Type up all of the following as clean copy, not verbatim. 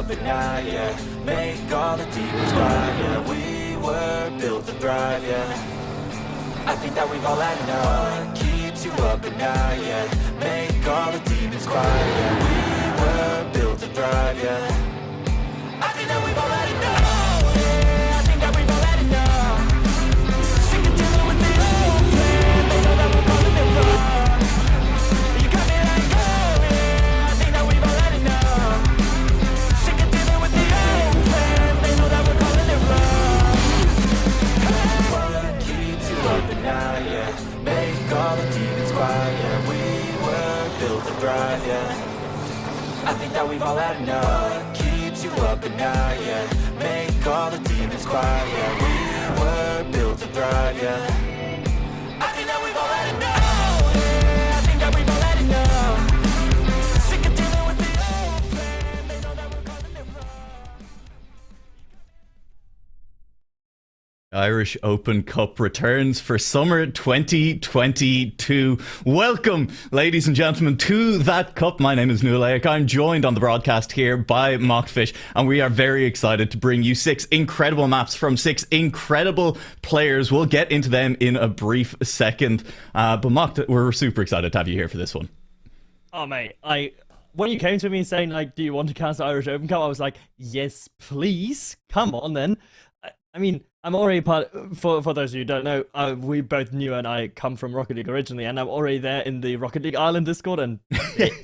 up at night, yeah. Make all the demons quiet, yeah. We were built to thrive, yeah. I think that we've all had enough. What keeps you up at night, yeah. Make all the demons quiet, yeah. We were built to thrive, yeah. I think that we've all had enough. Yeah, I think that we've all had enough. Sick of dealing with the old plan. They know that we're calling it wrong. You got me like, oh yeah, I think that we've all had enough. Sick of dealing with the old plan. They know that we're calling it wrong. What keeps you up at night, yeah. Make all the demons quiet, yeah. We were built to thrive, yeah. I think that we've all had enough. What keeps you up at night, yeah. Make all the demons quiet, yeah. We were built to thrive, yeah. I think that we've all had enough. Oh, yeah, I think that we've all had enough. Sick of dealing with the old plan. They know that we're calling it wrong. Irish Open Cup returns for summer 2022. Welcome, ladies and gentlemen, to that cup. My name is Nuala Ayek. I'm joined on the broadcast here by Mockfish, and we are very excited to bring you 6 incredible maps from 6 incredible players. We'll get into them in a brief second. But Mock, we're super excited to have you here for this one. Oh, mate, when you came to me saying, like, do you want to cast Irish Open Cup? I was like, yes, please. Come on, then. I mean, I'm already part, for those of you who don't know, we both knew and I come from Rocket League originally, and I'm already there in the Rocket League Ireland Discord, and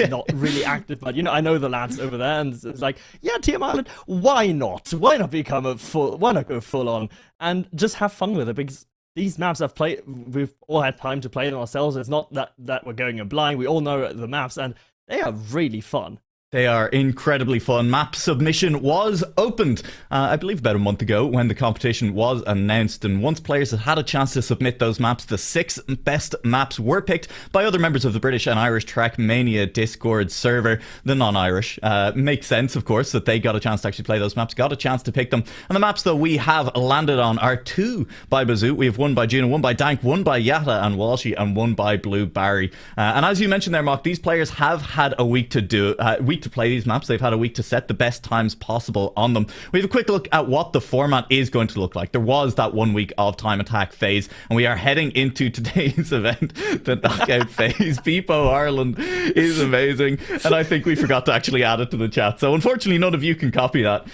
not really active, but, you know, I know the lads over there, and it's like, yeah, Team Ireland, why not? Why not why not go full on, and just have fun with it, because these maps we've all had time to play them ourselves. It's not that we're going in blind, we all know the maps, and they are really fun. They are incredibly fun. Map submission was opened, I believe, about a month ago when the competition was announced. And once players had a chance to submit those maps, the 6 best maps were picked by other members of the British and Irish Trackmania Discord server. The non-Irish makes sense, of course, that they got a chance to actually play those maps, got a chance to pick them. And the maps that we have landed on are 2 by Bazoo. We have 1 by Juno, 1 by Dank, 1 by Yatta and Walshy, and 1 by Blue Barry. And as you mentioned there, Mock, these players have had a week to play these maps. They've had a week to set the best times possible on them. We have a quick look at what the format is going to look like. There was that 1 week of time attack phase, and we are heading into today's event, the knockout phase. Peepo Ireland is amazing, and I think we forgot to actually add it to the chat, so unfortunately none of you can copy that.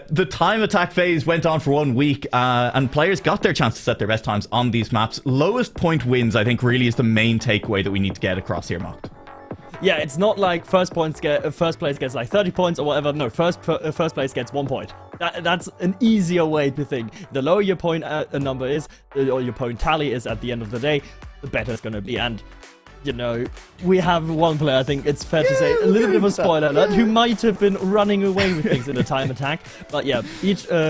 The time attack phase went on for 1 week, and players got their chance to set their best times on these maps. Lowest point wins, I think, really is the main takeaway that we need to get across here, Mock. Yeah, it's not like first place gets like 30 points or whatever. No, first place gets 1 point. That's an easier way to think. The lower your point number is, or your point tally is at the end of the day, the better it's going to be. And, you know, we have one player, I think it's fair to say, a little bit of a spoiler alert, who might have been running away with things in the time attack. But yeah,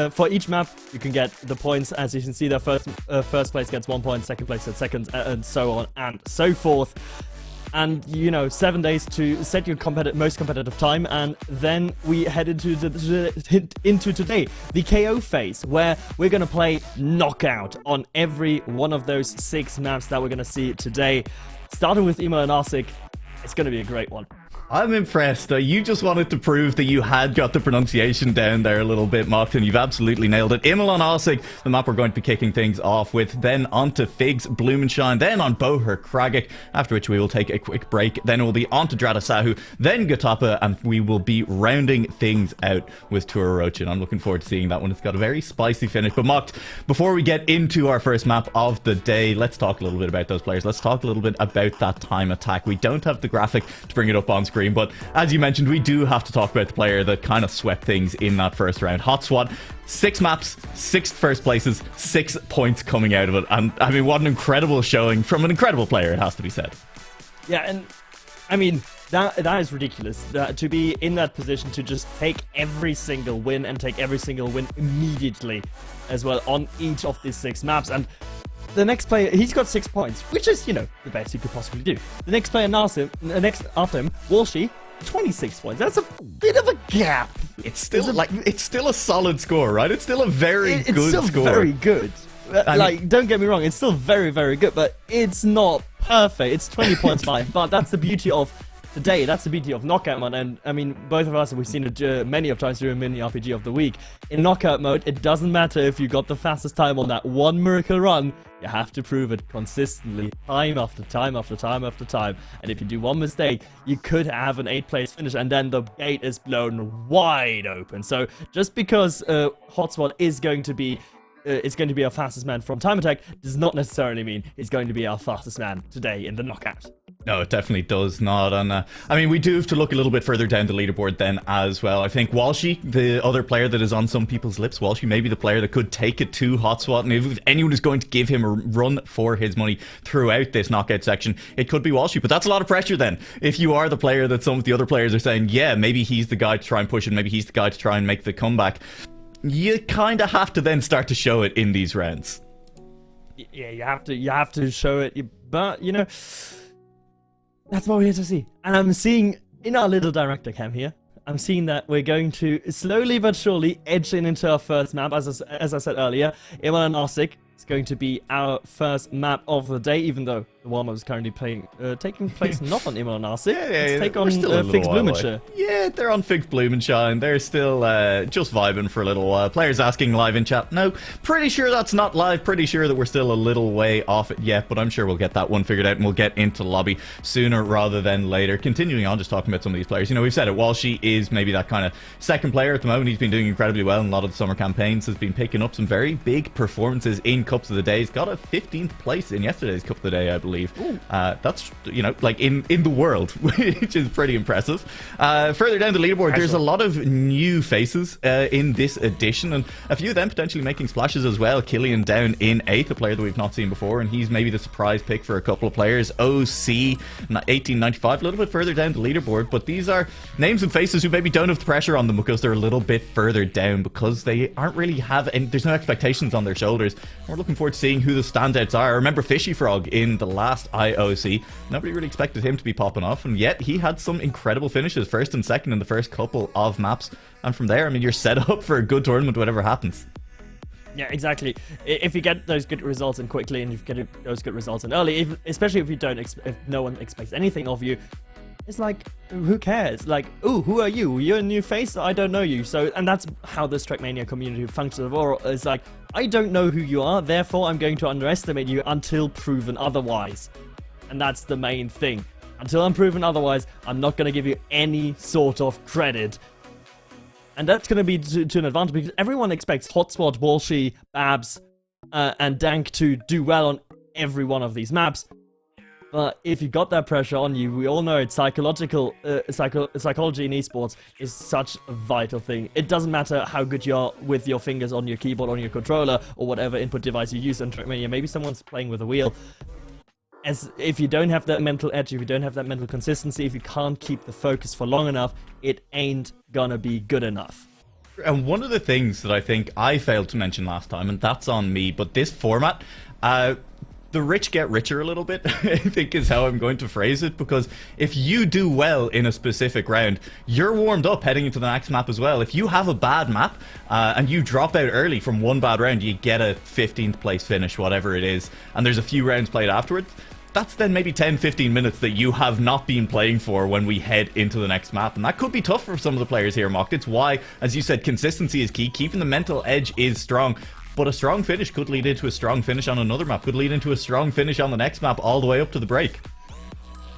for each map, you can get the points. As you can see, the first place gets 1 point, second place gets second, and so on and so forth. And, you know, 7 days to set your most competitive time, and then we head into today, the KO phase, where we're going to play knockout on every one of those 6 maps that we're going to see today. Starting with Emo and Arsik, it's going to be a great one. I'm impressed. You just wanted to prove that you had got the pronunciation down there a little bit, Mocked, and you've absolutely nailed it. Imel on Osig, the map we're going to be kicking things off with. Then on to Figs, Blumenshine, then on Boher Kragik, after which we will take a quick break. Then it will be on to Dradasahu, then Gatapa, and we will be rounding things out with Tuarochin. I'm looking forward to seeing that one. It's got a very spicy finish. But Mocked, before we get into our first map of the day, let's talk a little bit about those players. Let's talk a little bit about that time attack. We don't have the graphic to bring it up on screen, but as you mentioned, we do have to talk about the player that kind of swept things in that first round. Hotswat, 6 maps, 6 first places, 6 points coming out of it. And I mean, what an incredible showing from an incredible player, it has to be said. Yeah, and I mean, that is ridiculous. To be in that position to just take every single win and take every single win immediately as well on each of these 6 maps. And the next player, he's got 6 points, which is, you know, the best you could possibly do. The next player after him, Walshy, 26 points. That's a bit of a gap. It's still it's still a solid score, right? It's still a very good score. It's still very good. Like, don't get me wrong, it's still very, very good, but it's not perfect. It's 20 points fine, but that's the beauty of today. That's the beauty of knockout mode. And I mean, both of us, we've seen it many of times during mini RPG of the week. In knockout mode, it doesn't matter if you got the fastest time on that one miracle run. You have to prove it consistently, time after time after time after time. And if you do one mistake, you could have an 8th place finish, and then the gate is blown wide open. So just because Hotspot is going to be our fastest man from time attack does not necessarily mean he's going to be our fastest man today in the knockout. No, it definitely does not. And I mean, we do have to look a little bit further down the leaderboard then as well. I think Walshy, the other player that is on some people's lips, Walshy may be the player that could take it to Hotspot. And if anyone is going to give him a run for his money throughout this knockout section, it could be Walshy. But that's a lot of pressure then. If you are the player that some of the other players are saying, yeah, maybe he's the guy to try and push it, maybe he's the guy to try and make the comeback, you kind of have to then start to show it in these rounds. Yeah, you have to show it. But, you know, that's what we have to see. And I'm seeing, in our little director cam here, I'm seeing that we're going to slowly but surely edge into our first map. As I said earlier, Iman and Arsik is going to be our first map of the day, even though the warm-up is currently taking place not on Iman and Arsik. Yeah, take on Figs Blumenshire. Yeah, they're on Figs Blumenshire. They're still just vibing for a little while. Players asking live in chat. No, pretty sure that's not live. Pretty sure that we're still a little way off it yet, but I'm sure we'll get that one figured out and we'll get into the lobby sooner rather than later. Continuing on, just talking about some of these players. You know, we've said it. Walshy is maybe that kind of second player at the moment. He's been doing incredibly well in a lot of the summer campaigns. Has been picking up some very big performances in Cups of the Day. He's got a 15th place in yesterday's Cup of the Day, I believe. That's, you know, like in the world, which is pretty impressive. Further down the leaderboard, there's a lot of new faces in this edition, and a few of them potentially making splashes as well. Killian down in 8th, a player that we've not seen before, and he's maybe the surprise pick for a couple of players. OC 1895, a little bit further down the leaderboard, but these are names and faces who maybe don't have the pressure on them because they're a little bit further down, because they aren't really have any, there's no expectations on their shoulders. We're looking forward to seeing who the standouts are. I remember Fishy Frog in the last IOC. Nobody really expected him to be popping off, and yet he had some incredible finishes, first and second in the first couple of maps. And from there, I mean, you're set up for a good tournament, whatever happens. Yeah, exactly. If you get those good results in quickly, and you get those good results in early, especially if you don't, if no one expects anything of you, it's like, who cares? Like, ooh, who are you? You're a new face? I don't know you. So, and that's how this Trackmania community functions overall. It's like, I don't know who you are, therefore I'm going to underestimate you until proven otherwise. And that's the main thing. Until I'm proven otherwise, I'm not going to give you any sort of credit. And that's going to be to an advantage, because everyone expects Hotspot, Walshy, Babs, and Dank to do well on every one of these maps. But if you got that pressure on you, we all know it's psychology in esports is such a vital thing. It doesn't matter how good you are with your fingers on your keyboard, on your controller, or whatever input device you use in Trackmania. Maybe someone's playing with a wheel. As if you don't have that mental edge, if you don't have that mental consistency, if you can't keep the focus for long enough, it ain't gonna be good enough. And one of the things that I think I failed to mention last time, and that's on me, but this format, the rich get richer a little bit, I think is how I'm going to phrase it, because if you do well in a specific round, you're warmed up heading into the next map as well. If you have a bad map and you drop out early from one bad round, you get a 15th place finish, whatever it is, and there's a few rounds played afterwards, that's then maybe 10-15 minutes that you have not been playing for when we head into the next map. And that could be tough for some of the players here, Mocked. It's why, as you said, consistency is key. Keeping the mental edge is strong. But a strong finish could lead into a strong finish on another map, could lead into a strong finish on the next map, all the way up to the break.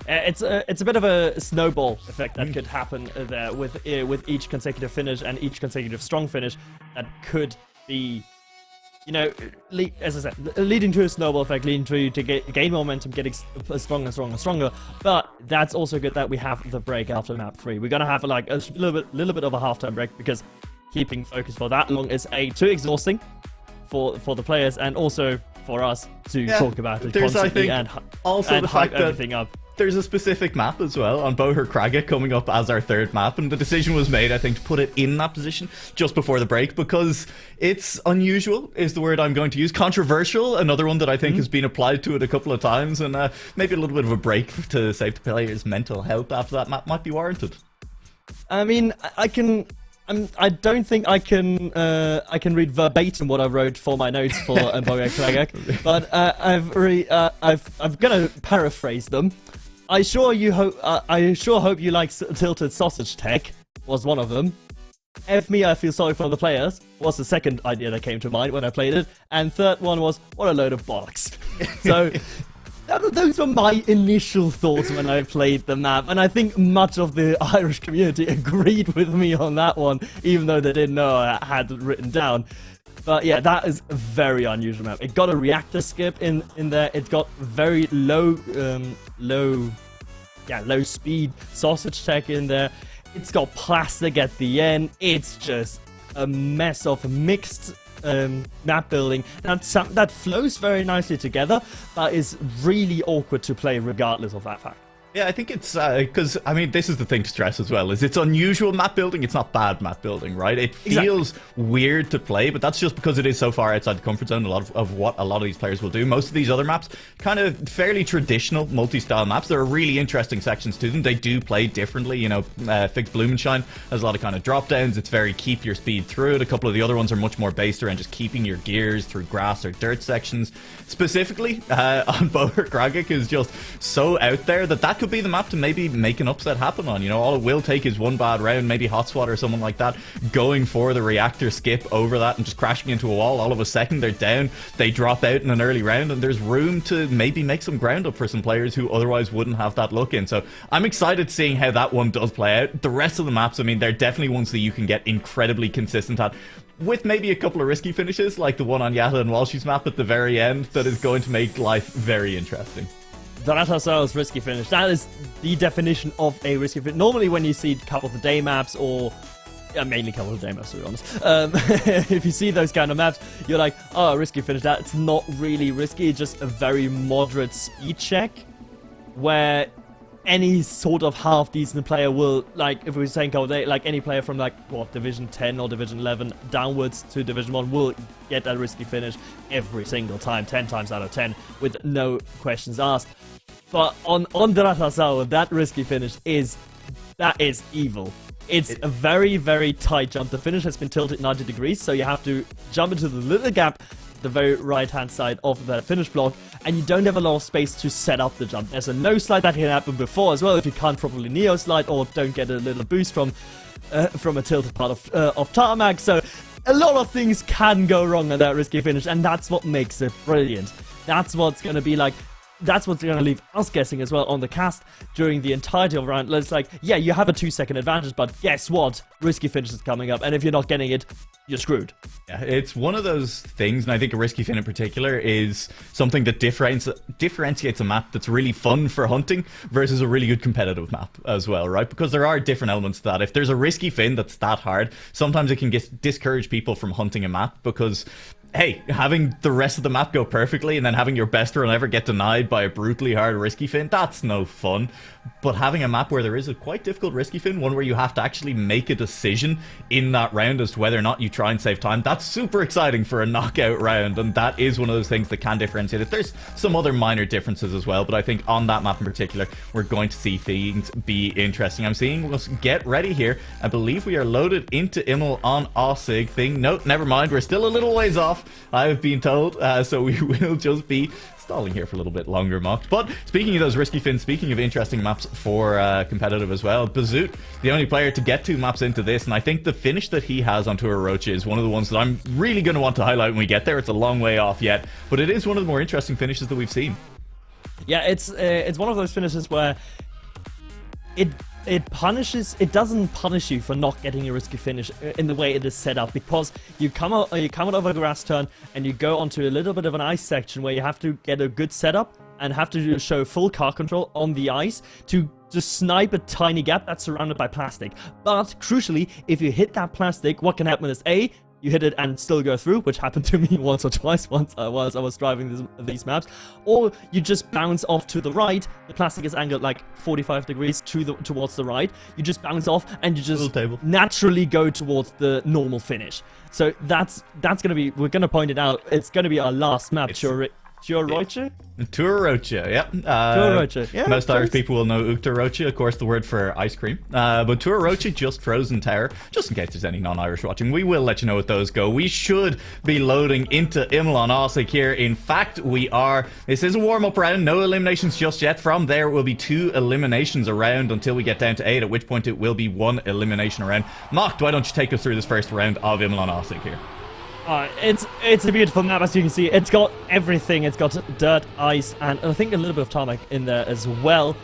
It's a bit of a snowball effect that could happen there with each consecutive finish and each consecutive strong finish that could be, you know, as I said, leading to a snowball effect, leading to you to gain momentum, getting stronger and stronger and stronger. But that's also good that we have the break after map 3. We're gonna have like a little bit of a halftime break, because keeping focus for that long is too exhausting for the players, and also for us to talk about it constantly and also the hype fact that everything up. There's a specific map as well on Boher Kraga coming up as our third map, and the decision was made, I think, to put it in that position just before the break, because it's unusual is the word I'm going to use. Controversial, another one that I think has been applied to it a couple of times, and maybe a little bit of a break to save the players' mental health after that map might be warranted. I mean, I don't think I can read verbatim what I wrote for my notes for Boher Kraga, but I'm gonna paraphrase them. I sure hope you like Tilted Sausage Tech was one of them. F me, I feel sorry for the players was the second idea that came to mind when I played it, and third one was what a load of bollocks. So those were my initial thoughts when I played the map, and I think much of the Irish community agreed with me on that one, even though they didn't know I had it written down. But yeah, that is a very unusual map. It got a reactor skip in there. It got very low speed sausage tech in there. It's got plastic at the end. It's just a mess of mixed map building that flows very nicely together, but is really awkward to play regardless of that fact. Yeah, I think it's because I mean, this is the thing to stress as well: is it's unusual map building. It's not bad map building, right? It feels weird to play, but that's just because it is so far outside the comfort zone. A lot of what a lot of these players will do. Most of these other maps, kind of fairly traditional multi-style maps. There are really interesting sections to them. They do play differently. You know, Fix Blumenschein has a lot of kind of drop downs. It's very keep your speed through it. A couple of the other ones are much more based around just keeping your gears through grass or dirt sections. Specifically, on Boer Kragik is just so out there that could be the map to maybe make an upset happen on. You know, all it will take is one bad round, maybe Hotswat or someone like that going for the reactor skip over that and just crashing into a wall. All of a second they're down, they drop out in an early round, and there's room to maybe make some ground up for some players who otherwise wouldn't have that look in. So I'm excited seeing how that one does play out. The rest of the maps, I mean, they're definitely ones that you can get incredibly consistent at, with maybe a couple of risky finishes like the one on Yatta and Walsh's map at the very end that is going to make life very interesting. The Ratasau's risky finish. That is the definition of a risky finish. Normally when you see couple of the day maps, or mainly couple of the day maps to be honest, if you see those kind of maps, you're like, oh, risky finish. That's not really risky, it's just a very moderate speed check, where any sort of half decent player will, like if we were saying couple of day, like any player from like what, Division 10 or Division 11 downwards to Division 1 will get that risky finish every single time, 10 times out of 10, with no questions asked. But on the Ratasau, that risky finish is evil. It's a very, very tight jump. The finish has been tilted 90 degrees, so you have to jump into the little gap, the very right-hand side of that finish block, and you don't have a lot of space to set up the jump. There's a no-slide that can happen before as well if you can't properly neo-slide or don't get a little boost from a tilted part of tarmac. So a lot of things can go wrong on that risky finish, and that's what makes it brilliant. That's what's going to be like. That's what's going to leave us guessing as well on the cast during the entirety of the round. It's like, yeah, you have a 2-second advantage, but guess what? Risky finish is coming up, and if you're not getting it, you're screwed. Yeah, it's one of those things, and I think a risky fin in particular is something that differentiates a map that's really fun for hunting versus a really good competitive map as well, right? Because there are different elements to that. If there's a risky fin that's that hard, sometimes it can discourage people from hunting a map because, hey, having the rest of the map go perfectly and then having your best run ever get denied by a brutally hard risky fin, that's no fun. But having a map where there is a quite difficult risky fin, one where you have to actually make a decision in that round as to whether or not you try and save time, that's super exciting for a knockout round, and that is one of those things that can differentiate it. There's some other minor differences as well, but I think on that map in particular, we're going to see things be interesting. I'm seeing, let's get ready here. I believe we are loaded into Immel on Ossig thing. Nope, never mind, we're still a little ways off, I've been told, so we will just be stalling here for a little bit longer, Mocked. But speaking of those risky fins, speaking of interesting maps for competitive as well, Bazoot, the only player to get 2 maps into this, and I think the finish that he has on Tour Rocha is one of the ones that I'm really going to want to highlight when we get there. It's a long way off yet, but it is one of the more interesting finishes that we've seen. Yeah, it's one of those finishes where it doesn't punish you for not getting a risky finish in the way it is set up, because you come out over a grass turn and you go onto a little bit of an ice section where you have to get a good setup and have to show full car control on the ice to just snipe a tiny gap that's surrounded by plastic. But crucially, if you hit that plastic, what can happen is A, you hit it and still go through, which happened to me once or twice while I was driving these maps, or you just bounce off to the right. The plastic is angled like 45 degrees towards the right. You just bounce off and you just naturally go towards the normal finish. So that's gonna be, we're gonna point it out, it's gonna be our last map Tuarocha? Tuarocha, yep. Tuarocha, yeah. Most Irish close. people will know Uachtarocha, of course, the word for ice cream. But Tuarocha, just Frozen Tower. Just in case there's any non-Irish watching, we will let you know what those go. We should be loading into Imlán Osig here. In fact, we are. This is a warm-up round. No eliminations just yet. From there, it will be 2 eliminations around until we get down to 8, at which point it will be 1 elimination around. Mocked, why don't you take us through this first round of Imlán Osig here? It's a beautiful map, as you can see. It's got everything. It's got dirt, ice, and I think a little bit of tarmac in there as well.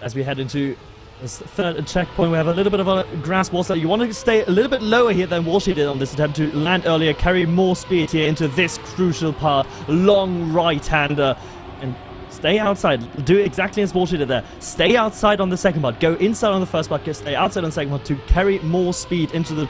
As we head into this third checkpoint, we have a little bit of a grass wall, so you want to stay a little bit lower here than Walshy did on this attempt to land earlier, carry more speed here into this crucial part. Long right-hander, and stay outside. Do exactly as Walshy did there. Stay outside on the second part. Go inside on the first part. Stay outside on the second part to carry more speed into the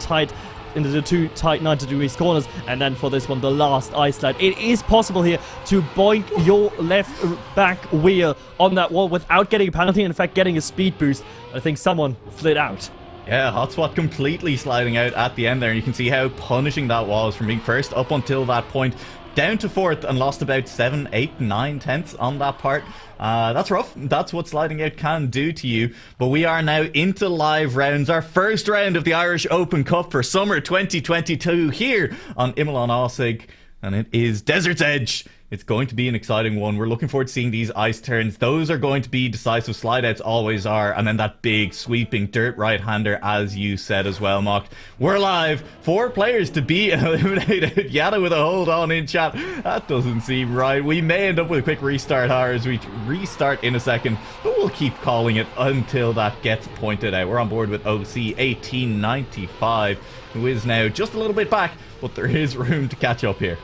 two tight 90 degrees corners. And then for this one, the last ice slide. It is possible here to boink your left back wheel on that wall without getting a penalty. In fact, getting a speed boost. I think someone slid out. Yeah, Hotspot completely sliding out at the end there. And you can see how punishing that was for me first up until that point. Down to 4th and lost about 7, 8, 9 tenths on that part. That's rough. That's what sliding out can do to you. But we are now into live rounds. Our first round of the Irish Open Cup for summer 2022 here on Imlán Osig. And it is Desert's Edge. It's going to be an exciting one. We're looking forward to seeing these ice turns. Those are going to be decisive. Slide outs always are. And then that big sweeping dirt right-hander, as you said as well, Mocked. We're live. 4 players to be eliminated. Yada with a hold on in chat. That doesn't seem right. We may end up with a quick restart, as we restart in a second. But we'll keep calling it until that gets pointed out. We're on board with OC 1895, who is now just a little bit back. But there is room to catch up here.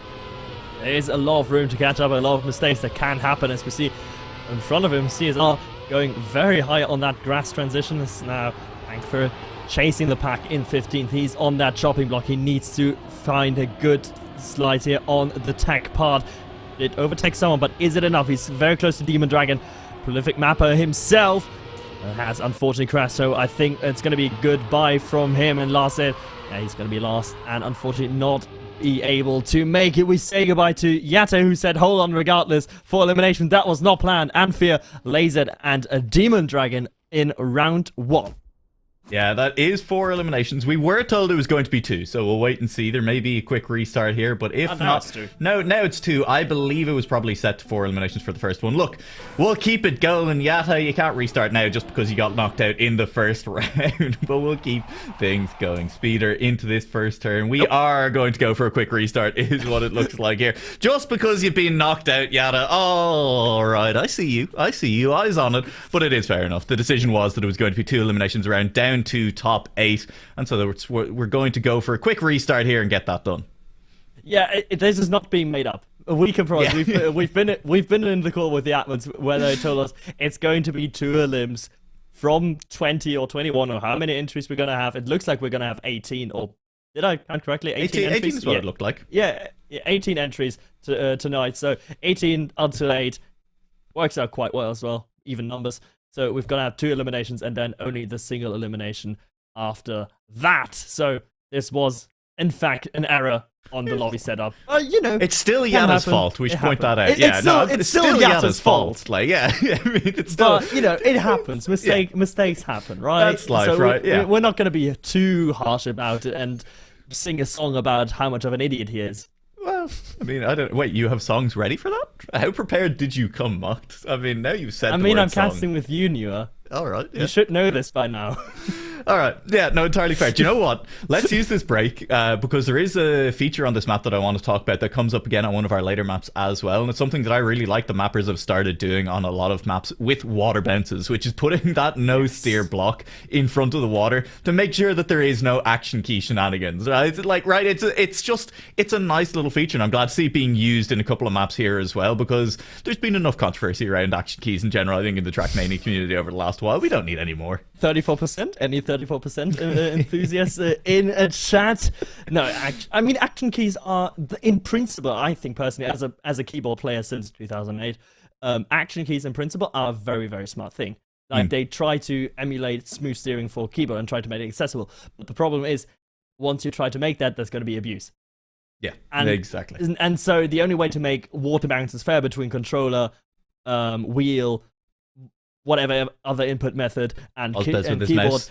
There is a lot of room to catch up, and a lot of mistakes that can happen, as we see in front of him. CSR going very high on that grass transition. It's now Frankfurt chasing the pack in 15th. He's on that chopping block. He needs to find a good slide here on the tech part. It overtakes someone, but is it enough? He's very close to Demon Dragon. Prolific mapper himself has unfortunately crashed, so I think it's going to be goodbye from him. And last said, yeah, he's going to be last, and unfortunately not be able to make it. We say goodbye to Yatta, who said hold on regardless for elimination. That was not planned. Anfear, Lasered, and a Demon Dragon in round 1. Yeah, that is 4 eliminations. We were told it was going to be 2, so we'll wait and see. There may be a quick restart here, but if now not... it's 2. No, now it's 2. I believe it was probably set to 4 eliminations for the first one. Look, we'll keep it going. Yatta, you can't restart now just because you got knocked out in the first round, but we'll keep things going. Speeder into this first turn. We are going to go for a quick restart, is what it looks like here. Just because you've been knocked out, Yatta. All right, I see you. I see you. Eyes on it. But it is fair enough. The decision was that it was going to be 2 eliminations around, down to top 8, and so we're going to go for a quick restart here and get that done. Yeah, this is not being made up. We can promise. Yeah. We've been in the call with the Atmans where they told us it's going to be 2 elims from 20 or 21 or how many entries we're going to have. It looks like we're going to have 18, or did I count correctly? 18 entries? 18 is what it looked like. Yeah, 18 entries tonight. So 18 until 8 works out quite well as well. Even numbers. So we've got to have 2 eliminations and then only the single elimination after that. So this was, in fact, an error on the lobby setup. It's still Yatta's fault. We should point that out. It's still Yatta's fault. Like, yeah, I mean, it's still. But it happens. Mistakes happen, right? That's life, so right? Yeah. We're not going to be too harsh about it and sing a song about how much of an idiot he is. Well, I mean, I don't. Wait, you have songs ready for that? How prepared did you come, Mocked? I mean, now you've said. I'm casting with you, Newer. All right. Yeah. You should know this by now. All right. Yeah, no, entirely fair. Do you know what? Let's use this break because there is a feature on this map that I want to talk about that comes up again on one of our later maps as well. And it's something that I really like the mappers have started doing on a lot of maps with water bounces, which is putting that no steer block in front of the water to make sure that there is no action key shenanigans. Right? It's a nice little feature. And I'm glad to see it being used in a couple of maps here as well, because there's been enough controversy around action keys in general, I think, in the Trackmania community over the last while. We don't need any more. 34%? Any 34% enthusiasts in a chat? No, I mean, action keys are, in principle, I think personally, as a keyboard player since 2008, action keys in principle are a very, very smart thing. Like, they try to emulate smooth steering for keyboard and try to make it accessible. But the problem is, once you try to make that, there's going to be abuse. Yeah, And, exactly. And so the only way to make water balances fair between controller, wheel, whatever other input method, and, and keyboard,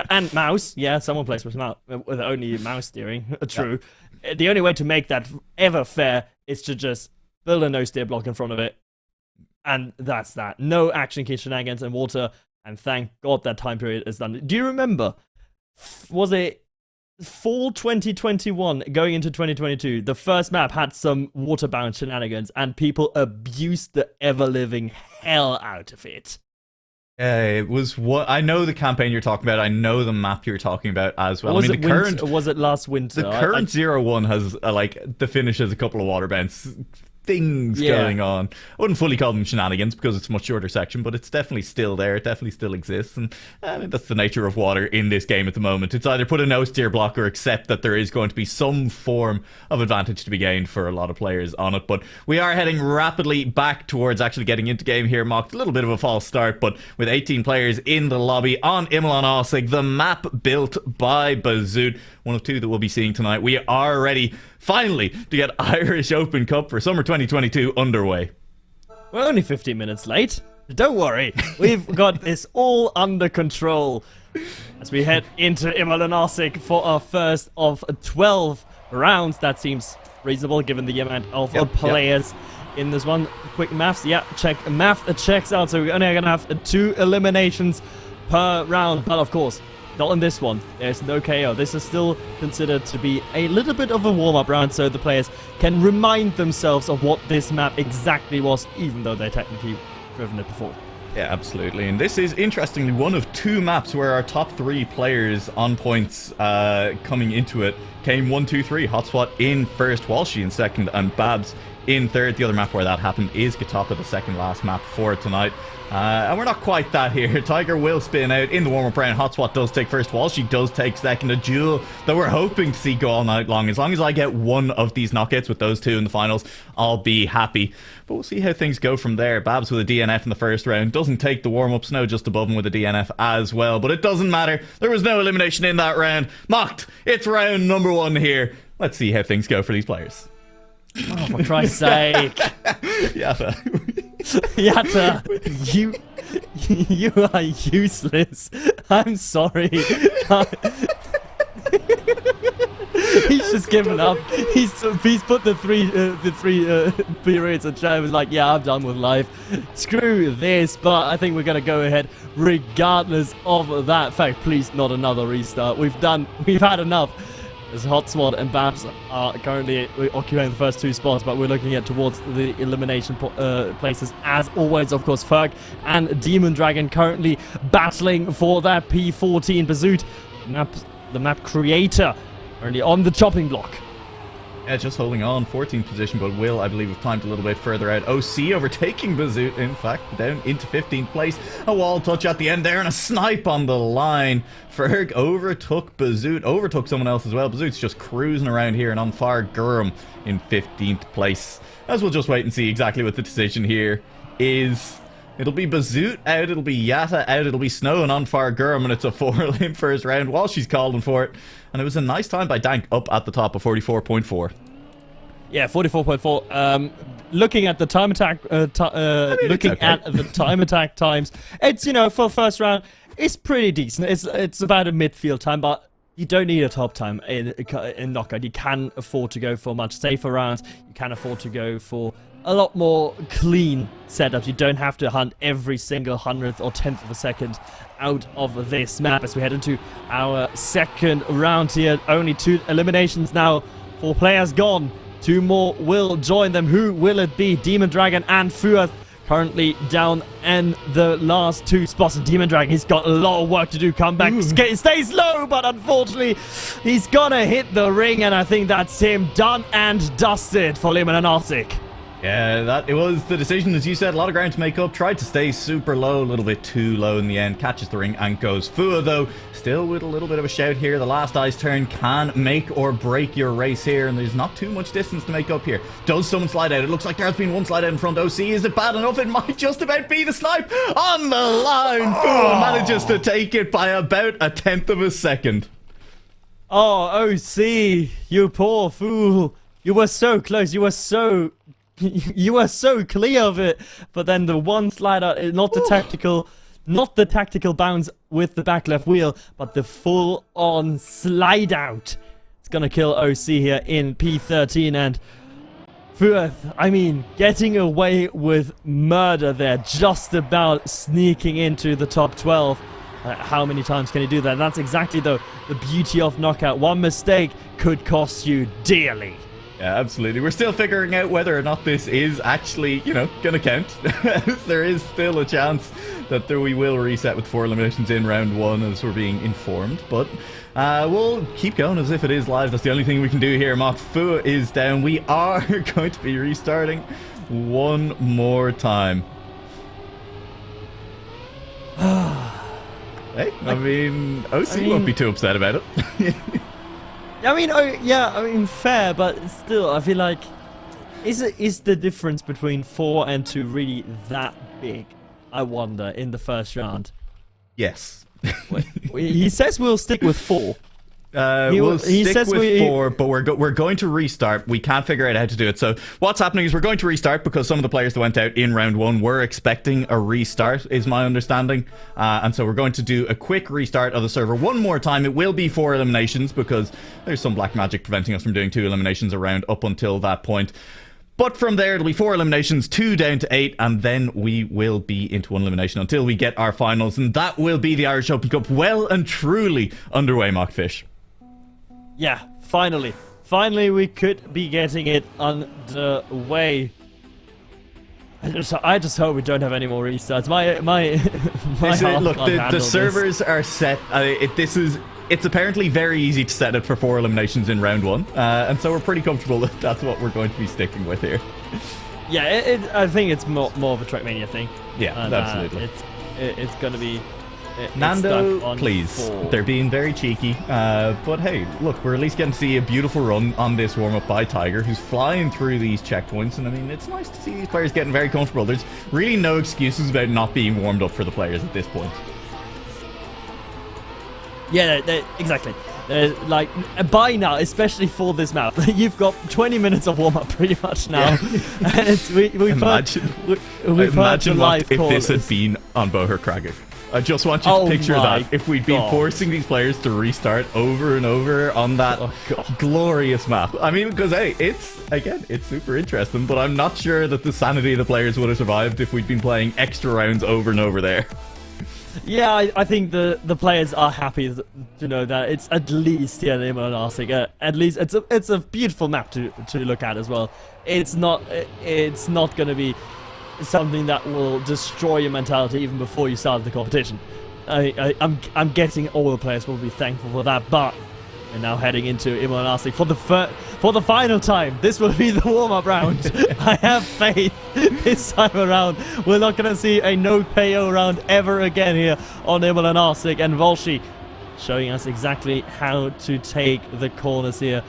and mouse. Yeah, someone plays with only mouse steering. True. Yeah. The only way to make that ever fair is to just build a no steer block in front of it, and that's that. No action key shenanigans in water, and thank God that time period is done. Do you remember? Was it fall 2021 going into 2022? The first map had some water bound shenanigans, and people abused the ever living hell out of it. It was what I know the campaign you're talking about. I know the map you're talking about as well. Was I mean, was it last winter? The current 0-1 has the finish has a couple of water bounce things going on. I wouldn't fully call them shenanigans because it's a much shorter section, but it's definitely still there. It definitely still exists, and I mean, that's the nature of water in this game at the moment. It's either put a no steer block or accept that there is going to be some form of advantage to be gained for a lot of players on it. But we are heading rapidly back towards actually getting into game here. Mocked a little bit of a false start, but with 18 players in the lobby on Imlan Osig, the map built by Bazoot, one of two that we'll be seeing tonight. We are ready finally to get Irish Open Cup for summer 2022 underway. We're only 15 minutes late. Don't worry, we've got this all under control as we head into Imlan Osig for our first of 12 rounds. That seems reasonable given the amount of players in this one. Quick maths, math checks out, so we're only gonna have 2 eliminations per round, but of course, not in this one. There's no KO. This is still considered to be a little bit of a warm-up round, so the players can remind themselves of what this map exactly was, even though they technically driven it before. Yeah, absolutely. And this is, interestingly, one of 2 maps where our top 3 players on points coming into it came 1, 2, 3. Hotspot in first, Walshy in second, and Babs in third. The other map where that happened is Kataka, the second last map for tonight. And we're not quite that here. Tiger will spin out in the warm-up round. Hotspot does take first. Walshy does take second. A duel that we're hoping to see go all night long. As long as I get one of these knockouts with those 2 in the finals, I'll be happy. But we'll see how things go from there. Babs with a DNF in the first round. Doesn't take the warm-up. Snow just above him with a DNF as well. But it doesn't matter. There was no elimination in that round. Mocked. It's round number 1 here. Let's see how things go for these players. Oh, for Christ's sake. Yatta. Yatta, you are useless. I'm sorry. He's just given up. He's put the three periods of chat. Was like, yeah, I'm done with life. Screw this. But I think we're gonna go ahead regardless of that. In fact, please, not another restart. We've had enough. As Hotspot and Babs are currently occupying the first 2 spots, but we're looking at towards the elimination places. As always, of course, Ferg and Demon Dragon currently battling for that P14. Bazoot, the map creator, currently on the chopping block. Yeah, just holding on, 14th position, but Will, I believe, have climbed a little bit further out. OC overtaking Bazoot, in fact, down into 15th place. A wall touch at the end there, and a snipe on the line. Ferg overtook Bazoot, overtook someone else as well. Bazoot's just cruising around here, and on far Gurram in 15th place. As we'll just wait and see exactly what the decision here is. It'll be Bazoot out, it'll be Yatta out, it'll be Snow and on far Gurram, and it's a 4-limb first round while she's calling for it. And it was a nice time by Dank up at the top of 44.4. Yeah, 44.4. Looking at the time attack, at the time attack times, it's, for the first round, it's pretty decent. It's about a midfield time, but you don't need a top time in knockout. You can afford to go for much safer rounds. You can afford to go for a lot more clean setups. You don't have to hunt every single 100th or 10th of a second out of this map as we head into our second round here. Only 2 eliminations now. 4 players gone. 2 more will join them. Who will it be? Demon Dragon and Fuath currently down in the last 2 spots. And Demon Dragon, he's got a lot of work to do. Come back, stays low, but unfortunately, he's gonna hit the ring, and I think that's him done and dusted for Imlan Osig. Yeah, it was the decision, as you said, a lot of ground to make up. Tried to stay super low, a little bit too low in the end. Catches the ring and goes. Fua, though, still with a little bit of a shout here. The last ice turn can make or break your race here, and there's not too much distance to make up here. Does someone slide out? It looks like there's been one slide out in front. OC, is it bad enough? It might just about be the snipe on the line. Fua manages to take it by about a 10th of a second. Oh, OC, you poor fool. You were so close. You were so clear of it. But then the one slide out, not the tactical bounce with the back left wheel, but the full-on slide out. It's gonna kill OC here in P13, and Fueth, I mean, getting away with murder there, just about sneaking into the top 12. How many times can you do that? And that's exactly the beauty of Knockout. One mistake could cost you dearly. Yeah, absolutely. We're still figuring out whether or not this is actually, going to count. There is still a chance that we will reset with 4 eliminations in round 1 as we're being informed. But we'll keep going as if it is live. That's the only thing we can do here. Fu is down. We are going to be restarting one more time. Hey, I mean, OC won't be too upset about it. I mean, fair, but still, I feel like, is the difference between 4 and 2 really that big? I wonder, in the first round. Yes. He says we'll stick with 4. We'll stick with 4, but we're going to restart. We can't figure out how to do it. So what's happening is we're going to restart because some of the players that went out in round 1 were expecting a restart, is my understanding. And so we're going to do a quick restart of the server one more time. It will be 4 eliminations because there's some black magic preventing us from doing 2 eliminations a round up until that point. But from there, it'll be 4 eliminations, 2 down to 8, and then we will be into 1 elimination until we get our finals. And that will be the Irish Open Cup well and truly underway, Mockfish. Yeah, finally. Finally, we could be getting it underway. I just hope we don't have any more restarts. Look, the servers are set. It's apparently very easy to set it for 4 eliminations in round 1, and so we're pretty comfortable that that's what we're going to be sticking with here. Yeah, I think it's more of a Trackmania thing. Yeah, absolutely. It's going to be. Nando, please. 4. They're being very cheeky. But hey, look, we're at least getting to see a beautiful run on this warm-up by Tiger, who's flying through these checkpoints. And I mean, it's nice to see these players getting very comfortable. There's really no excuses about not being warmed up for the players at this point. Yeah, exactly. Like, by now, especially for this map, you've got 20 minutes of warm-up pretty much now. Yeah. Imagine what if this had been on Boher Kragic. I just want you to picture that. If we'd been forcing these players to restart over and over on that glorious map. I mean, because, hey, it's super interesting, but I'm not sure that the sanity of the players would have survived if we'd been playing extra rounds over and over there. Yeah, I think the players are happy to know that it's at least here in Imola Narsing. At least it's a beautiful map to look at as well. It's not going to be something that will destroy your mentality even before you start the competition. I'm guessing all the players will be thankful for that, but we're now heading into Imola Narsing for the final time. This will be the warm-up round. I have faith this time around. We're not going to see a no KO round ever again here on Imola Narsing, and Volsci showing us exactly how to take the corners here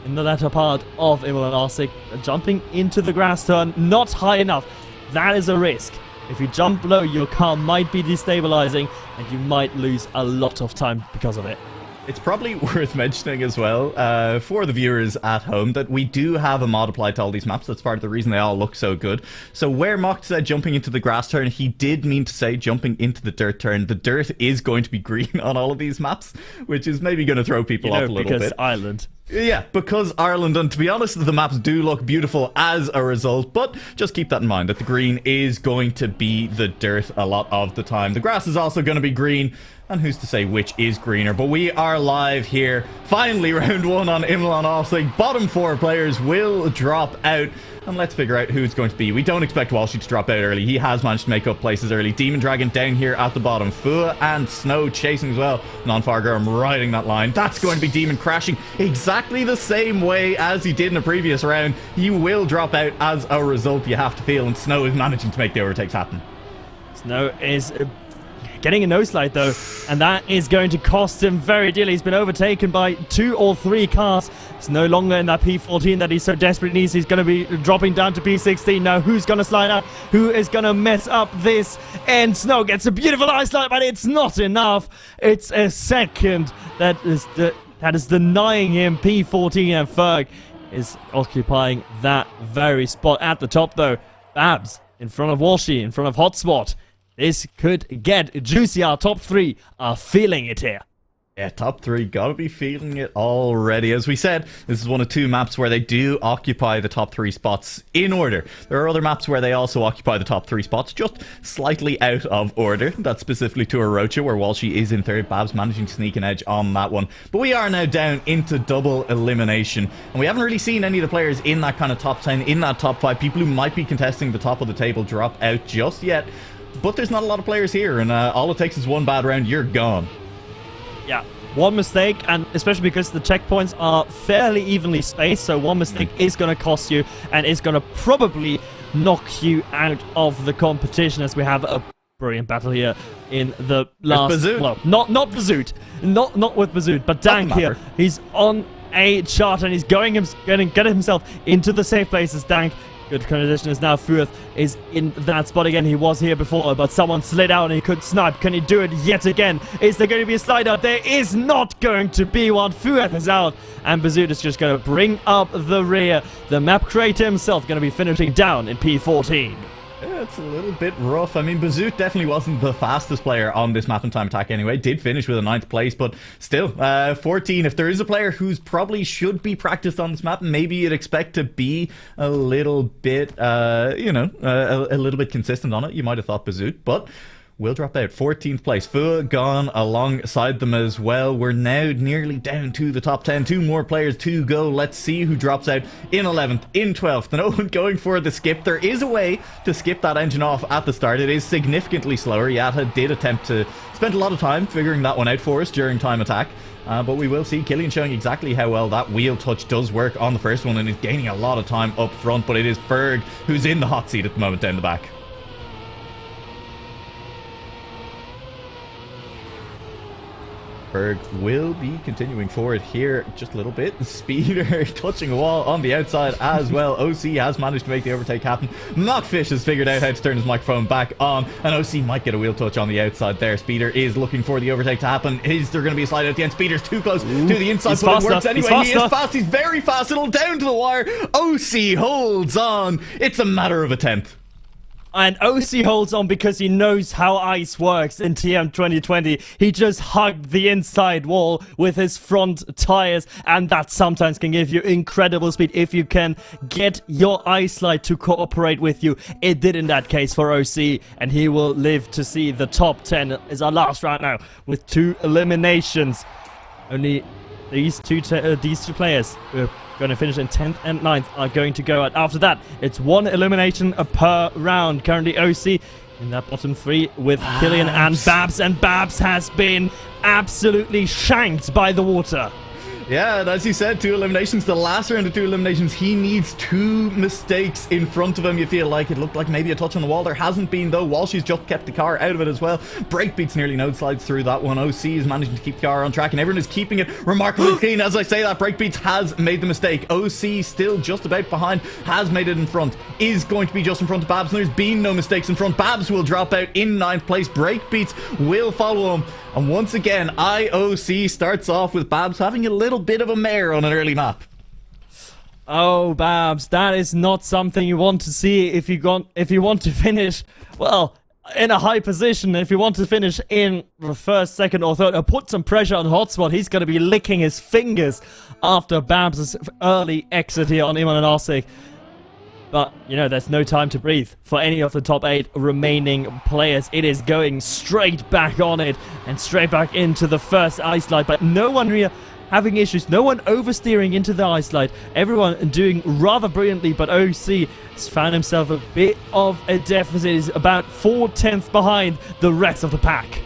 in the latter part of Imola Narsing. Jumping into the grass turn, not high enough. That is a risk. If you jump low, your car might be destabilizing and you might lose a lot of time because of it. It's probably worth mentioning as well for the viewers at home that we do have a mod applied to all these maps. That's part of the reason they all look so good. So where Mock said jumping into the grass turn, he did mean to say jumping into the dirt turn. The dirt is going to be green on all of these maps, which is maybe going to throw people off a little bit. Because Ireland. Yeah, because Ireland, and to be honest, the maps do look beautiful as a result, but just keep that in mind, that the green is going to be the dirt a lot of the time. The grass is also going to be green, and who's to say which is greener, but we are live here. Finally, round 1 on Imola Narsing. Bottom 4 players will drop out, and let's figure out who it's going to be. We don't expect Walshy to drop out early. He has managed to make up places early. Demon Dragon down here at the bottom. Fua and Snow chasing as well. Non-Fargarm riding that line. That's going to be Demon crashing exactly the same way as he did in the previous round. He will drop out as a result, you have to feel, and Snow is managing to make the overtakes happen. Snow is getting a no-slide though, and that is going to cost him very dearly. He's been overtaken by 2 or 3 cars. It's no longer in that P14 that he so desperately needs. He's going to be dropping down to P16 now. Who's going to slide out? Who is going to mess up this? And Snow gets a beautiful ice slide, but it's not enough. It's a second. That is that is denying him P14, and Ferg is occupying that very spot at the top though. Babs in front of Walshy, in front of Hotspot. This could get juicy. Our top 3 are feeling it here. Yeah, top 3 gotta be feeling it already. As we said, this is one of 2 maps where they do occupy the top 3 spots in order. There are other maps where they also occupy the top 3 spots, just slightly out of order. That's specifically to Orocha, where Walshy is in 3rd. Babs managing to sneak an edge on that one. But we are now down into double elimination, and we haven't really seen any of the players in that kind of top 10, in that top 5, people who might be contesting the top of the table drop out just yet. But there's not a lot of players here, and all it takes is one bad round, you're gone. Yeah, one mistake, and especially because the checkpoints are fairly evenly spaced, so one mistake is going to cost you and is going to probably knock you out of the competition, as we have a brilliant battle here in the last... Well, not Bazoot. Not with Bazoot, but Dank here. He's on a chart and he's going get himself into the safe place as Dank. Good condition is now Fueth is in that spot again. He was here before, but someone slid out and he could snipe. Can he do it yet again? Is there going to be a slide out? There is not going to be one. Fueth is out, and Bazoot is just going to bring up the rear. The map creator himself going to be finishing down in P14. Yeah, it's a little bit rough. I mean, Bazoot definitely wasn't the fastest player on this map and time attack anyway. Did finish with a 9th place, but still, 14. If there is a player who's probably should be practiced on this map, maybe you'd expect to be a little bit, a little bit consistent on it. You might have thought Bazoot, but will drop out. 14th place. Fu gone alongside them as well. We're now nearly down to the top 10. 2 more players to go. Let's see who drops out in 11th, in 12th. No one going for the skip. There is a way to skip that engine off at the start. It is significantly slower. Yatta did attempt to spend a lot of time figuring that one out for us during time attack. But we will see Killian showing exactly how well that wheel touch does work on the first one, and is gaining a lot of time up front. But it is Ferg who's in the hot seat at the moment down the back. Ferg will be continuing forward here just a little bit. Speeder touching a wall on the outside as well. OC has managed to make the overtake happen. Mockfish has figured out how to turn his microphone back on, and OC might get a wheel touch on the outside there. Speeder is looking for the overtake to happen. Is there going to be a slide at the end? Speeder's too close to the inside, but it works anyway. He is fast. He's very fast. It'll down to the wire. OC holds on. It's a matter of a 10th. And OC holds on because he knows how ice works in TM 2020. He just hugged the inside wall with his front tires, and that sometimes can give you incredible speed if you can get your ice slide to cooperate with you. It did in that case for OC, and he will live to see the top 10 is our last round now with 2 eliminations. Only these two players who are going to finish in 10th and 9th are going to go out. After that, it's 1 elimination per round. Currently OC in that bottom 3 with Killian and Babs has been absolutely shanked by the water. Yeah, and as you said, 2 eliminations. The last round of 2 eliminations, he needs 2 mistakes in front of him. You feel like it looked like maybe a touch on the wall. There hasn't been, though. Walshy's just kept the car out of it as well. Breakbeats nearly node slides through that one. OC is managing to keep the car on track, and everyone is keeping it remarkably clean. As I say that, Breakbeats has made the mistake. OC still just about behind, has made it in front, is going to be just in front of Babs, and there's been no mistakes in front. Babs will drop out in 9th place. Breakbeats will follow him. And once again, IOC starts off with Babs having a little bit of a mare on an early map. Oh, Babs, that is not something you want to see if you want to finish, well, in a high position. If you want to finish in the 1st, 2nd, or 3rd, or put some pressure on Hotspot, he's going to be licking his fingers after Babs' early exit here on Iman and Arsik. But, you know, there's no time to breathe for any of the top 8 remaining players. It is going straight back on it and straight back into the first ice slide. But no one here having issues. No one oversteering into the ice slide. Everyone doing rather brilliantly, but OC has found himself a bit of a deficit. He's about 4/10 behind the rest of the pack.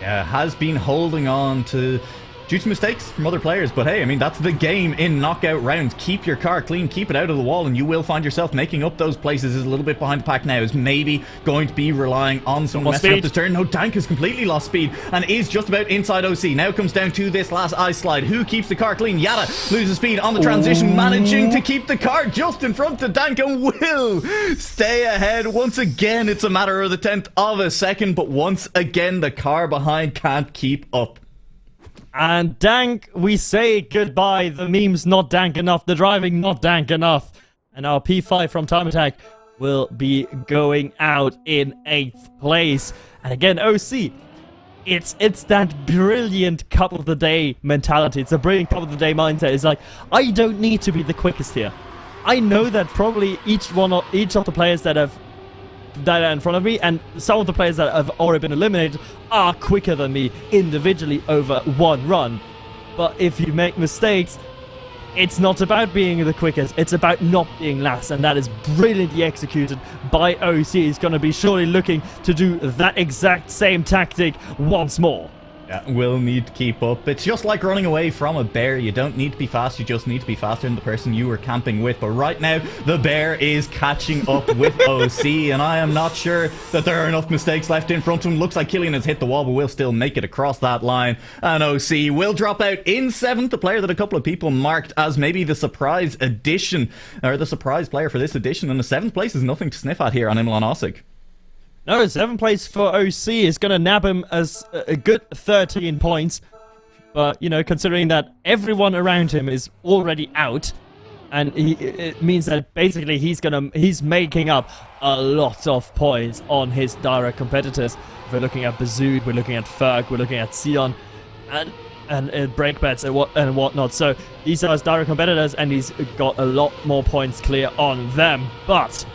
Yeah, has been holding on to due to mistakes from other players, but hey, I mean, that's the game in knockout rounds. Keep your car clean, keep it out of the wall, and you will find yourself making up those places. Is a little bit behind the pack now, is maybe going to be relying on someone messing up this turn. No, Dank has completely lost speed and is just about inside OC. Now comes down to this last ice slide. Who keeps the car clean? Yatta loses speed on the transition, managing to keep the car just in front of Dank, and will stay ahead. Once again, it's a matter of the 10th of a second, but once again, the car behind can't keep up. And Dank, we say goodbye. The meme's not dank enough, the driving not dank enough. And our P5 from Time Attack will be going out in 8th place. And again, OC, it's that brilliant cup of the day mentality. It's a brilliant cup of the day mindset. It's like, I don't need to be the quickest here. I know that probably each of the players that are in front of me, and some of the players that have already been eliminated, are quicker than me individually over one run. But if you make mistakes, it's not about being the quickest, it's about not being last, and that is brilliantly executed by OC. He's going to be surely looking to do that exact same tactic once more. Yeah, will need to keep up. It's just like running away from a bear. You don't need to be fast, you just need to be faster than the person you were camping with. But right now, the bear is catching up with OC, and I am not sure that there are enough mistakes left in front of him. Looks like Killian has hit the wall, but will still make it across that line. And OC will drop out in 7th, the player that a couple of people marked as maybe the surprise addition, or the surprise player for this edition. And the 7th place is nothing to sniff at here on Imlan Osig. No, 7th place for OC is going to nab him as a good 13 points. But, you know, considering that everyone around him is already out, and it means that basically he's making up a lot of points on his direct competitors. If we're looking at Bazood, we're looking at Ferg, we're looking at Sion, and break bets and whatnot. So these are his direct competitors, and he's got a lot more points clear on them. But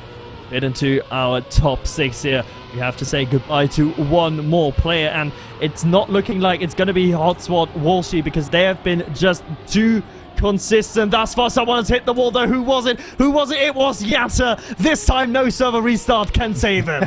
get into our top 6 here. We have to say goodbye to one more player, and it's not looking like it's going to be Hotswat Walshy, because they have been just too consistent thus far. Someone has hit the wall though. Who was it? It was Yatta. This time no server restart can save him.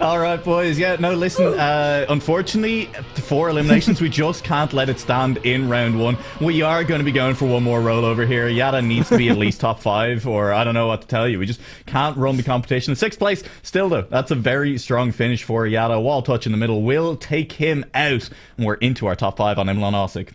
Alright boys, yeah, no listen, unfortunately 4 eliminations, we just can't let it stand in round 1. We are going to be going for one more rollover here. Yatta needs to be at least top 5, or I don't know what to tell you. We just can't run the competition. 6th place, still though, that's a very strong finish for Yatta. Wall touch in the middle will take him out, and we're into our top 5 on Imlan Osig.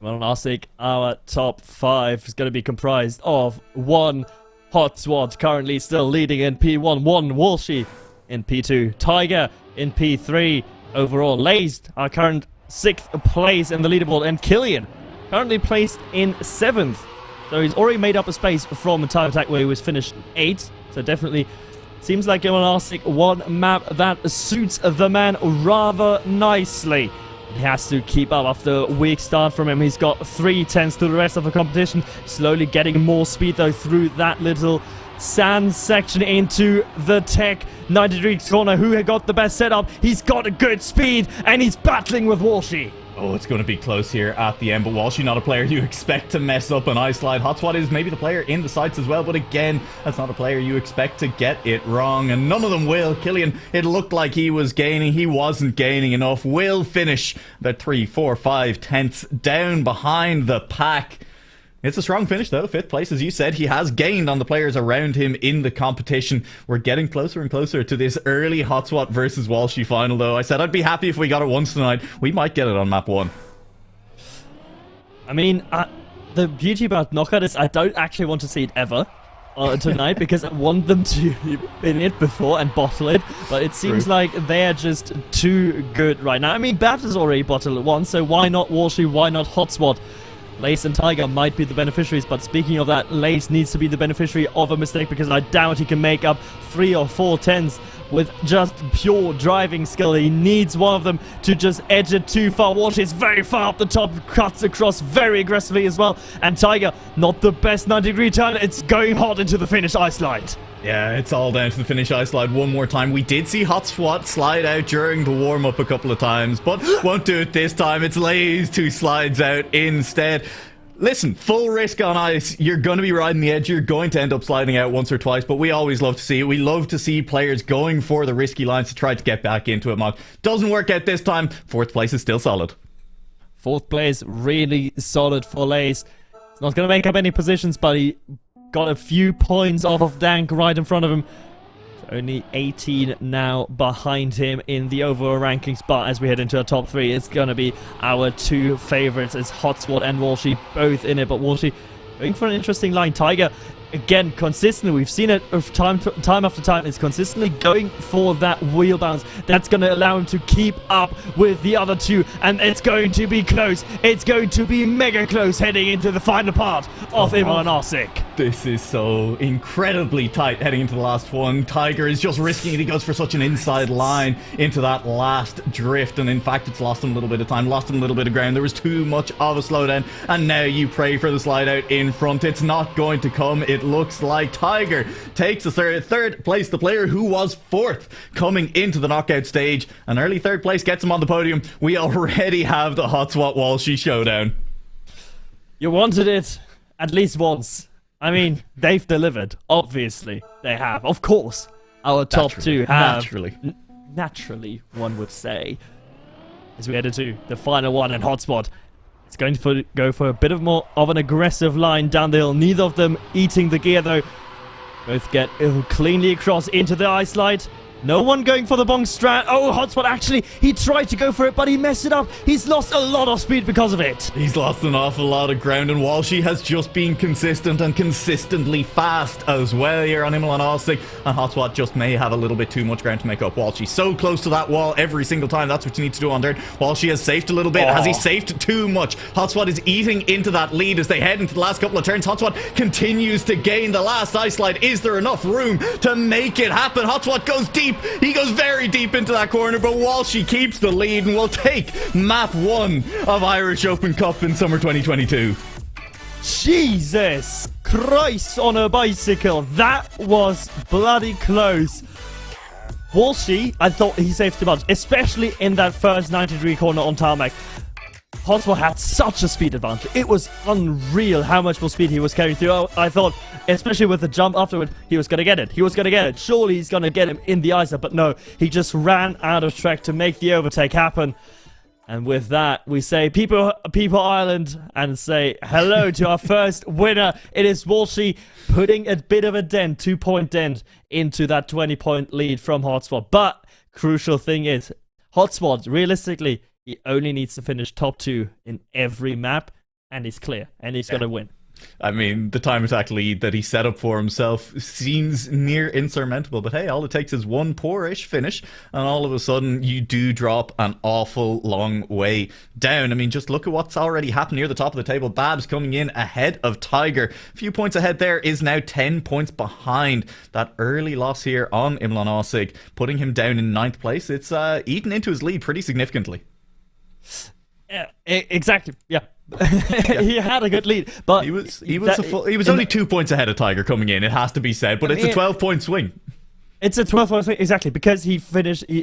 Well, Osig, our top 5 is going to be comprised of 1 Hotswat, currently still leading in P1, 1 Walshy in P2, Tiger in P3, overall Lazed, our current 6th place in the leaderboard, and Killian, currently placed in 7th. So he's already made up a space from a Time Attack where he was finished 8th, so definitely seems like Osig, one map that suits the man rather nicely. He has to keep up after a weak start from him. He's got 3 10s through the rest of the competition. Slowly getting more speed though through that little sand section into the tech 90 degrees corner. Who had got the best setup? He's got a good speed, and he's battling with Walshy. Oh, it's going to be close here at the end, but Walshy not a player you expect to mess up an ice slide. Hotswat is maybe the player in the sights as well, but again, that's not a player you expect to get it wrong, and none of them will. Killian, it looked like he was gaining, he wasn't gaining enough, will finish about 3, 4, 5 tenths down behind the pack. It's a strong finish though, 5th place, as you said. He has gained on the players around him in the competition. We're getting closer and closer to this early Hotswat versus Walshy final though. I said I'd be happy if we got it once tonight. We might get it on map 1. I mean, the beauty about Knockout is I don't actually want to see it ever tonight, because I want them to win it before and bottle it, but it seems like they're just too good right now. I mean, Bat has already bottled it once, so why not Walshy, why not Hotswat? Lace and Tiger might be the beneficiaries, but speaking of that, Lace needs to be the beneficiary of a mistake, because I doubt he can make up 3 or 4 10s with just pure driving skill. He needs one of them to just edge it too far. Walsh is very far up the top, cuts across very aggressively as well, and Tiger, not the best 90-degree turn, it's going hard into the finish ice slide. Yeah, it's all down to the finish ice slide one more time. We did see Hotswat slide out during the warm-up a couple of times, but won't do it this time. It's Laze who slides out instead. Listen, full risk on ice. You're going to be riding the edge. You're going to end up sliding out once or twice, but we always love to see it. We love to see players going for the risky lines to try to get back into it, Mod. Doesn't work out this time. 4th place is still solid. 4th place, really solid for Laze. He's not going to make up any positions, but he got a few points off of Dank right in front of him. Only 18 now behind him in the overall rankings, but as we head into our top 3, it's going to be our 2 favorites. It's Hotswat and Walshy both in it, but Walshy going for an interesting line. Tiger again, consistently, we've seen it of time after time, is consistently going for that wheel bounce. That's going to allow him to keep up with the other two, and it's going to be close. It's going to be mega close heading into the final part of Imran Arsik. This is so incredibly tight heading into the last one. Tiger is just risking it. He goes for such an inside line into that last drift, and in fact it's lost him a little bit of time, lost him a little bit of ground. There was too much of a slowdown, and now you pray for the slide out in front. It's not going to come. It looks like Tiger takes the third place, the player who was fourth coming into the knockout stage. An early third place gets him on the podium. We already have the Hot-Swat Walshy showdown. You wanted it at least once. I mean, they've delivered. Obviously, they have. Of course, our top two have. Naturally, one would say. As we head into the final one and Hot-Swat, it's going to go for a bit of more of an aggressive line down the hill. Neither of them eating the gear, though. Both get cleanly across into the ice slide. No one going for the bong strat. Oh, Hot-Swat actually, he tried to go for it, but he messed it up. He's lost a lot of speed because of it. He's lost an awful lot of ground, and Walshy has just been consistent and consistently fast as well here on Imran Arsik. And Hot-Swat just may have a little bit too much ground to make up. Walshy so close to that wall every single time. That's what you need to do on dirt. Walshy has safed a little bit. Has he safed too much? Hot-Swat is eating into that lead as they head into the last couple of turns. Hot-Swat continues to gain the last ice slide. Is there enough room to make it happen? Hot-Swat goes deep. He goes very deep into that corner, but Walshy keeps the lead and will take map 1 of Irish Open Cup in summer 2022. Jesus Christ on a bicycle. That was bloody close. Walshy, I thought he saved too much, especially in that first 90-degree corner on tarmac. Hot-Swat had such a speed advantage. It was unreal how much more speed he was carrying through. I thought, especially with the jump afterward, he was going to get it. He was going to get it. Surely he's going to get him in the ice, but no. He just ran out of track to make the overtake happen. And with that, we say People Island and say hello to our first winner. It is Walshy putting a bit of a dent, 2-point dent, into that 20-point lead from Hot-Swat. But crucial thing is, Hot-Swat, realistically, he only needs to finish top 2 in every map, and he's clear, and he's going to win. I mean, the time attack lead that he set up for himself seems near insurmountable, but hey, all it takes is one poor-ish finish, and all of a sudden you do drop an awful long way down. I mean, just look at what's already happened near the top of the table. Babs coming in ahead of Tiger. A few points ahead there, is now 10 points behind. That early loss here on Imran Arsik, putting him down in 9th place. It's eaten into his lead pretty significantly. Yeah, exactly. Yeah. He had a good lead, but he was only 2 points ahead of Tiger coming in, it has to be said, but it's a 12-point swing. It's a 12-point swing, exactly, because he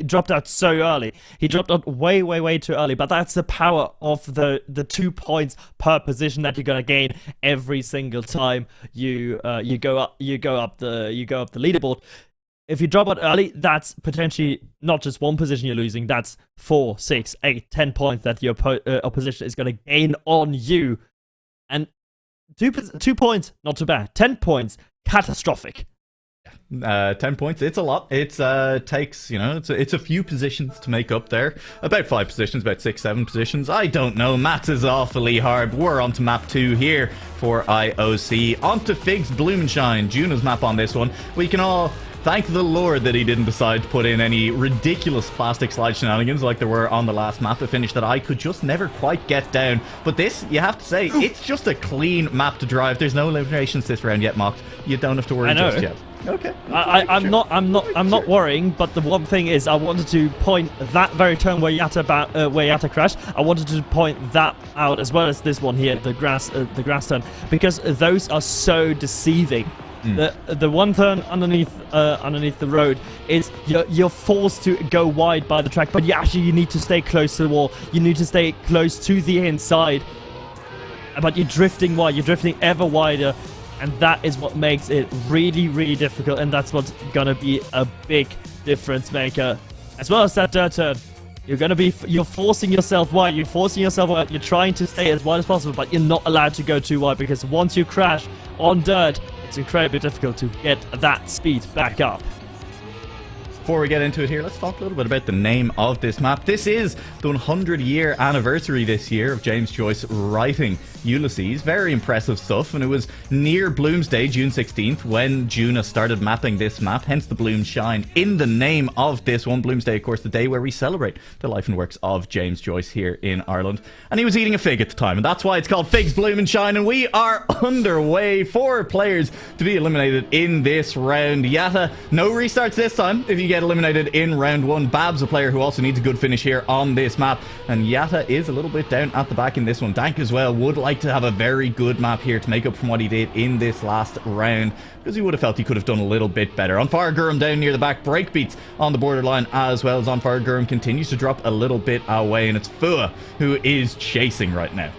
dropped out so early. He dropped out way too early, but that's the power of the 2 points per position that you're gonna gain every single time you go up the leaderboard. If you drop out early, that's potentially not just one position you're losing. That's 4, 6, 8, 10 points that your opposition is going to gain on you. And 2 points, not too bad. 10 points, catastrophic. 10 points, it's a lot. It takes, it's a few positions to make up there. About 5 positions, about 6, 7 positions. I don't know. Maths is awfully hard. We're on to map 2 here for IOC. On to Figs Blumenshine, Juno's map on this one. We can all thank the Lord that he didn't decide to put in any ridiculous plastic slide shenanigans like there were on the last map, a finish that I could just never quite get down. But this, you have to say, it's just a clean map to drive. There's no eliminations this round yet, Mocked. You don't have to worry just yet. Okay. I'm not worrying, but the one thing is, I wanted to point that very turn where Yatta crashed. I wanted to point that out as well as this one here, the grass turn, because those are so deceiving. The one turn underneath the road is you're forced to go wide by the track, but you need to stay close to the wall. You need to stay close to the inside, but you're drifting wide. You're drifting ever wider, and that is what makes it really difficult. And that's what's gonna be a big difference maker, as well as that dirt turn. You're forcing yourself wide. You're trying to stay as wide as possible, but you're not allowed to go too wide, because once you crash on dirt, it's incredibly difficult to get that speed back up. Before we get into it here, let's talk a little bit about the name of this map. This is the 100-year anniversary this year of James Joyce writing Ulysses. Very impressive stuff, and it was near Bloomsday, June 16th, when Juna started mapping this map, hence the Bloom Shine in the name of this one. Bloomsday, of course, the day where we celebrate the life and works of James Joyce here in Ireland. And he was eating a fig at the time, and that's why it's called Figs Bloom and Shine, and we are underway. 4 players to be eliminated in this round. Yatta, no restarts this time if you get eliminated in round 1. Babs, a player who also needs a good finish here on this map, and Yatta is a little bit down at the back in this one. Dank as well would like to have a very good map here to make up from what he did in this last round, because he would have felt he could have done a little bit better. On Fire Gurm down near the back, Breakbeats on the borderline as well, as On Fire Gurm continues to drop a little bit away, and it's Fua who is chasing right now.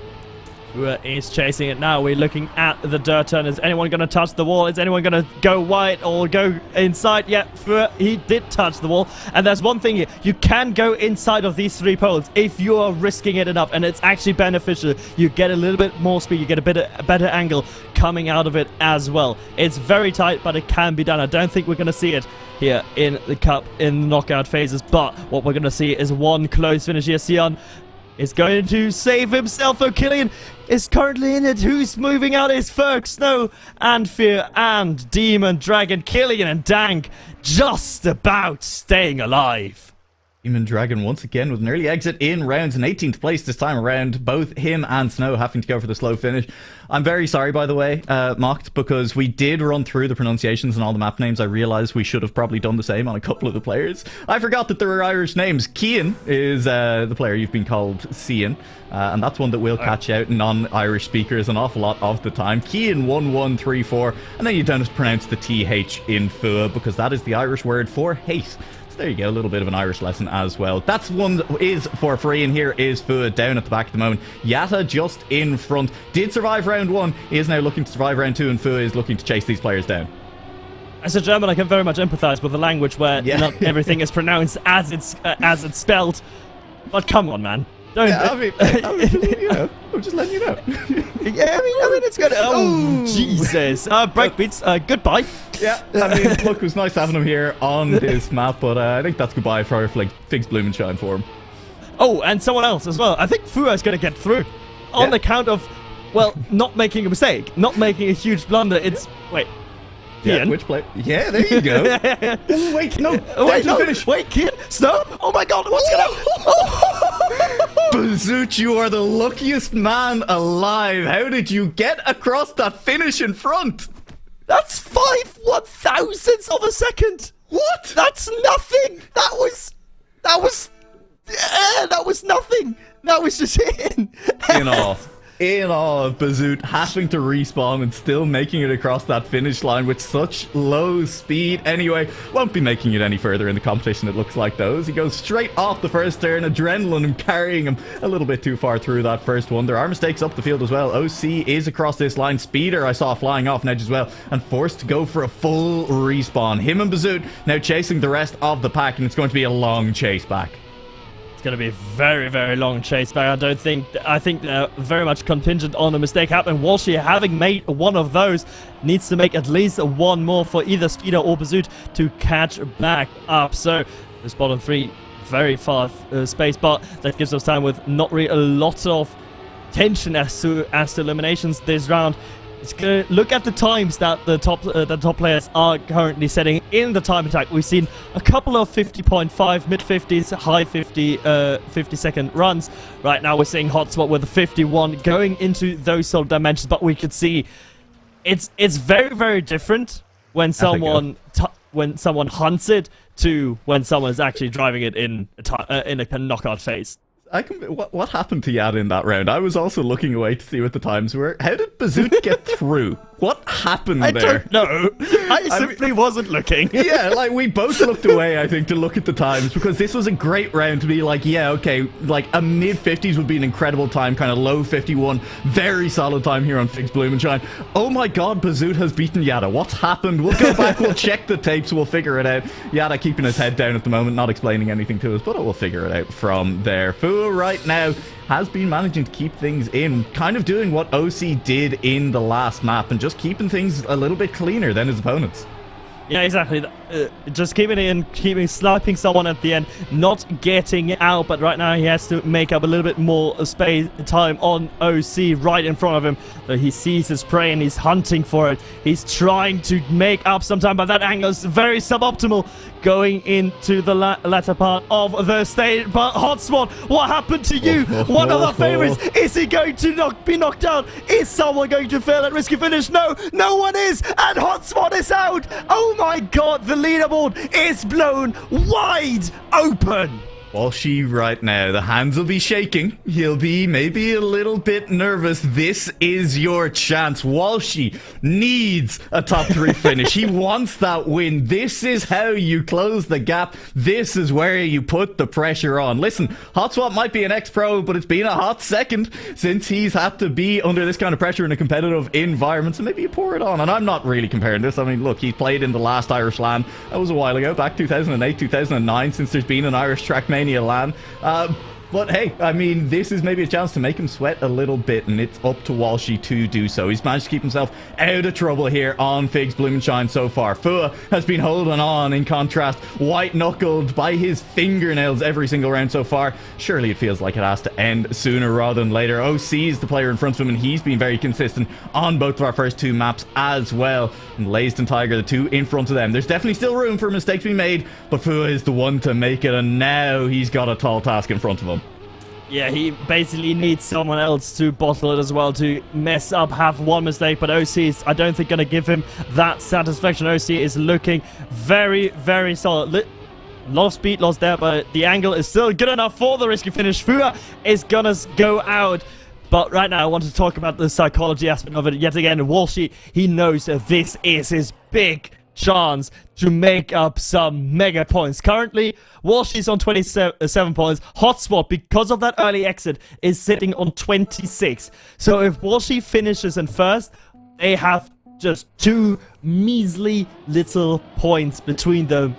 Fua is chasing it now. We're looking at the dirt turn. Is anyone going to touch the wall? Is anyone going to go wide or go inside? Yeah, Fua, he did touch the wall. And there's one thing here. You can go inside of these 3 poles if you are risking it enough. And it's actually beneficial. You get a little bit more speed. You get a better angle coming out of it as well. It's very tight, but it can be done. I don't think we're going to see it here in the cup in the knockout phases. But what we're going to see is one close finish here. Sion is going to save himself, though. Killian is currently in it. Who's moving out is Ferg, Snow, and Fear, and Demon Dragon. Killian and Dank just about staying alive. Demon Dragon once again with an early exit in rounds in 18th place this time around. Both him and Snow having to go for the slow finish. I'm very sorry, by the way, Mocked, because we did run through the pronunciations and all the map names. I realized we should have probably done the same on a couple of the players. I forgot that there were Irish names. Kian is the player you've been called Cian, and that's one that will catch out non-Irish speakers an awful lot of the time. Kian 1134, and then you don't have to pronounce the TH in Fua, because that is the Irish word for hate. There you go, a little bit of an Irish lesson as well. That's one that is for free, and here is Fua down at the back at the moment. Yatta just in front. Did survive round 1. He is now looking to survive round 2, and Fua is looking to chase these players down. As a German, I can very much empathize with a language where not everything is pronounced as it's spelled. But come on, man. Don't. Yeah, I mean, you know, I'm just letting you know. Yeah, I mean, it's good. Oh, Jesus. Breakbeats, goodbye. Yeah, I mean, look, it was nice having him here on this map, but I think that's goodbye for Figs Bloom and Shine for him. Oh, and someone else as well. I think Fua is going to get through on account of, well, not making a mistake, not making a huge blunder. It's wait. Yeah, Kian. which play? Yeah, there you go. Oh, wait, no. Finish. Wait, Kian. Snow? Oh my god, what's going on? Bazoot, you are the luckiest man alive. How did you get across that finish in front? That's 5/1000ths of a second. What? That's nothing. That was nothing. That was just in. In awe of Bazoot having to respawn and still making it across that finish line with such low speed. Anyway, won't be making it any further in the competition, it looks like, though, as he goes straight off the first turn. Adrenaline carrying him a little bit too far through that first one. There are mistakes up the field as well. OC is across this line. Speeder I saw flying off an edge as well, and forced to go for a full respawn. Him and Bazoot now chasing the rest of the pack, and it's going to be a long chase back. It's going to be a very, very long chase back. I think they're very much contingent on a mistake happening. Walshy, having made one of those, needs to make at least one more for either Speeder or Bazoot to catch back up. So the spot on 3, very far space, but that gives us time with not really a lot of tension as to eliminations this round. It's going to look at the times that the top players are currently setting in the time attack. We've seen a couple of 50.5, mid-50s, high 50-second runs. Right now we're seeing Hotspot with a 51 going into those sort of dimensions, but we could see it's very, very different when someone hunts it to when someone is actually driving it in a knockout phase. What happened to Yad in that round? I was also looking away to see what the times were. How did Bazoot get through? What happened there? I don't know. I simply wasn't looking. Yeah, like, we both looked away, I think, to look at the times, because this was a great round to be like, yeah, okay, like a mid-50s would be an incredible time, kind of low 51, very solid time here on Figs Bloom and Shine. Oh my god, Bazoot has beaten Yada. What's happened? We'll go back, we'll check the tapes, we'll figure it out. Yada keeping his head down at the moment, not explaining anything to us, but we'll figure it out from there. Fua right now has been managing to keep things in, kind of doing what OC did in the last map, and just keeping things a little bit cleaner than his opponents. Yeah, exactly. Just keeping it in, sniping someone at the end, not getting out. But right now he has to make up a little bit more space time on OC right in front of him. So he sees his prey and he's hunting for it. He's trying to make up some time, but that angle is very suboptimal going into the latter part of the stage. But Hotspot, what happened to you? One of the favorites. Is he going to be knocked out? Is someone going to fail at risky finish? No, no one is. And Hotspot is out. Oh my god, the leaderboard is blown wide open. Walshy right now, the hands will be shaking. He'll be maybe a little bit nervous. This is your chance. Walshy needs a top 3 finish. He wants that win. This is how you close the gap. This is where you put the pressure on. Listen, Hotspot might be an ex-pro, but it's been a hot second since he's had to be under this kind of pressure in a competitive environment. So maybe you pour it on. And I'm not really comparing this. I mean, look, he played in the last Irish LAN. That was a while ago, back 2008, 2009, since there's been an Irish Trackmania LAN. But hey, I mean, this is maybe a chance to make him sweat a little bit, and it's up to Walshy to do so. He's managed to keep himself out of trouble here on Figs Blumenshine so far. Fua has been holding on, in contrast, white-knuckled by his fingernails every single round so far. Surely it feels like it has to end sooner rather than later. OC is the player in front of him, and he's been very consistent on both of our first 2 maps as well. And Lazed and Tiger, the 2 in front of them. There's definitely still room for mistakes to be made, but Fua is the one to make it, and now he's got a tall task in front of him. Yeah, he basically needs someone else to bottle it as well, to mess up, have one mistake, but OC is, I don't think, going to give him that satisfaction. OC is looking very, very solid. Lot of speed loss there, but the angle is still good enough for the risky finish. Fua is going to go out. But right now, I want to talk about the psychology aspect of it yet again. Walshy, he knows that this is his big chance to make up some mega points. Currently, Walshy's on 27 points. Hotspot, because of that early exit, is sitting on 26. So if Walshy finishes in first, they have just 2 measly little points between them,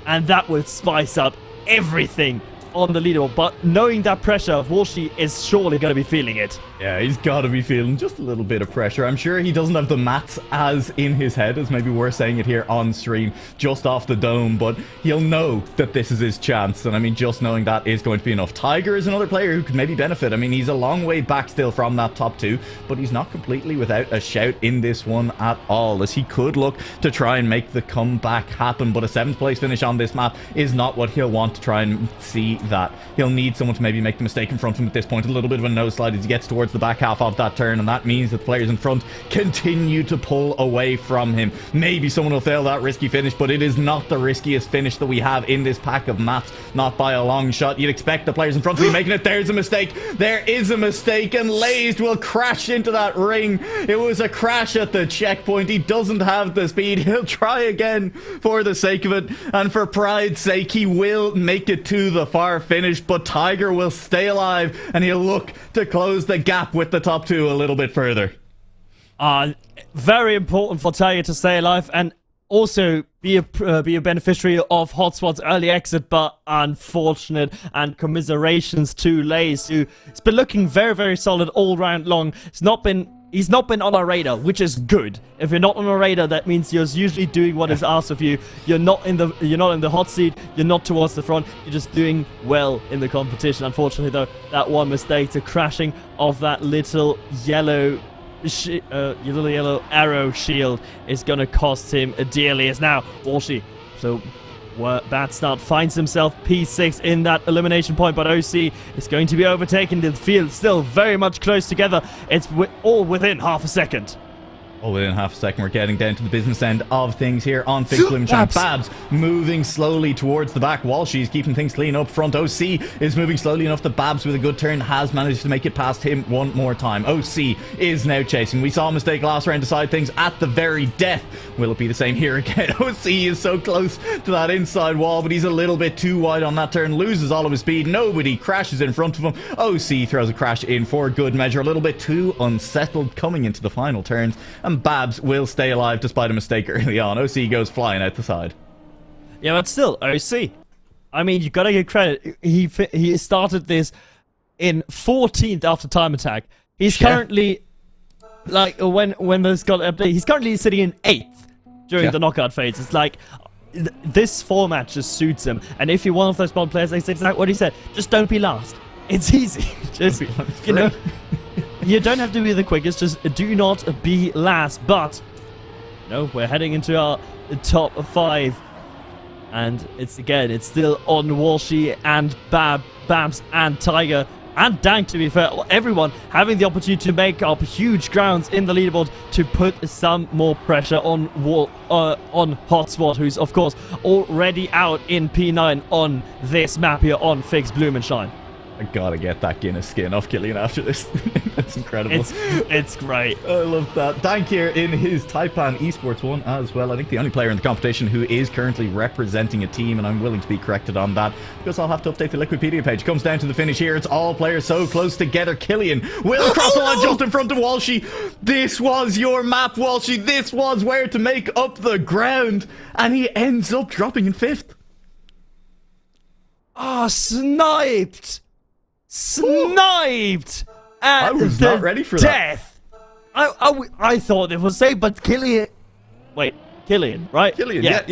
and that will spice up everything on the leaderboard. But knowing that pressure, Walshy is surely going to be feeling it. Yeah, he's got to be feeling just a little bit of pressure. I'm sure he doesn't have the maths as in his head, as maybe we're saying it here on stream, just off the dome, but he'll know that this is his chance. And I mean, just knowing that is going to be enough. Tiger is another player who could maybe benefit. I mean, he's a long way back still from that top 2, but he's not completely without a shout in this one at all, as he could look to try and make the comeback happen. But a 7th place finish on this map is not what he'll want to try and see that. He'll need someone to maybe make the mistake in front of him at this point. A little bit of a nose slide as he gets towards the back half of that turn, and that means that the players in front continue to pull away from him. Maybe someone will fail that risky finish, but it is not the riskiest finish that we have in this pack of maps, not by a long shot. You'd expect the players in front to be making it. There's a mistake. There is a mistake, and Lazed will crash into that ring. It was a crash at the checkpoint. He doesn't have the speed. He'll try again for the sake of it, and for pride's sake, he will make it to the far finish, but Tiger will stay alive, and he'll look to close the gap with the top 2 a little bit further. Very important for Tiger to stay alive and also be a beneficiary of Hotspot's early exit, but unfortunate, and commiserations to Laze, who has been looking very, very solid all round long. He's not been on our radar, which is good. If you're not on a radar, that means you're usually doing what is asked of you. You're not in the hot seat. You're not towards the front. You're just doing well in the competition. Unfortunately, though, that one mistake, the crashing of that little yellow arrow shield, is gonna cost him dearly. As now Walshy, so bad start, finds himself P6 in that elimination point, but OC is going to be overtaken. The field still very much close together. It's all within half a second. Oh, within half a second, we're getting down to the business end of things here on Figs Blumenshine. Babs moving slowly towards the back. Walshy's keeping things clean up front. OC is moving slowly enough that Babs, with a good turn, has managed to make it past him one more time. OC is now chasing. We saw a mistake last round, decide things at the very death. Will it be the same here again? OC is so close to that inside wall, but he's a little bit too wide on that turn. Loses all of his speed. Nobody crashes in front of him. OC throws a crash in for good measure. A little bit too unsettled coming into the final turns. And Babs will stay alive despite a mistake early on. OC goes flying out the side. Yeah, but still, OC. I mean, you gotta give credit. He started this in 14th after time attack. He's currently, like, when this got updated, he's currently sitting in 8th. during Yeah. the knockout phase. It's like, this format just suits him. And if you're one of those Bond players, it's exactly what he said. Just don't be last. It's easy. Just, you know, you don't have to be the quickest. Just do not be last. But, no, we're heading into our top 5. And it's still on Walshy and Babs and Tiger and Dank, to be fair. Everyone having the opportunity to make up huge grounds in the leaderboard to put some more pressure on Hotspot, who's of course already out in P9 on this map here on Fix Blumenstein. I gotta get that Guinness skin off Killian after this. That's incredible. It's great. I love that. Dank here in his Taipan Esports 1 as well. I think the only player in the competition who is currently representing a team, and I'm willing to be corrected on that because I'll have to update the Liquipedia page. Comes down to the finish here. It's all players so close together. Killian will cross the line just in front of Walshy. This was your map, Walshy. This was where to make up the ground. And he ends up dropping in 5th. Ah, sniped! Sniped! I was not ready for that. I thought it was safe, but Killian... Wait, Killian, right? Killian, yeah.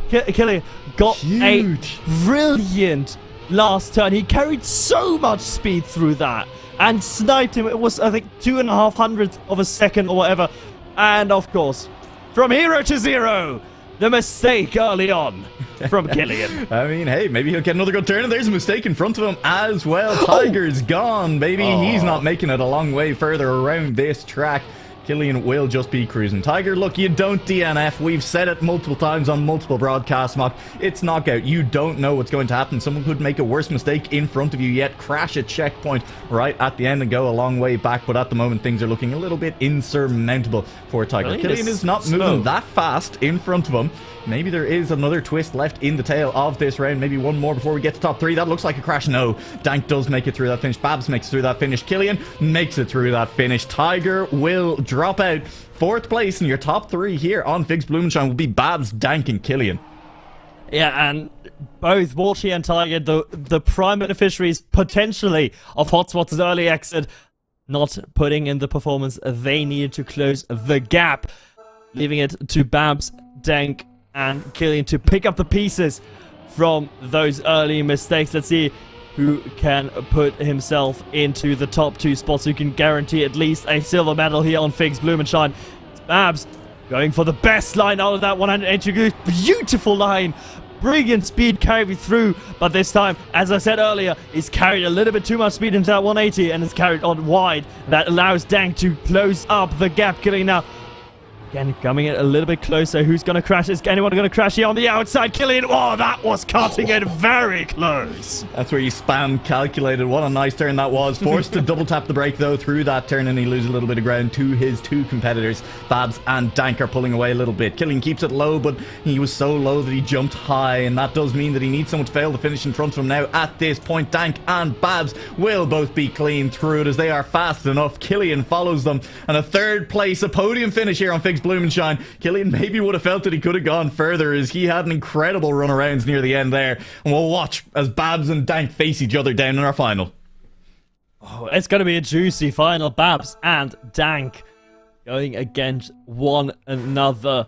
Killian got Huge. a brilliant last turn. He carried so much speed through that and sniped him. It was, I think, 2.5 of a second or whatever. And, of course, from hero to zero, the mistake early on from Killian. I mean, hey, maybe he'll get another good turn, and there's a mistake in front of him as well. Tiger's gone, baby. He's not making it a long way further around this track. Killian will just be cruising. Tiger, look, you don't DNF. We've said it multiple times on multiple broadcasts, Mock. It's knockout. You don't know what's going to happen. Someone could make a worse mistake in front of you, yet crash a checkpoint right at the end and go a long way back. But at the moment, things are looking a little bit insurmountable for Tiger. Really? Killian is not moving that fast in front of him. Maybe there is another twist left in the tail of this round. Maybe one more before we get to top 3. That looks like a crash. No. Dank does make it through that finish. Babs makes it through that finish. Killian makes it through that finish. Tiger will drop out. 4th place in your top 3 here on Fix Blumenstein will be Babs, Dank, and Killian. Yeah, and both Walshy and Tiger, the prime beneficiaries potentially of Hotspot's early exit, not putting in the performance they needed to close the gap, leaving it to Babs, Dank, and Killian to pick up the pieces from those early mistakes. Let's see who can put himself into the top 2 spots, who can guarantee at least a silver medal here on Fix Blumenstein. It's Babs going for the best line out of that 180 degrees. Beautiful line. Brilliant speed carried through, but this time, as I said earlier, he's carried a little bit too much speed into that 180 and it's carried on wide. That allows Dank to close up the gap. Killian now again coming in a little bit closer. Who's going to crash? Is anyone going to crash here on the outside? Killian, oh, that was cutting it very close. That's where you spam calculated. What a nice turn that was. Forced to double tap the brake though through that turn, and he loses a little bit of ground to his 2 competitors. Babs and Dank are pulling away a little bit. Killian keeps it low, but he was so low that he jumped high, and that does mean that he needs someone to fail to finish in front of him now. At this point, Dank and Babs will both be clean through it as they are fast enough. Killian follows them, and a 3rd place, a podium finish here on Fix Blumenstein. Killian maybe would have felt that he could have gone further as he had an incredible run arounds near the end there. And we'll watch as Babs and Dank face each other down in our final. Oh, it's going to be a juicy final. Babs and Dank going against one another.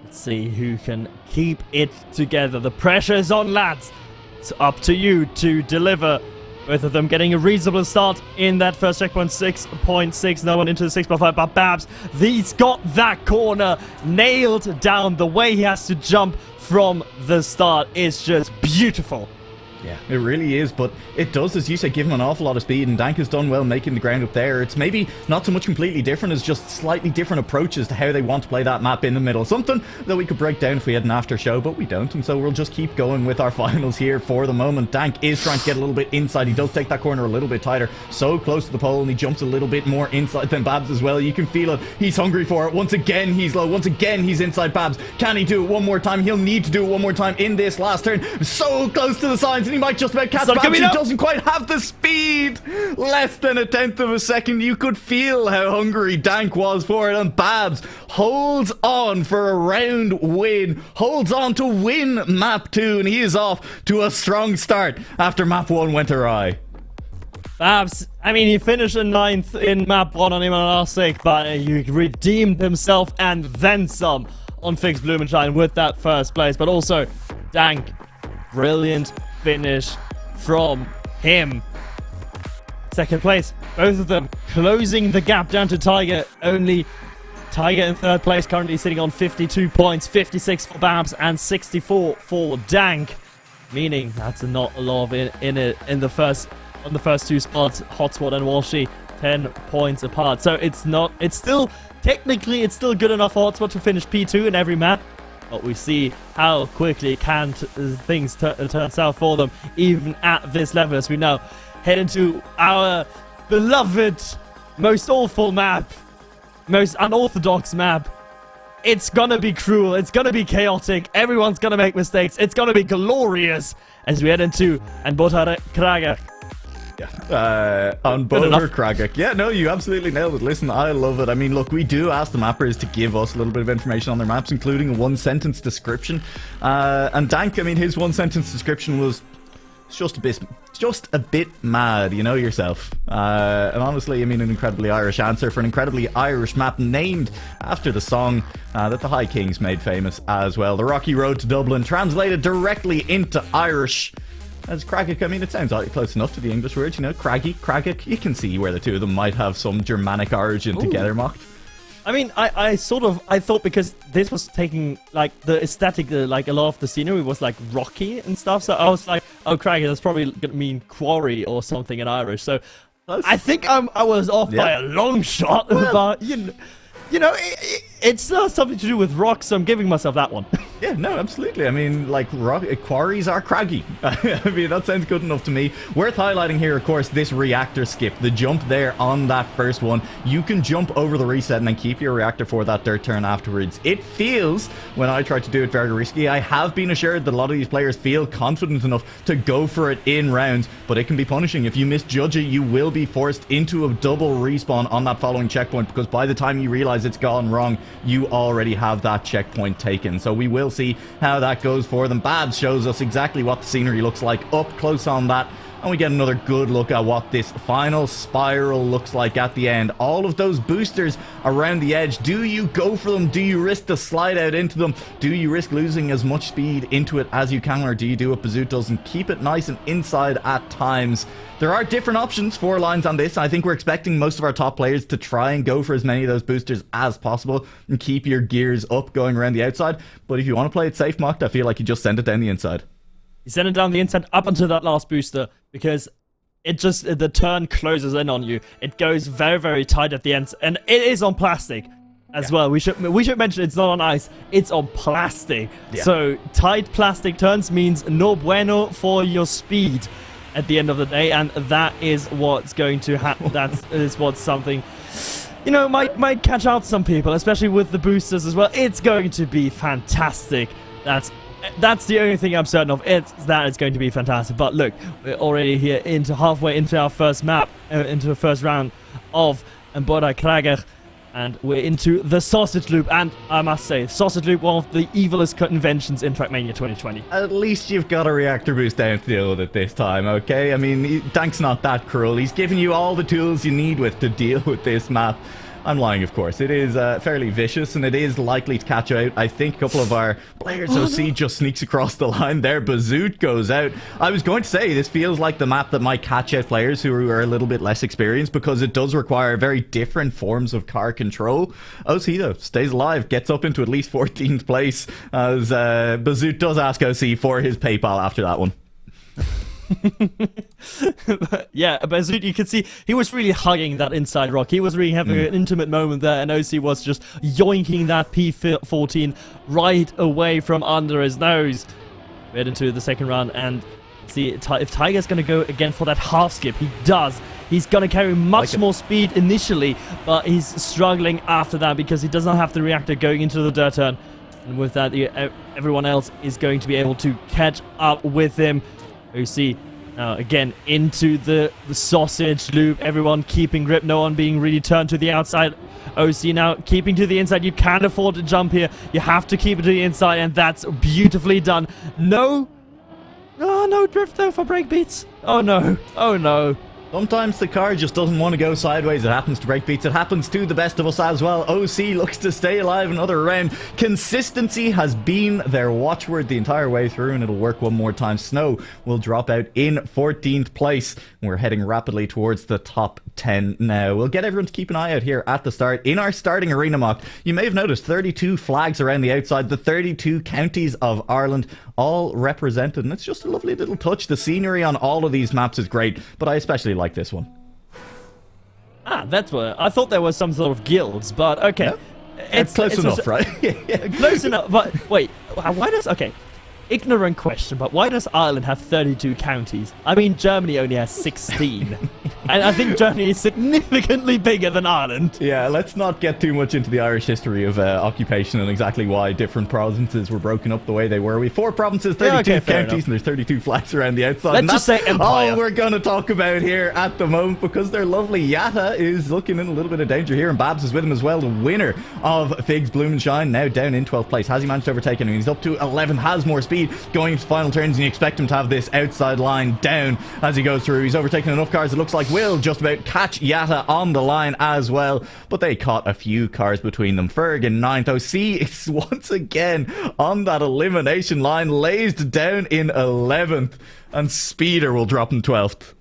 Let's see who can keep it together. The pressure's on, lads. It's up to you to deliver. Both of them getting a reasonable start in that first checkpoint, 6.6. No one into the 6.5, but Babs, he's got that corner nailed down. The way he has to jump from the start is just beautiful. Yeah, it really is, but it does, as you said, give him an awful lot of speed, and Dank has done well making the ground up there. It's maybe not so much completely different as just slightly different approaches to how they want to play that map in the middle. Something that we could break down if we had an after show, but we don't, and so we'll just keep going with our finals here for the moment. Dank is trying to get a little bit inside. He does take that corner a little bit tighter, so close to the pole, and he jumps a little bit more inside than Babs as well. You can feel it. He's hungry for it. Once again, he's low. Once again, he's inside Babs. Can he do it one more time? He'll need to do it one more time in this last turn. So close to the signs, and he might just about catch Babs. He doesn't quite have the speed. Less than a 1/10 of a second. You could feel how hungry Dank was for it, and Babs holds on for a round win. Holds on to win map 2, and he is off to a strong start after map 1 went awry. Babs, I mean, he finished in 9th in map 1 on him on R6, but he redeemed himself and then some on Fix Blumenstein with that first place, but also Dank. Brilliant finish from him. Second place, both of them closing the gap down to Tiger. Only Tiger in third place, currently sitting on 52 points, 56 for Babs and 64 for Dank, meaning that's not a lot on the first two spots. Hotspot and Walshy 10 points apart, so it's still technically good enough for Hotspot to finish P2 in every map. But we see how quickly things turn south for them, even at this level, as we now head into our beloved, most awful map, most unorthodox map. It's gonna be cruel, it's gonna be chaotic, everyone's gonna make mistakes, it's gonna be glorious as we head into Anbota Krager. On Boulder Kragak. Yeah, no, you absolutely nailed it. Listen, I love it. I mean, look, we do ask the mappers to give us a little bit of information on their maps, including a one-sentence description. And Dank, I mean, his one-sentence description was just a bit mad, you know yourself. And honestly, I mean, an incredibly Irish answer for an incredibly Irish map named after the song that the High Kings made famous as well. The Rocky Road to Dublin, translated directly into Irish as Kragak. I mean, it sounds close enough to the English word, you know, craggy, Kragak. You can see where the two of them might have some Germanic origin together, mocked. I mean, I thought because this was taking, like, the aesthetic, like, a lot of the scenery was, like, rocky and stuff, so I was like, oh, Kragak, that's probably gonna mean quarry or something in Irish, so I think I was off by a long shot, but, you know, it's not something to do with rocks, so I'm giving myself that one. Yeah, no, absolutely. I mean, like, quarries are craggy. I mean, that sounds good enough to me. Worth highlighting here, of course, this reactor skip. The jump there on that first one. You can jump over the reset and then keep your reactor for that dirt turn afterwards. It feels, when I try to do it, very risky. I have been assured that a lot of these players feel confident enough to go for it in rounds, but it can be punishing. If you misjudge it, you will be forced into a double respawn on that following checkpoint, because by the time you realize it's gone wrong, you already have that checkpoint taken. So we will see how that goes for them. Babs shows us exactly what the scenery looks like up close on that, and we get another good look at what this final spiral looks like at the end. All of those boosters around the edge. Do you go for them? Do you risk the slide out into them? Do you risk losing as much speed into it as you can, or do you do what Bazoot does and keep it nice and inside at times? There are different options for lines on this. I think we're expecting most of our top players to try and go for as many of those boosters as possible and keep your gears up going around the outside. But if you want to play it safe, Mocked, I feel like you just send it down the inside. You send it down the inside up until that last booster, because the turn closes in on you. It goes very, very tight at the end, and it is on plastic as well. We should mention it's not on ice, it's on plastic. So tight plastic turns means no bueno for your speed at the end of the day, and that is what's going to happen. That is what's something, you know, might catch out some people, especially with the boosters as well. It's going to be fantastic. That's the only thing I'm certain of. It's going to be fantastic. But look, we're already here halfway into our first map, into the first round of Anbota Krager, and we're into the Sausage Loop. And I must say, Sausage Loop, one of the evilest conventions in Trackmania 2020. At least you've got a reactor boost down to deal with it this time, okay? I mean, Dank's not that cruel. He's giving you all the tools you need to deal with this map. I'm lying, of course. It is fairly vicious, and it is likely to catch out. I think a couple of our players OC just sneaks across the line there. Bazoot goes out. I was going to say, this feels like the map that might catch out players who are a little bit less experienced, because it does require very different forms of car control. OC, though, stays alive, gets up into at least 14th place, as Bazoot does ask OC for his PayPal after that one. Yeah, Bazoot, you can see he was really hugging that inside rock. He was really having an intimate moment there, and OC was just yoinking that P14 right away from under his nose. We head into the second round, and see if Tiger's going to go again for that half skip. He does. He's going to carry much more speed initially, but he's struggling after that because he does not have the reactor going into the dirt turn. And with that, everyone else is going to be able to catch up with him. OC now again into the sausage loop. Everyone keeping grip, no one being really turned to the outside. OC now keeping to the inside. You can't afford to jump here. You have to keep it to the inside, and that's beautifully done. No drift though for breakbeats. Oh no. Sometimes the car just doesn't want to go sideways. It happens to breakbeats. It happens to the best of us as well. OC looks to stay alive another round. Consistency has been their watchword the entire way through, and it'll work one more time. Snow will drop out in 14th place. We're heading rapidly towards the top 10 now. We'll get everyone to keep an eye out here at the start. In our starting arena mock, you may have noticed 32 flags around the outside. The 32 counties of Ireland all represented, and it's just a lovely little touch. The scenery on all of these maps is great, but I especially like this one. Ah, that's what I thought there was some sort of guilds, but okay. Yeah. It's close enough, right? Close enough, but wait, why does... Okay, ignorant question, but why does Ireland have 32 counties? I mean, Germany only has 16. And I think Germany is significantly bigger than Ireland. Yeah, let's not get too much into the Irish history of occupation and exactly why different provinces were broken up the way they were. We have 4 provinces, 32 counties, and there's 32 flags around the outside. Let's just say empire. All we're going to talk about here at the moment, because they're lovely. Yatta is looking in a little bit of danger here, and Babs is with him as well. The winner of Figs Bloom and Shine, now down in 12th place. Has he managed to overtake him? He's up to 11, has more speed going into final turns, and you expect him to have this outside line down as he goes through. He's overtaken enough cars, it looks like will just about catch Yatta on the line as well, but they caught a few cars between them. Ferg in 9th. OC is once again on that elimination line, lazed down in 11th, and Speeder will drop in 12th.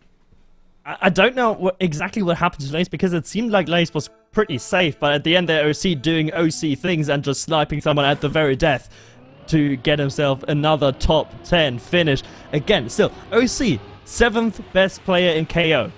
I don't know exactly what happened to Lace, because it seemed like Lace was pretty safe, but at the end there OC doing OC things and just sniping someone at the very death to get himself another top 10 finish. Again, still, OC, 7th best player in KO.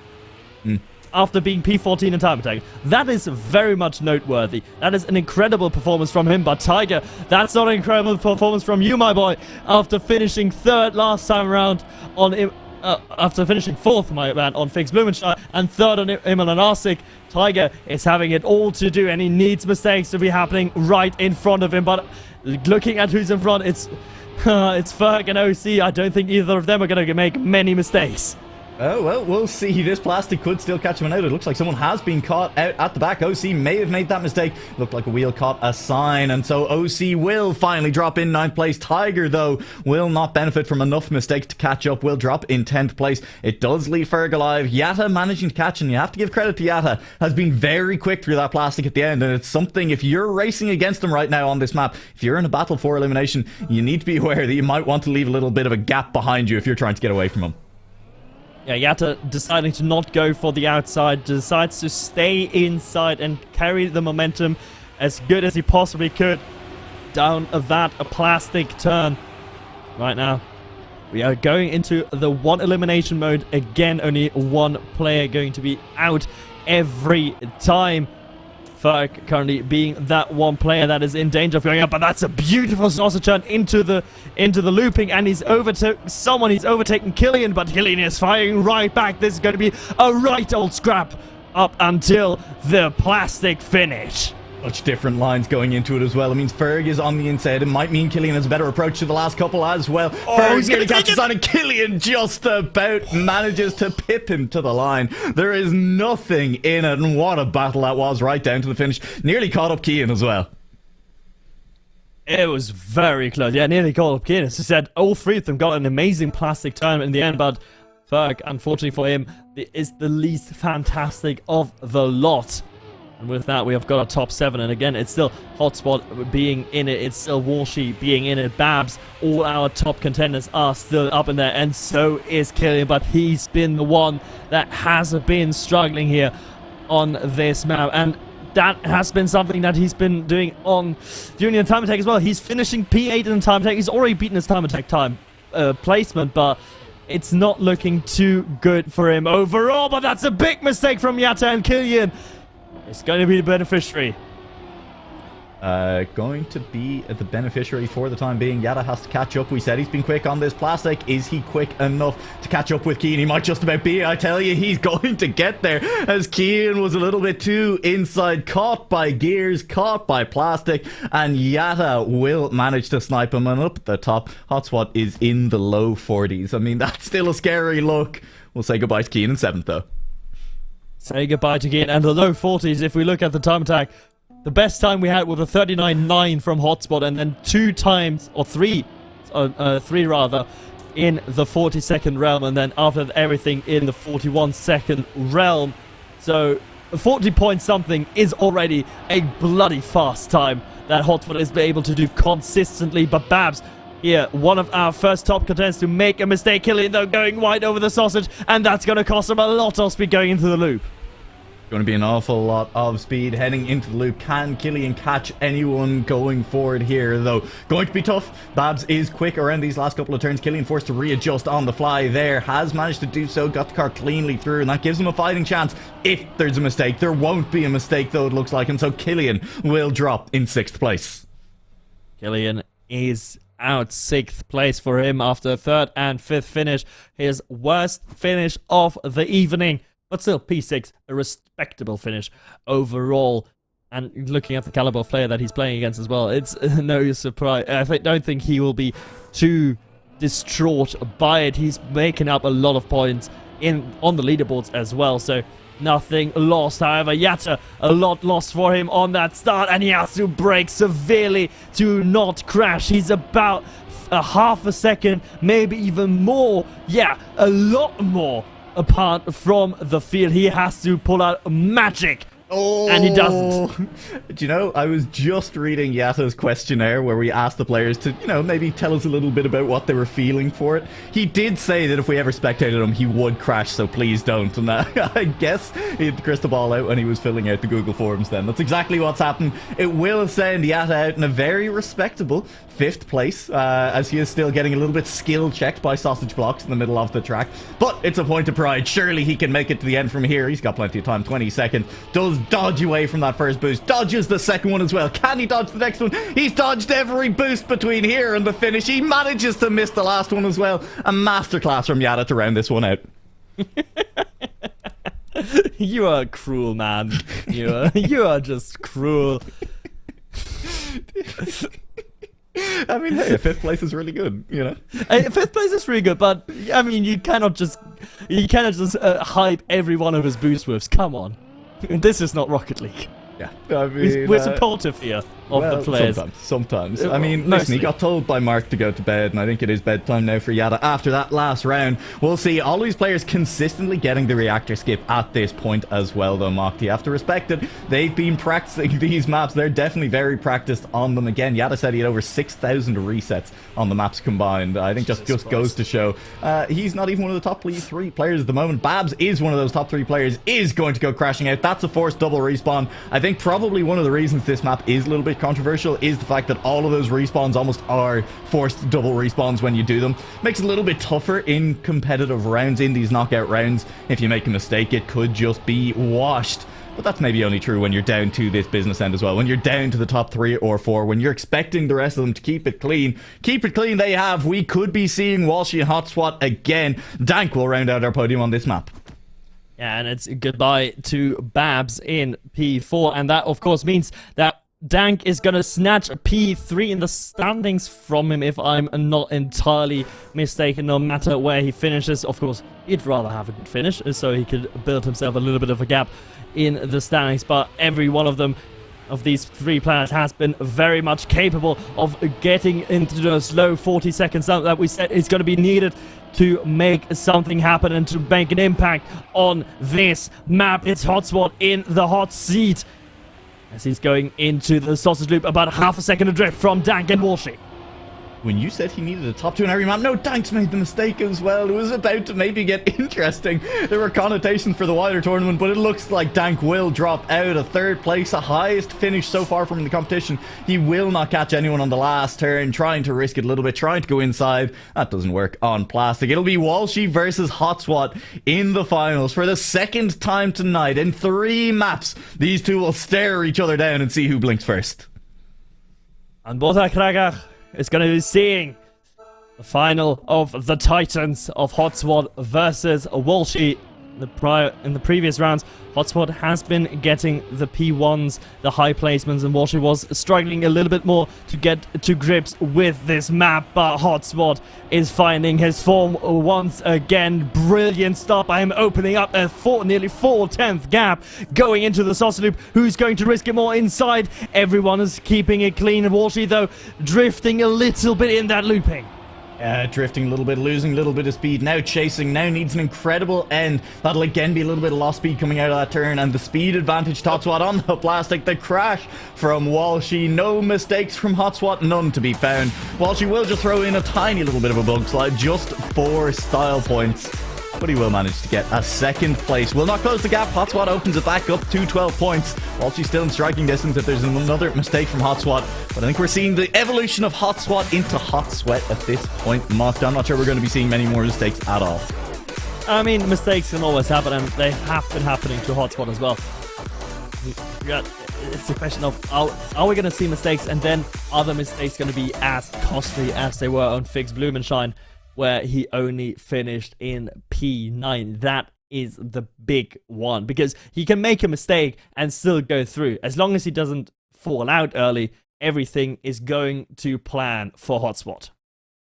After being P14 in time attack. That is very much noteworthy. That is an incredible performance from him. But Tiger, that's not an incredible performance from you, my boy. After finishing 3rd last time around on... after finishing 4th, my man, on Figs Blumenstein, and 3rd on Immel and Arsik, Tiger is having it all to do, and he needs mistakes to be happening right in front of him. But looking at who's in front, it's Ferg and OC. I don't think either of them are going to make many mistakes. Oh, well, we'll see. This plastic could still catch him out. It looks like someone has been caught out at the back. OC may have made that mistake. Looked like a wheel caught a sign, and so OC will finally drop in 9th place. Tiger, though, will not benefit from enough mistakes to catch up. Will drop in 10th place. It does leave Ferg alive. Yatta managing to catch, and you have to give credit to Yatta, has been very quick through that plastic at the end, and it's something, if you're racing against him right now on this map, if you're in a battle for elimination, you need to be aware that you might want to leave a little bit of a gap behind you if you're trying to get away from him. Yeah, Yatta deciding to not go for the outside, decides to stay inside and carry the momentum as good as he possibly could down a plastic turn. Right now, we are going into the 1 elimination mode. Again, only 1 player going to be out every time. Ferg currently being that 1 player that is in danger of going up, but that's a beautiful sausage turn into the looping, and he's overtaken Killian, but Killian is firing right back. This is going to be a right old scrap up until the plastic finish. Much different lines going into it as well. It means Ferg is on the inside. It might mean Killian has a better approach to the last couple as well. Ferg's going to catch us on, and Killian just about manages to pip him to the line. There is nothing in it, and what a battle that was right down to the finish. Nearly caught up Kian as well. It was very close. Yeah, nearly caught up Kian. As I said, all 3 of them got an amazing plastic turn in the end, but Ferg, unfortunately for him, is the least fantastic of the lot. And with that, we have got a top 7. And again, it's still Hotspot being in it. It's still Walshy being in it. Babs, all our top contenders are still up in there. And so is Killian. But he's been the one that has been struggling here on this map. And that has been something that he's been doing during the time attack as well. He's finishing P8 in the time attack. He's already beaten his time attack placement. But it's not looking too good for him overall. But that's a big mistake from Yatta, and Killian it's going to be the beneficiary. Going to be the beneficiary for the time being. Yatta has to catch up. We said he's been quick on this plastic. Is he quick enough to catch up with Kian? He might just about be. I tell you, he's going to get there, as Kian was a little bit too inside, caught by gears, caught by plastic, and Yatta will manage to snipe him. And up at the top, Hotspot is in the low 40s. I mean, that's still a scary look. We'll say goodbye to Kian in 7th, though. Say goodbye to Kian, and the low 40s, if we look at the time attack, the best time we had was a 39.9 from Hotspot, and then 2 times, or 3 rather, in the 40-second realm, and then after that, everything in the 41-second realm. So 40 point something is already a bloody fast time that Hotswot is able to do consistently. But Babs, here, one of our first top contenders to make a mistake. Killian, though, going wide over the sausage, and that's going to cost him a lot of speed going into the loop. Going to be an awful lot of speed heading into the loop. Can Killian catch anyone going forward here, though? Going to be tough. Babs is quick around these last couple of turns. Killian forced to readjust on the fly there. Has managed to do so. Got the car cleanly through, and that gives him a fighting chance if there's a mistake. There won't be a mistake, though, it looks like. And so Killian will drop in 6th place. Killian is out. 6th place for him after 3rd and 5th finish. His worst finish of the evening. But still, P6, a respectable finish overall. And looking at the caliber of player that he's playing against as well, it's no surprise. I don't think he will be too distraught by it. He's making up a lot of points on the leaderboards as well. So nothing lost. However, Yatta, a lot lost for him on that start. And he has to brake severely to not crash. He's about a half a second, maybe even more. Yeah, a lot more. Apart from the field, he has to pull out magic. Oh, and he doesn't. Do you know, I was just reading Yatta's questionnaire where we asked the players to, maybe tell us a little bit about what they were feeling for it. He did say that if we ever spectated him, he would crash, so please don't. And I guess he had the crystal ball out when he was filling out the Google Forms then. That's exactly what's happened. It will send Yatta out in a very respectable 5th place, as he is still getting a little bit skill checked by sausage blocks in the middle of the track. But it's a point of pride. Surely he can make it to the end from here. He's got plenty of time. 22nd. Does dodge away from that first boost. Dodges the second one as well. Can he dodge the next one? He's dodged every boost between here and the finish. He manages to miss the last one as well. A masterclass from Yatta to round this one out. You are cruel, man. You are just cruel. I mean, hey, 5th place is really good, 5th place is really good, but I mean, you cannot just hype every one of his boost whiffs. Come on, this is not Rocket League. Yeah, I mean, we're supportive here of the players. Sometimes. I mean, listen, he got told by Mark to go to bed, and I think it is bedtime now for Yatta. After that last round, we'll see all these players consistently getting the reactor skip at this point as well, though, Mock. You have to respect it. They've been practicing these maps. They're definitely very practiced on them. Again, Yatta said he had over 6,000 resets on the maps combined. I think just goes to show he's not even one of the top 3 players at the moment. Babs is one of those top 3 players, is going to go crashing out. That's a forced double respawn. I think probably one of the reasons this map is a little bit controversial is the fact that all of those respawns almost are forced double respawns when you do them. Makes it a little bit tougher in competitive rounds, in these knockout rounds. If you make a mistake, it could just be washed. But that's maybe only true when you're down to this business end as well. When you're down to the top 3 or 4, when you're expecting the rest of them to keep it clean. Keep it clean they have. We could be seeing Walshy and Hotswot again. Dank will round out our podium on this map. Yeah, and it's goodbye to Babs in P4, and that of course means that Dank is going to snatch a P3 in the standings from him, if I'm not entirely mistaken, no matter where he finishes. Of course, he'd rather have a good finish, so he could build himself a little bit of a gap in the standings, but every one of them, of these 3 players, has been very much capable of getting into those low 40 seconds that we said is going to be needed to make something happen and to make an impact on this map. It's Hotswot in the hot seat as he's going into the sausage loop, about a half a second adrift from Dank and Walshy. When you said he needed a top 2 in every map, no, Dank's made the mistake as well. It was about to maybe get interesting. There were connotations for the wider tournament, but it looks like Dank will drop out of 3rd place, the highest finish so far from the competition. He will not catch anyone on the last turn, trying to risk it a little bit, trying to go inside. That doesn't work on plastic. It'll be Walshy versus Hotswot in the finals for the 2nd time tonight. In 3 maps, these two will stare each other down and see who blinks first. And Bota Krager is going to be seeing the final of the Titans of Hotswot versus Walshy. In the previous rounds, Hotswot has been getting the P1s, the high placements, and Walshy was struggling a little bit more to get to grips with this map, but Hotswot is finding his form once again. Brilliant start by him, opening up a nearly 4/10 gap going into the sausage loop. Who's going to risk it more inside? Everyone is keeping it clean. Walshy, though, drifting a little bit in that looping. Drifting a little bit, losing a little bit of speed, now chasing, now needs an incredible end. That'll again be a little bit of lost speed coming out of that turn, and the speed advantage Hotswat on the plastic. The crash from Walshy, no mistakes from Hotswat, none to be found. Walshy will just throw in a tiny little bit of a bug slide, just 4 style points, but he will manage to get a second place. Will not close the gap. Hotswat opens it back up to 12 points. Walshy's still in striking distance if there's another mistake from Hotswat. But I think we're seeing the evolution of Hotswat into Hot Sweat at this point. Mocked. I'm not sure we're going to be seeing many more mistakes at all. I mean, mistakes can always happen, and they have been happening to Hotspot as well. It's a question of, are we going to see mistakes, and then are the mistakes going to be as costly as they were on Fix Blumenshine, where he only finished in P9. That is the big one, because he can make a mistake and still go through. As long as he doesn't fall out early, everything is going to plan for Hotspot.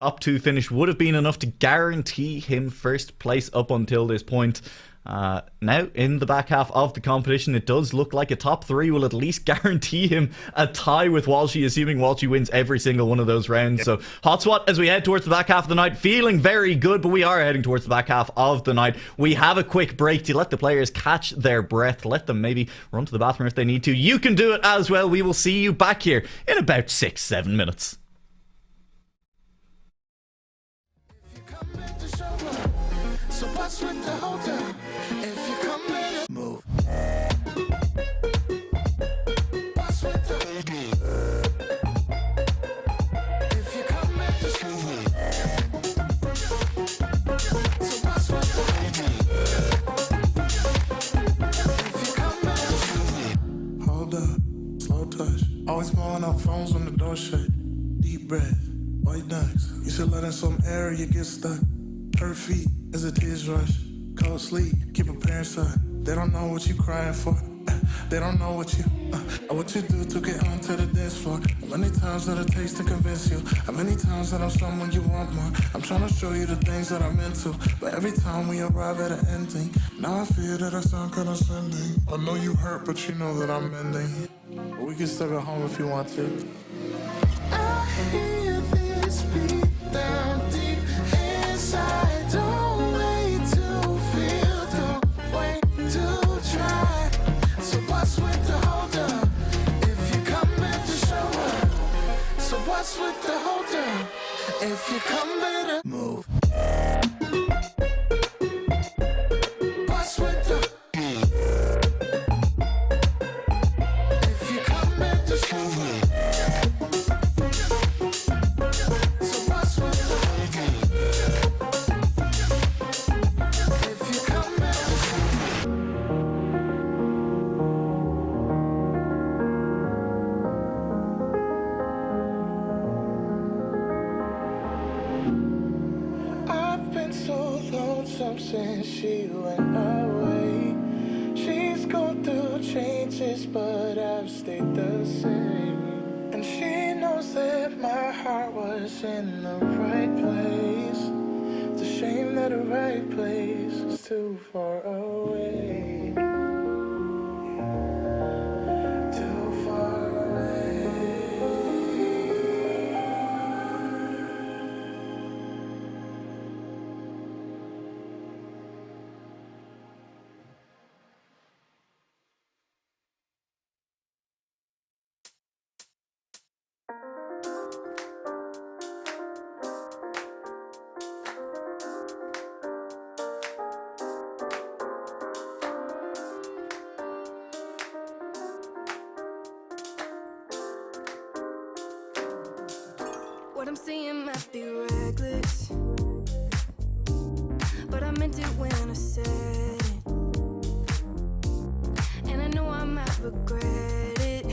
Top 2 finish would have been enough to guarantee him first place up until this point. Now, in the back half of the competition, it does look like a top 3 will at least guarantee him a tie with Walshy, assuming Walshy wins every single one of those rounds. So, Hotswat, as we head towards the back half of the night, feeling very good, but we are heading towards the back half of the night. We have a quick break to let the players catch their breath, let them maybe run to the bathroom if they need to. You can do it as well. We will see you back here in about 6-7 minutes. So what's with the hold up? If you come in, move. What's with the hold if you come in, just move. So what's with the if you come in, just move. Hold up, slow touch. Always blowing up phones when the door shut. Deep breath, white ducks. You should let in some air, you get stuck. Hurt feet as a tears rush. Cold sleep, keep preparing, son. They don't know what you crying for. They don't know what you do to get onto the dance floor. How many times that it takes to convince you? How many times that I'm someone you want more? I'm trying to show you the things that I'm into, but every time we arrive at an ending, now I fear that I sound condescending. I know you hurt, but you know that I'm mending. But we can still go home if you want to. I hear this beat down deep inside. Don't wait to feel, don't wait to try. So what's with the hold up? If you come in to show up. So what's with the hold up? If you come better move. What's with the if you come in to show up. So what's with the if you come in to show I've been so lonesome since she went away. She's gone through changes, but I've stayed the same. And she knows that my heart was in the right place. It's a shame that the right place is too far away. Too far away. What I'm saying might be reckless, but I meant it when I said it. And I know I might regret it,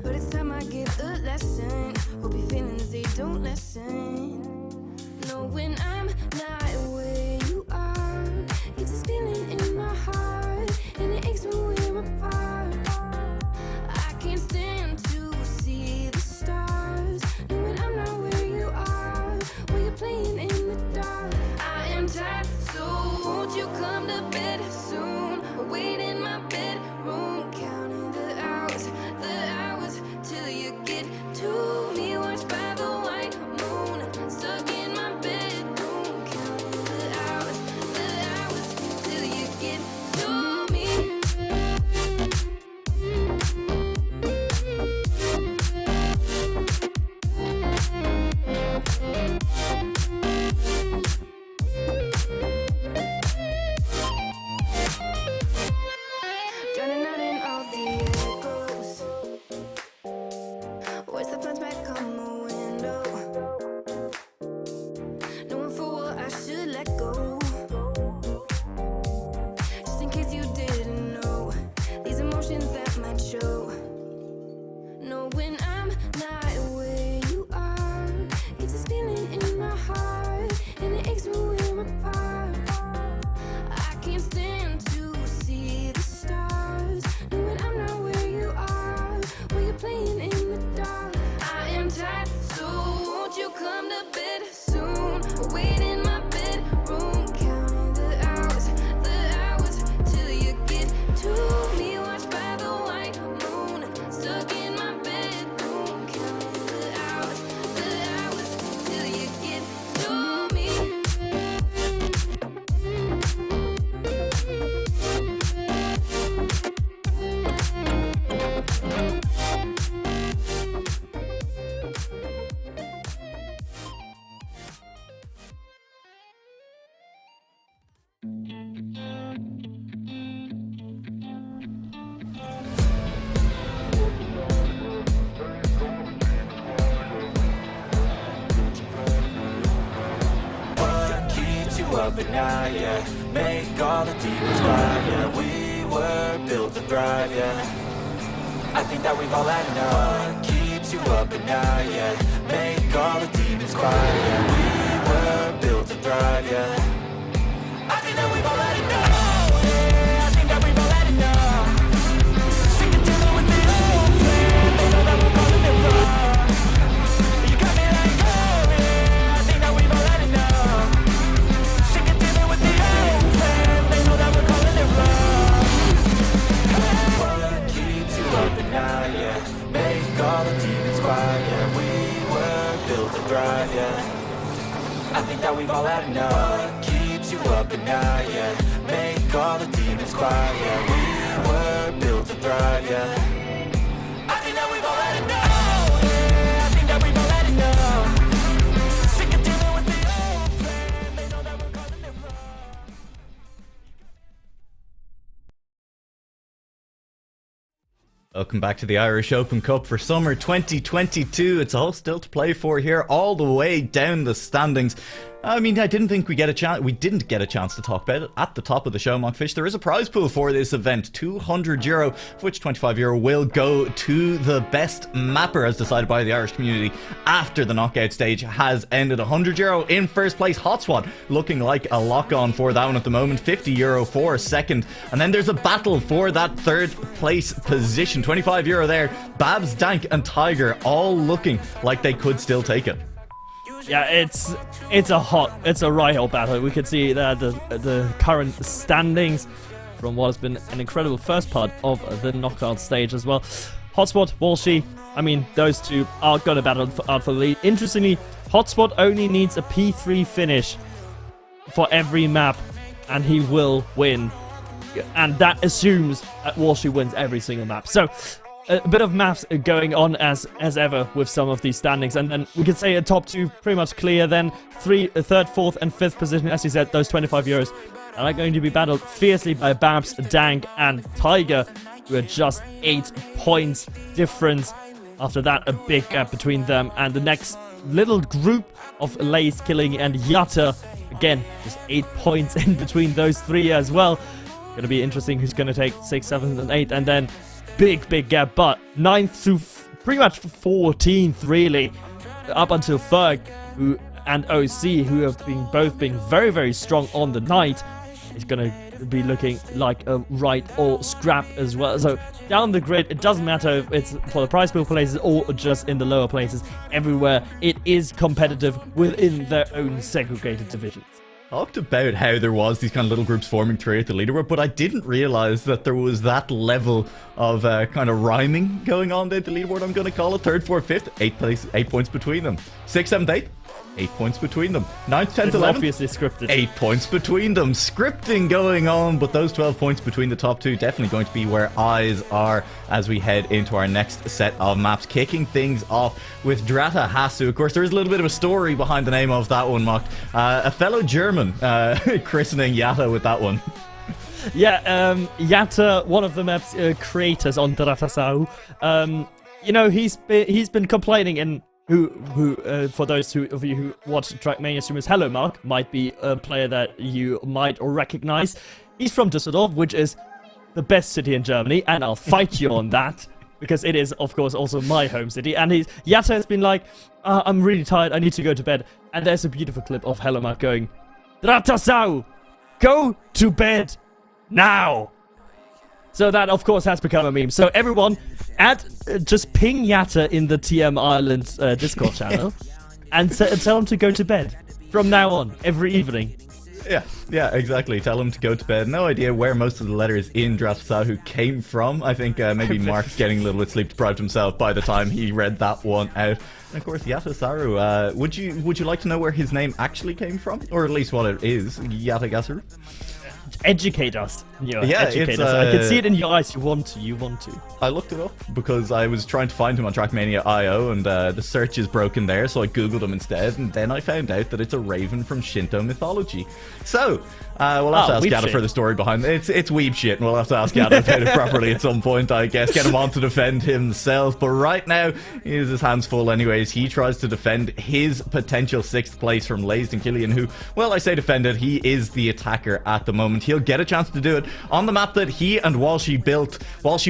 but it's time I get the lesson. Hope your feelings, they don't lessen. Knowing I'm not where you are, it's this feeling in my heart, and it aches when we're apart. I can't stand to see the stars, knowing I'm not where you are, while you're playing in the dark. I am tired, so won't you come to bed soon? I'll wait in my bedroom, counting the hours till you get to me. Watched by the white moon. up at night, yeah. Make all the demons quiet, yeah. We were built to thrive, yeah. I think that we've all had enough. What keeps you up at night, yeah. Make all the demons quiet, yeah. We were built to thrive, yeah. I think that we've all had enough. Yeah, I think that we've all had enough. Sick of dealing with the old plan. They know that we're calling it wrong. You got me like, oh yeah, I think that we've all had enough. Sick of dealing with the old plan. They know that we're calling it wrong. What keeps you up at night, yeah. Make all the demons quiet, yeah. We were built to thrive, yeah. I think that we've all had enough. What keeps you up at night, yeah. Make all the demons quiet, yeah. We were built to thrive, yeah. I think that we've all had enough. Yeah, I think that we've all had enough. Sick of dealing with the old plan. They know that we're calling it wrong. Welcome back to the Irish Open Cup for summer 2022. It's all still to play for here, all the way down the standings. I mean, I didn't think we didn't get a chance to talk about it at the top of the show, Mockfish. There is a prize pool for this event, €200, of which €25 will go to the best mapper, as decided by the Irish community after the knockout stage has ended. €100 in first place, Hotspot, looking like a lock-on for that one at the moment. €50 for second, and then there's a battle for that third place position. €25 there. Babs, Dank, and Tiger all looking like they could still take it. Yeah, it's a right hot battle. We could see the current standings from what has been an incredible first part of the knockout stage as well. Hotspot, Walshy, I mean, those two are going to battle out for the lead. Interestingly, Hotspot only needs a P3 finish for every map, and he will win. And that assumes that Walshy wins every single map. So, a bit of maths going on as ever with some of these standings, and then we could say a top two pretty much clear. Then third, fourth, and fifth position, as you said, those €25 are going to be battled fiercely by Babs, Dank, and Tiger, who are just 8 points difference. After that, a big gap between them and the next little group of Lace, Killing, and Yatta. Again, just 8 points in between those three as well. Going to be interesting who's going to take 6, 7, and 8, and then big gap, but 9th to pretty much 14th really, up until Ferg and OC, who have been both being very strong on the night, is going to be looking like a right or scrap as well. So down the grid, it doesn't matter if it's for the prize pool places or just in the lower places. Everywhere it is competitive within their own segregated divisions. Talked about how there was these kind of little groups forming throughout the leaderboard, but I didn't realize that there was that level of kind of rhyming going on there. The leaderboard, I'm going to call it. 3rd, 4th, 5th, 8 points between them. 6th, 7th, 8th, 8 points between them. 9th, 10th, 11th, obviously scripted. 8 points between them. Scripting going on, but those 12 points between the top two definitely going to be where eyes are as we head into our next set of maps. Kicking things off with Drata Hasu. Of course, there is a little bit of a story behind the name of that one, Mock. A fellow German christening Yatta with that one. Yeah, Yatta, one of the map's creators on Dratasau. You know, he's been complaining, and who for those of you who watch Trackmania streamers, Hello Mark might be a player that you might recognize. He's from Düsseldorf, which is the best city in Germany, and I'll fight you on that, because it is, of course, also my home city. And Yatta has been like, I'm really tired, I need to go to bed. And there's a beautiful clip of Hello Mark going, Dratasau, go to bed now. So that, of course, has become a meme. So everyone, just ping Yatta in the TM Ireland Discord channel and tell him to go to bed from now on, every evening. Yeah, exactly. Tell him to go to bed. No idea where most of the letters in Dratasau came from. I think maybe Mark's getting a little bit sleep deprived himself by the time he read that one out. And of course, Yatta Saru. Would you like to know where his name actually came from, or at least what it is? Yatta Gasaru. Educate us. Educate us. I can see it in your eyes. You want to. I looked it up because I was trying to find him on Trackmania.io, and the search is broken there, so I googled him instead, and then I found out that it's a raven from Shinto mythology. So we'll have to ask Yatta for the story behind it. It's weeb shit, and we'll have to ask Yatta about it properly at some point, I guess. Get him on to defend himself. But right now, he has his hands full anyways. as he tries to defend his potential 6th place from Lazed and Killian, who, well, I say defended, he is the attacker at the moment. He'll get a chance to do it on the map that he and Walshy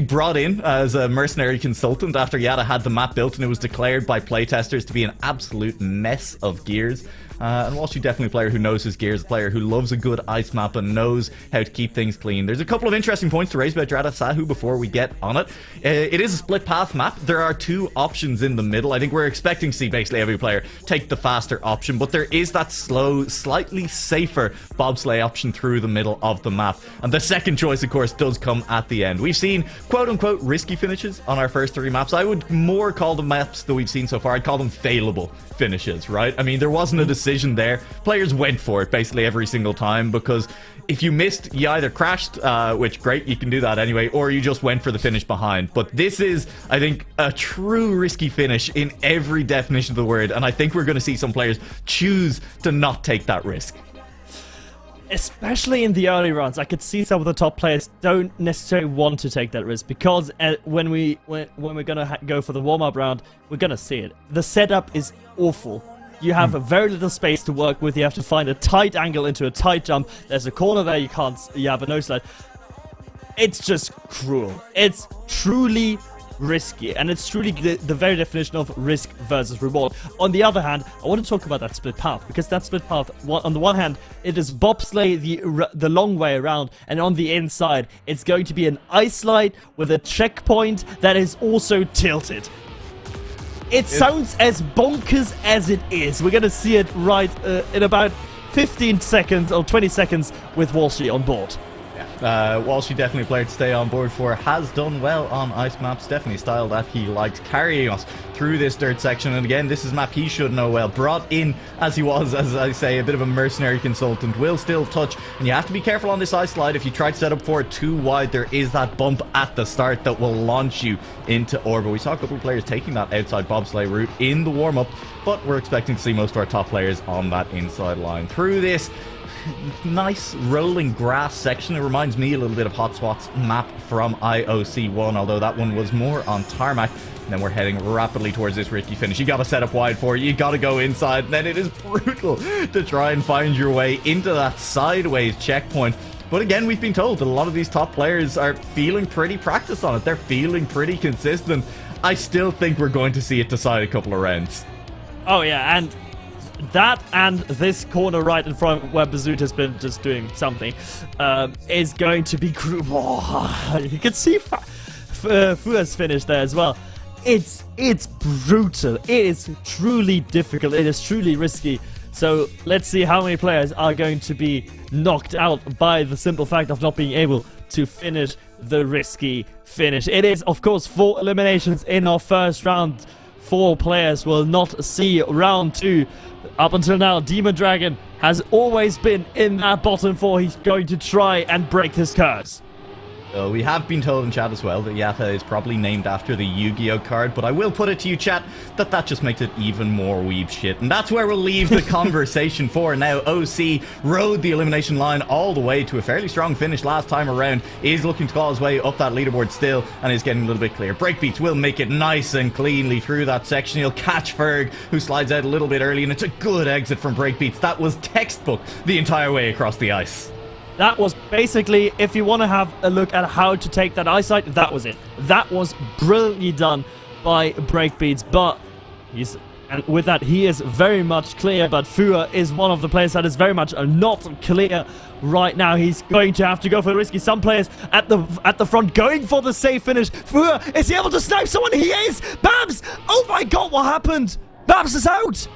brought in as a mercenary consultant after Yada had the map built and it was declared by playtesters to be an absolute mess of gears. And Walshy definitely a player who knows his gears, a player who loves a good ice map and knows how to keep things clean. There's a couple of interesting points to raise about Drada Sahu before we get on it. It is a split path map. There are 2 options in the middle. I think we're expecting to see basically every player take the faster option, but there is that slow, slightly safer bobsleigh option through the middle of the map. And the second choice, of course, does come at the end. We've seen quote-unquote risky finishes on our first 3 maps. I would more call the maps that we've seen so far, I'd call them failable finishes, right? I mean, there wasn't a decision there. Players went for it basically every single time, because if you missed, you either crashed, which great, you can do that anyway, or you just went for the finish behind. But this is, I think, a true risky finish in every definition of the word, and I think we're going to see some players choose to not take that risk. Especially in the early rounds, I could see some of the top players don't necessarily want to take that risk, because when we're gonna go for the warm-up round, we're gonna see it. The setup is awful. You have a very little space to work with. You have to find a tight angle into a tight jump. There's a corner there you can't. You have a no slide. It's just cruel. It's truly risky, and it's truly the very definition of risk versus reward. On the other hand, I want to talk about that split path, because that split path, on the one hand, it is bobsleigh the long way around, and on the inside, it's going to be an ice slide with a checkpoint that is also tilted. It sounds as bonkers as it is. We're going to see it right in about 15 seconds or 20 seconds with Walshy on board. Walshy definitely a player to stay on board for, has done well on ice maps, definitely a style that he likes, carrying us through this dirt section. And again, this is a map he should know well, brought in as he was, as I say, a bit of a mercenary consultant, will still touch, and you have to be careful on this ice slide. If you try to set up for it too wide, there is that bump at the start that will launch you into orbit. We saw a couple of players taking that outside bobsleigh route in the warm-up, but we're expecting to see most of our top players on that inside line. Through this nice rolling grass section, it reminds me a little bit of Hotswat's map from IOC1, although that one was more on tarmac. And then we're heading rapidly towards this risky finish. You gotta set up wide for it, you gotta go inside, and then it is brutal to try and find your way into that sideways checkpoint. But again, we've been told that a lot of these top players are feeling pretty practiced on it. They're feeling pretty consistent. I still think we're going to see it decide a couple of rounds. Oh yeah, and that and this corner right in front where Bazoot has been just doing something is going to be you can see Fua's finish there as well. It's brutal. It is truly difficult. It is truly risky. So let's see how many players are going to be knocked out by the simple fact of not being able to finish the risky finish. It is, of course, 4 eliminations in our first round. 4 players will not see round 2. Up until now, Demon Dragon has always been in that bottom 4. He's going to try and break this curse. We have been told in chat as well that Yatta is probably named after the Yu-Gi-Oh card, but I will put it to you, chat, that just makes it even more weeb shit. And that's where we'll leave the conversation for now. OC rode the elimination line all the way to a fairly strong finish last time around, is looking to claw his way up that leaderboard still, and is getting a little bit clear. Breakbeats will make it nice and cleanly through that section. He'll catch Ferg, who slides out a little bit early, and it's a good exit from Breakbeats. That was textbook the entire way across the ice. That was basically, if you want to have a look at how to take that eyesight, that was it. That was brilliantly done by Breakbeats, but and with that, he is very much clear, but Fua is one of the players that is very much not clear right now. He's going to have to go for the risky. Some players at the front going for the safe finish. Fua, is he able to snipe someone? He is! Babs! Oh my god, what happened? Babs is out!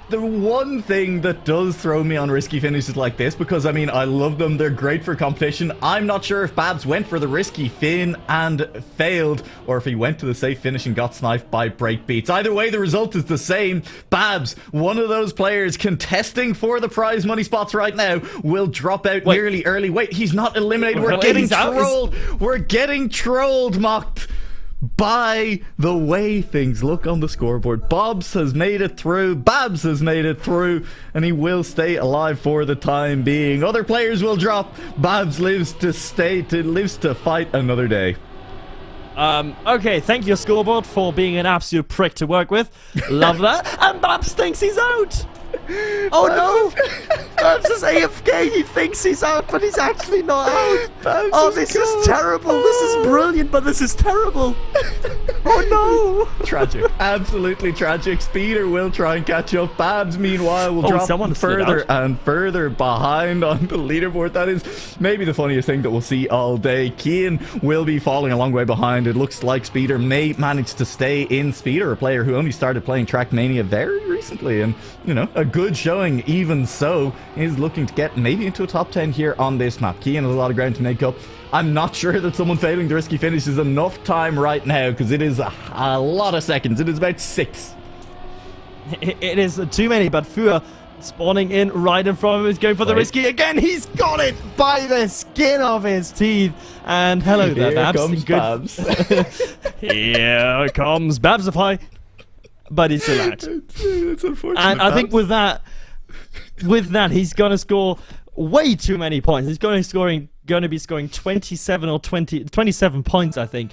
The one thing that does throw me on risky finishes like this, because I mean, I love them, they're great for competition. I'm not sure if Babs went for the risky fin and failed, or if he went to the safe finish and got sniped by Breakbeats. Either way, the result is the same. Babs, one of those players contesting for the prize money spots right now, will drop out nearly early. Wait, he's not eliminated. We're getting trolled. We're getting trolled, mocked. By the way things look on the scoreboard, Babs has made it through, and he will stay alive for the time being. Other players will drop. Babs lives to fight another day. Okay, thank you, scoreboard, for being an absolute prick to work with. Love that. And Babs thinks he's out. Oh no! Babs is AFK. He thinks he's out, but he's actually not out. Oh, this is terrible. This is brilliant, but this is terrible. Oh no! Tragic. Absolutely tragic. Speeder will try and catch up. Babs, meanwhile, will drop someone slid further out. and further behind on the leaderboard. That is maybe the funniest thing that we'll see all day. Cian will be falling a long way behind. It looks like Speeder may manage to stay in. Speeder, a player who only started playing Trackmania very recently, and, you know, a good showing even so, is looking to get maybe into a top 10 here on this map. Cian has a lot of ground to make up. I'm not sure that someone failing the risky finish is enough time right now, because it is a lot of seconds. It is about 6. It is too many, but Fua spawning in right in front of him is going for the Wait. risky again. He's got it by the skin of his teeth. And hello there, Here Babs. comes Good. Babs. Here comes Babs of High, but he's still out. It's unfortunate. And I think Babs. with that, he's gonna score way too many points. He's going to be scoring 27 or 27 points, I think.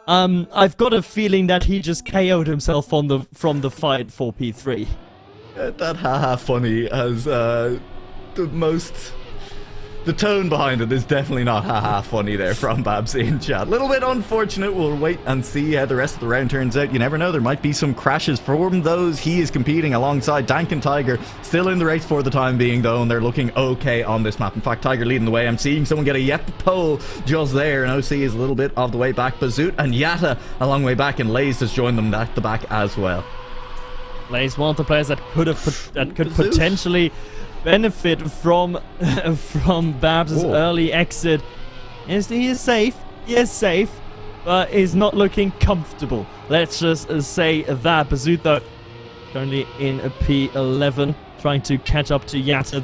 I've got a feeling that he just KO'd himself from the fight for P3. That haha funny as the tone behind it is definitely not haha funny there from Babs in chat. Little bit unfortunate. We'll wait and see how the rest of the round turns out. You never know, there might be some crashes from those. He is competing alongside Dank and Tiger, still in the race for the time being though, and they're looking okay on this map. In fact, Tiger leading the way. I'm seeing someone get a Yep pole just there, and OC is a little bit of the way back. Bazoot and Yatta a long way back, and Lays has joined them at the back as well. Lays one of the players that could Bazoot. potentially benefit from Babs' Oh. early exit. Yes, he is safe. He is safe, but is not looking comfortable. Let's just say that. Bazoot, though, currently in a P11, trying to catch up to Yatta,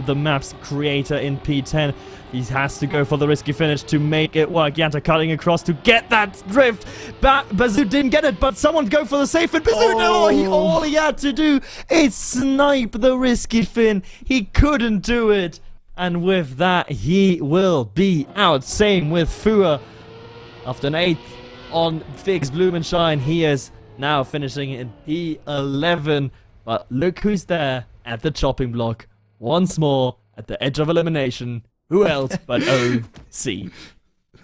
the map's creator, in P10. He has to go for the risky finish to make it work. Yatta cutting across to get that drift. Bazoot didn't get it, but someone go for the safe. And Bazoot, all he had to do is snipe the risky fin. He couldn't do it. And with that, he will be out. Same with Fua. After an 8th on Figs Blumenshine, he is now finishing in P11. But look who's there at the chopping block. Once more, at the edge of elimination. Who else but OC?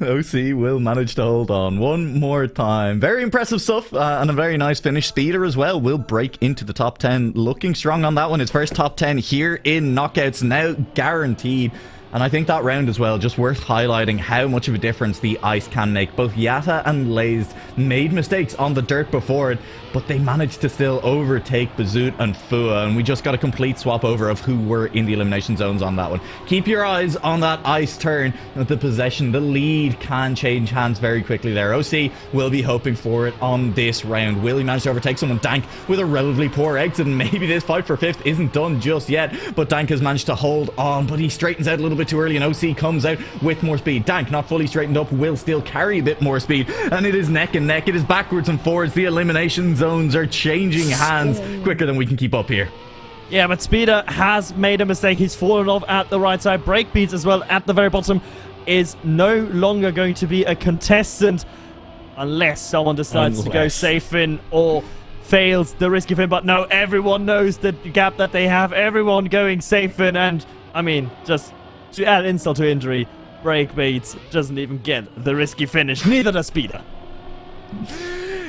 OC will manage to hold on one more time. Very impressive stuff, and a very nice finish. Speeder as well will break into the top 10. Looking strong on that one. His first top 10 here in Knockouts, now guaranteed. And I think that round as well, just worth highlighting how much of a difference the ice can make. Both Yatta and Lays made mistakes on the dirt before it, but they managed to still overtake Bazoot and Fua, and we just got a complete swap over of who were in the elimination zones on that one. Keep your eyes on that ice turn. The possession, the lead can change hands very quickly there. OC will be hoping for it on this round. Will he manage to overtake someone? Dank with a relatively poor exit, and maybe this fight for 5th isn't done just yet, but Dank has managed to hold on, but he straightens out a little bit too early, and OC comes out with more speed. Dank, not fully straightened up, will still carry a bit more speed, and it is neck and neck. It is backwards and forwards. The elimination zones are changing hands quicker than we can keep up here. Yeah, but Speeder has made a mistake. He's fallen off at the right side. Breakbeats as well at the very bottom is no longer going to be a contestant unless someone decides to go safe in or fails the risky fin. But no, everyone knows the gap that they have. Everyone going safe in, and I mean, just to add insult to injury, Breakbeats doesn't even get the risky finish. Neither does Speeder.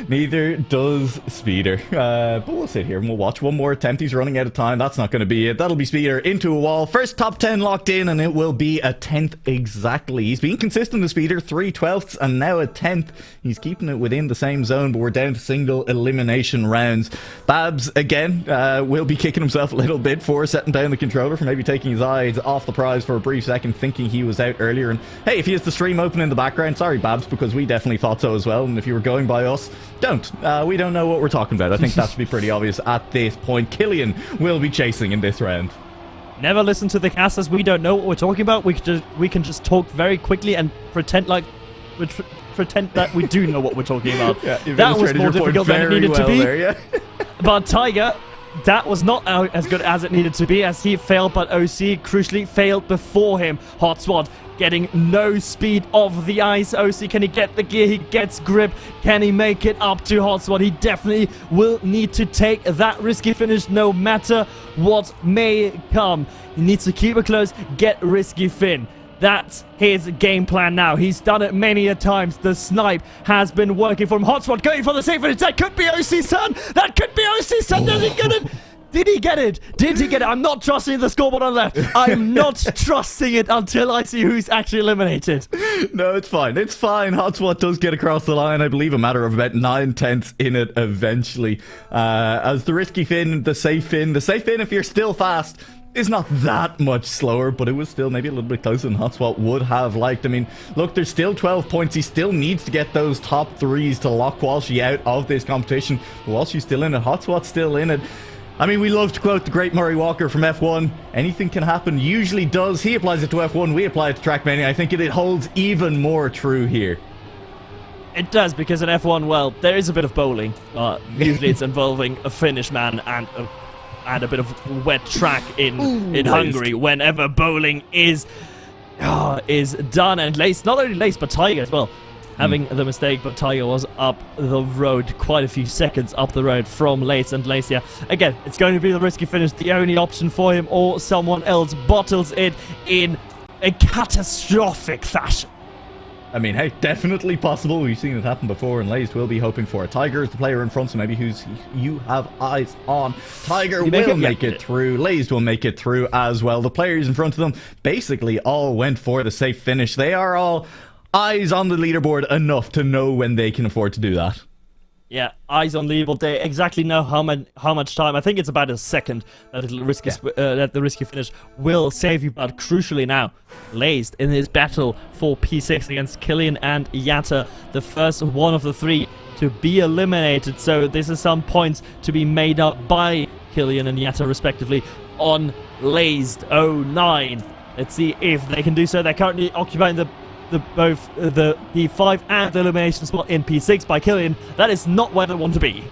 Neither does Speeder. But we'll sit here and we'll watch one more attempt. He's running out of time. That's not going to be it. That'll be Speeder into a wall. First top 10 locked in, and it will be a 10th exactly. He's been consistent, the Speeder. 3 12ths and now a 10th. He's keeping it within the same zone, but we're down to single elimination rounds. Babs, again, will be kicking himself a little bit for setting down the controller, for maybe taking his eyes off the prize for a brief second, thinking he was out earlier. And hey, if he has the stream open in the background, sorry, Babs, because we definitely thought so as well. And if you were going by us, don't. We don't know what we're talking about. I think that should be pretty obvious at this point. Killian will be chasing in this round. Never listen to the casters. We don't know what we're talking about. We can just talk very quickly and pretend that we do know what we're talking about. Yeah, that was more difficult than it needed to be. There, yeah. But Tiger, that was not as good as it needed to be, as he failed, but OC crucially failed before him. Hot Swat getting no speed off the ice. OC, can he get the gear? He gets grip. Can he make it up to Hotspot? He definitely will need to take that risky finish no matter what may come. He needs to keep it close, get Risky Finn. That's his game plan now. He's done it many a times. The snipe has been working for him. Hotspot going for the safe finish. That could be OC's turn. That could be OC's turn. Does he get it? Did he get it? Did he get it? I'm not trusting the scoreboard on the left. I'm not trusting it until I see who's actually eliminated. No, it's fine. It's fine. Hotspot does get across the line. I believe a matter of about 9/10 in it eventually. As the risky Finn, the safe Finn, if you're still fast, is not that much slower, but it was still maybe a little bit closer than Hotspot would have liked. I mean, look, there's still 12 points. He still needs to get those top threes to lock Walshy out of this competition. Walshy's still in it. Hotspot's still in it. I mean, we love to quote the great Murray Walker from F1. Anything can happen, usually does. He applies it to F1, we apply it to Trackmania. I think it holds even more true here. It does, because in F1, well, there is a bit of bowling. Usually it's involving a Finnish man and a bit of wet track in Hungary whenever bowling is done. And Lace, not only Lace, but Tiger as well. Having the mistake, but Tiger was up the road, quite a few seconds up the road from Lace. And Lace, yeah, again, it's going to be the risky finish, the only option for him, or someone else bottles it in a catastrophic fashion. I mean, hey, definitely possible. We've seen it happen before, and Lace will be hoping for it. Tiger is the player in front, so maybe who's you have eyes on. Tiger will make it through. Lace will make it through as well. The players in front of them basically all went for the safe finish. They are all eyes on the leaderboard enough to know when they can afford to do that. Yeah, eyes on leaderboard. They exactly know how much time. I think it's about a second that that the risky finish will save you. But crucially now, Lace in his battle for P6 against Killian and Yatta, the first one of the three to be eliminated. So this is some points to be made up by Killian and Yatta respectively on Lazed 09. Let's see if they can do so. They're currently occupying both the P5 and the elimination spot in P6 by Killian. That is not where they want to be.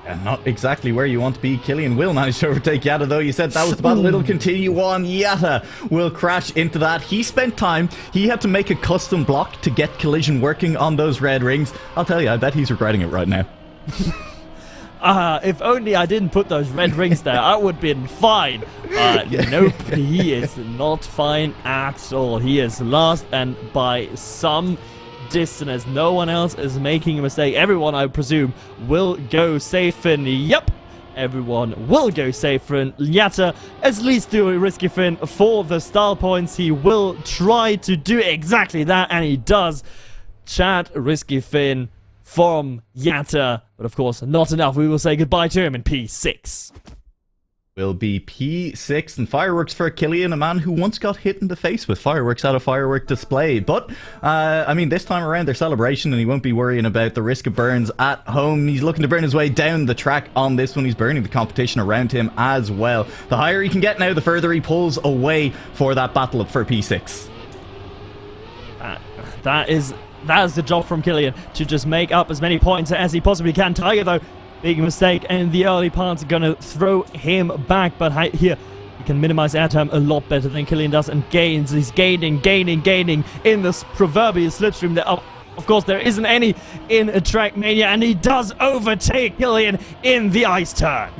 And not exactly where you want to be. Killian will manage to overtake Yatta, though. You said that was the battle. It'll continue on. Yatta will crash into that. He spent time. He had to make a custom block to get collision working on those red rings. I'll tell you, I bet he's regretting it right now. If only I didn't put those red rings there, I would have been fine. Nope, he is not fine at all. He is last, and by some distance, as no one else is making a mistake. Everyone, I presume, will go safe, and yep, everyone will go safe. And Yatta at least do a risky fin for the style points. He will try to do exactly that, and he does. Chat risky fin from Yatta, but of course not enough. We will say goodbye to him in P6. Will be P6 and fireworks for Killian, a man who once got hit in the face with fireworks at a firework display. But, I mean, this time around, their celebration, and he won't be worrying about the risk of burns at home. He's looking to burn his way down the track on this one. He's burning the competition around him as well. The higher he can get now, the further he pulls away for that battle for P6. That is the job from Killian, to just make up as many points as he possibly can. Tiger, though, big mistake in the early parts, going to throw him back. But here, he can minimize airtime a lot better than Killian does, and gains. He's gaining in this proverbial slipstream. There, of course, there isn't any in Trackmania, and he does overtake Killian in the ice turn.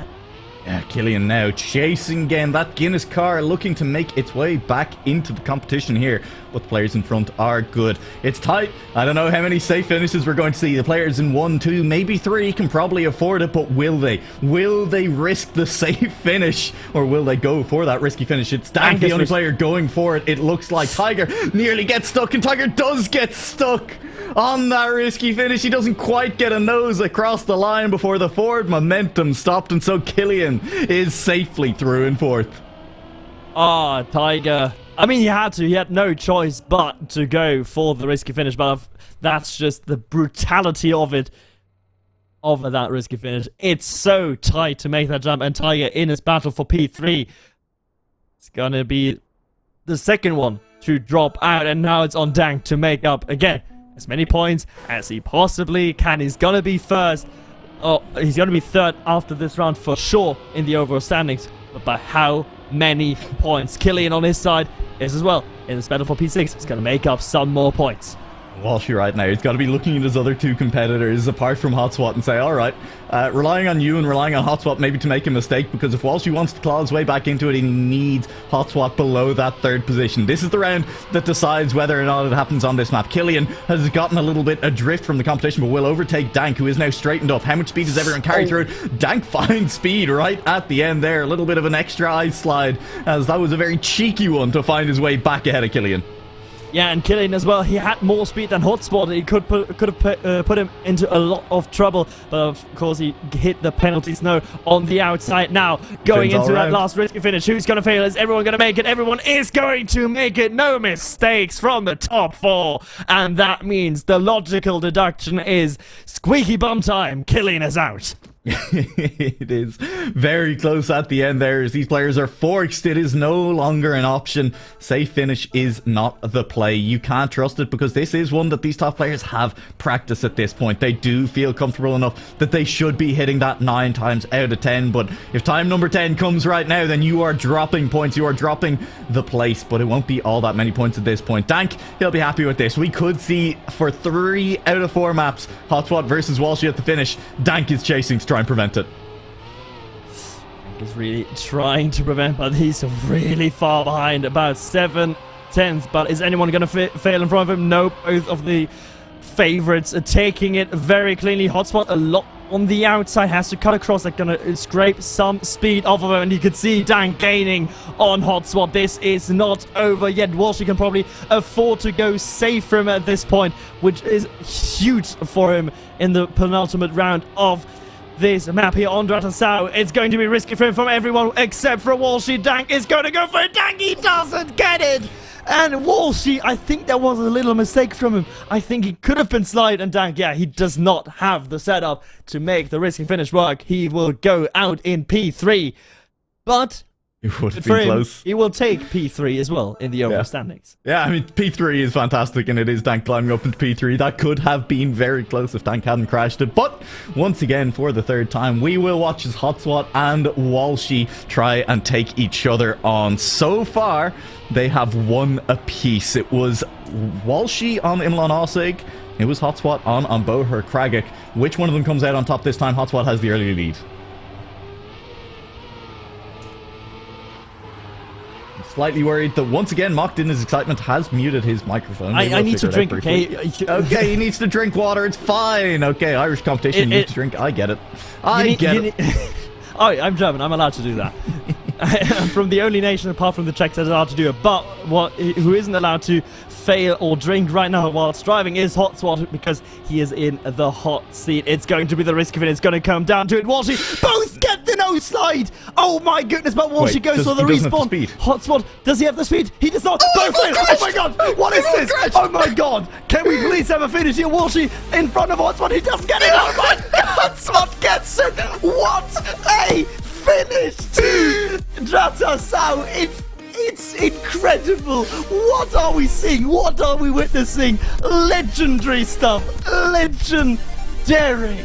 Yeah, Killian now chasing again. That Guinness car looking to make its way back into the competition here. But the players in front are good. It's tight. I don't know how many safe finishes we're going to see. The players in 1, 2, maybe 3 can probably afford it, but will they? Will they risk the safe finish? Or will they go for that risky finish? It's Dank, the only player going for it. It looks like Tiger nearly gets stuck, and Tiger does get stuck on that risky finish. He doesn't quite get a nose across the line before the forward momentum stopped, and so Killian is safely through and forth. Tiger. I mean, he had no choice but to go for the risky finish, but that's just the brutality of it, of that risky finish. It's so tight to make that jump, and Tiger in his battle for P3, it's gonna be the second one to drop out, and now it's on Dank to make up again as many points as he possibly can. He's gonna be first. He's gonna be third after this round for sure in the overall standings, but by how many points? Killian on his side is as well in this battle for P6. It's going to make up some more points. Walshy right now, he's got to be looking at his other two competitors apart from Hotswat and say, alright, relying on you and relying on Hotswat maybe to make a mistake, because if Walshy wants to claw his way back into it, he needs Hotswat below that third position. This is the round that decides whether or not it happens on this map. Killian has gotten a little bit adrift from the competition, but will overtake Dank, who is now straightened up. How much speed does everyone carry through it? Dank finds speed right at the end there. A little bit of an extra ice slide, as that was a very cheeky one to find his way back ahead of Killian. Yeah, and Killian as well, he had more speed than Hotspot. He could have put him into a lot of trouble, but of course he hit the penalty snow on the outside. Now, going into that last risky finish, who's going to fail? Is everyone going to make it? Everyone is going to make it. No mistakes from the top 4. And that means the logical deduction is squeaky bum time. Killian is out. It is very close at the end there as these players are forced. It is no longer an option. Safe finish is not the play. You can't trust it because this is one that these top players have practiced at this point. They do feel comfortable enough that they should be hitting that 9 times out of 10, but if time number 10 comes right now, then you are dropping points. You are dropping the place, but it won't be all that many points at this point. Dank, he'll be happy with this. We could see for 3 out of 4 maps Hotswat versus Walshy at the finish. Dank is chasing to try and prevent it. He's really trying to prevent, but he's really far behind, about 7/10. But is anyone going to fail in front of him? No, both of the favorites are taking it very cleanly. Hotspot a lot on the outside, has to cut across. They're going to scrape some speed off of him, and you can see Dank gaining on Hotspot. This is not over yet. Walshy can probably afford to go safe from at this point, which is huge for him in the penultimate round of this map here on Dratasau. It's going to be risky for him from everyone except for Walshy. Dank is going to go for it. Dank, he doesn't get it. And Walshy, I think there was a little mistake from him. I think he could have been slide, and Dank, yeah, he does not have the setup to make the risky finish work. He will go out in P3, but It would have for been him, close. he will take P3 as well in the overall standings. Yeah, I mean, P3 is fantastic, and it is Dank climbing up into P3. That could have been very close if Dank hadn't crashed it. But once again, for the 3rd time, we will watch as Hotswat and Walshy try and take each other on. So far, they have won apiece. It was Walshy on Imlan Osig. It was Hotswat on Boher Kragik. Which one of them comes out on top this time? Hotswat has the early lead. Slightly worried that once again Mocked in his excitement has muted his microphone. I need to drink, okay? Okay, he needs to drink water. It's fine. Okay, Irish competition, you need to drink. I get it. I get it. Oh, I'm German. I'm allowed to do that. I'm from the only nation apart from the Czechs that's allowed to do it. But who isn't allowed to fail or drink right now whilst driving is Hotswat, because he is in the hot seat. It's going to be the risk of it. It's going to come down to it. Walshy both get the no slide. Oh my goodness! But Walshy goes for the respawn. Hotswat, does he have the speed? He does not. Both fail. Oh my god! What is this? Oh my god! Can we please have a finish here? Walshy in front of Hotswat. He doesn't get it. Oh my god! Hotswat gets it. What a finish to Dratasau. It's incredible. What are we seeing? What are we witnessing? Legendary stuff. Legendary.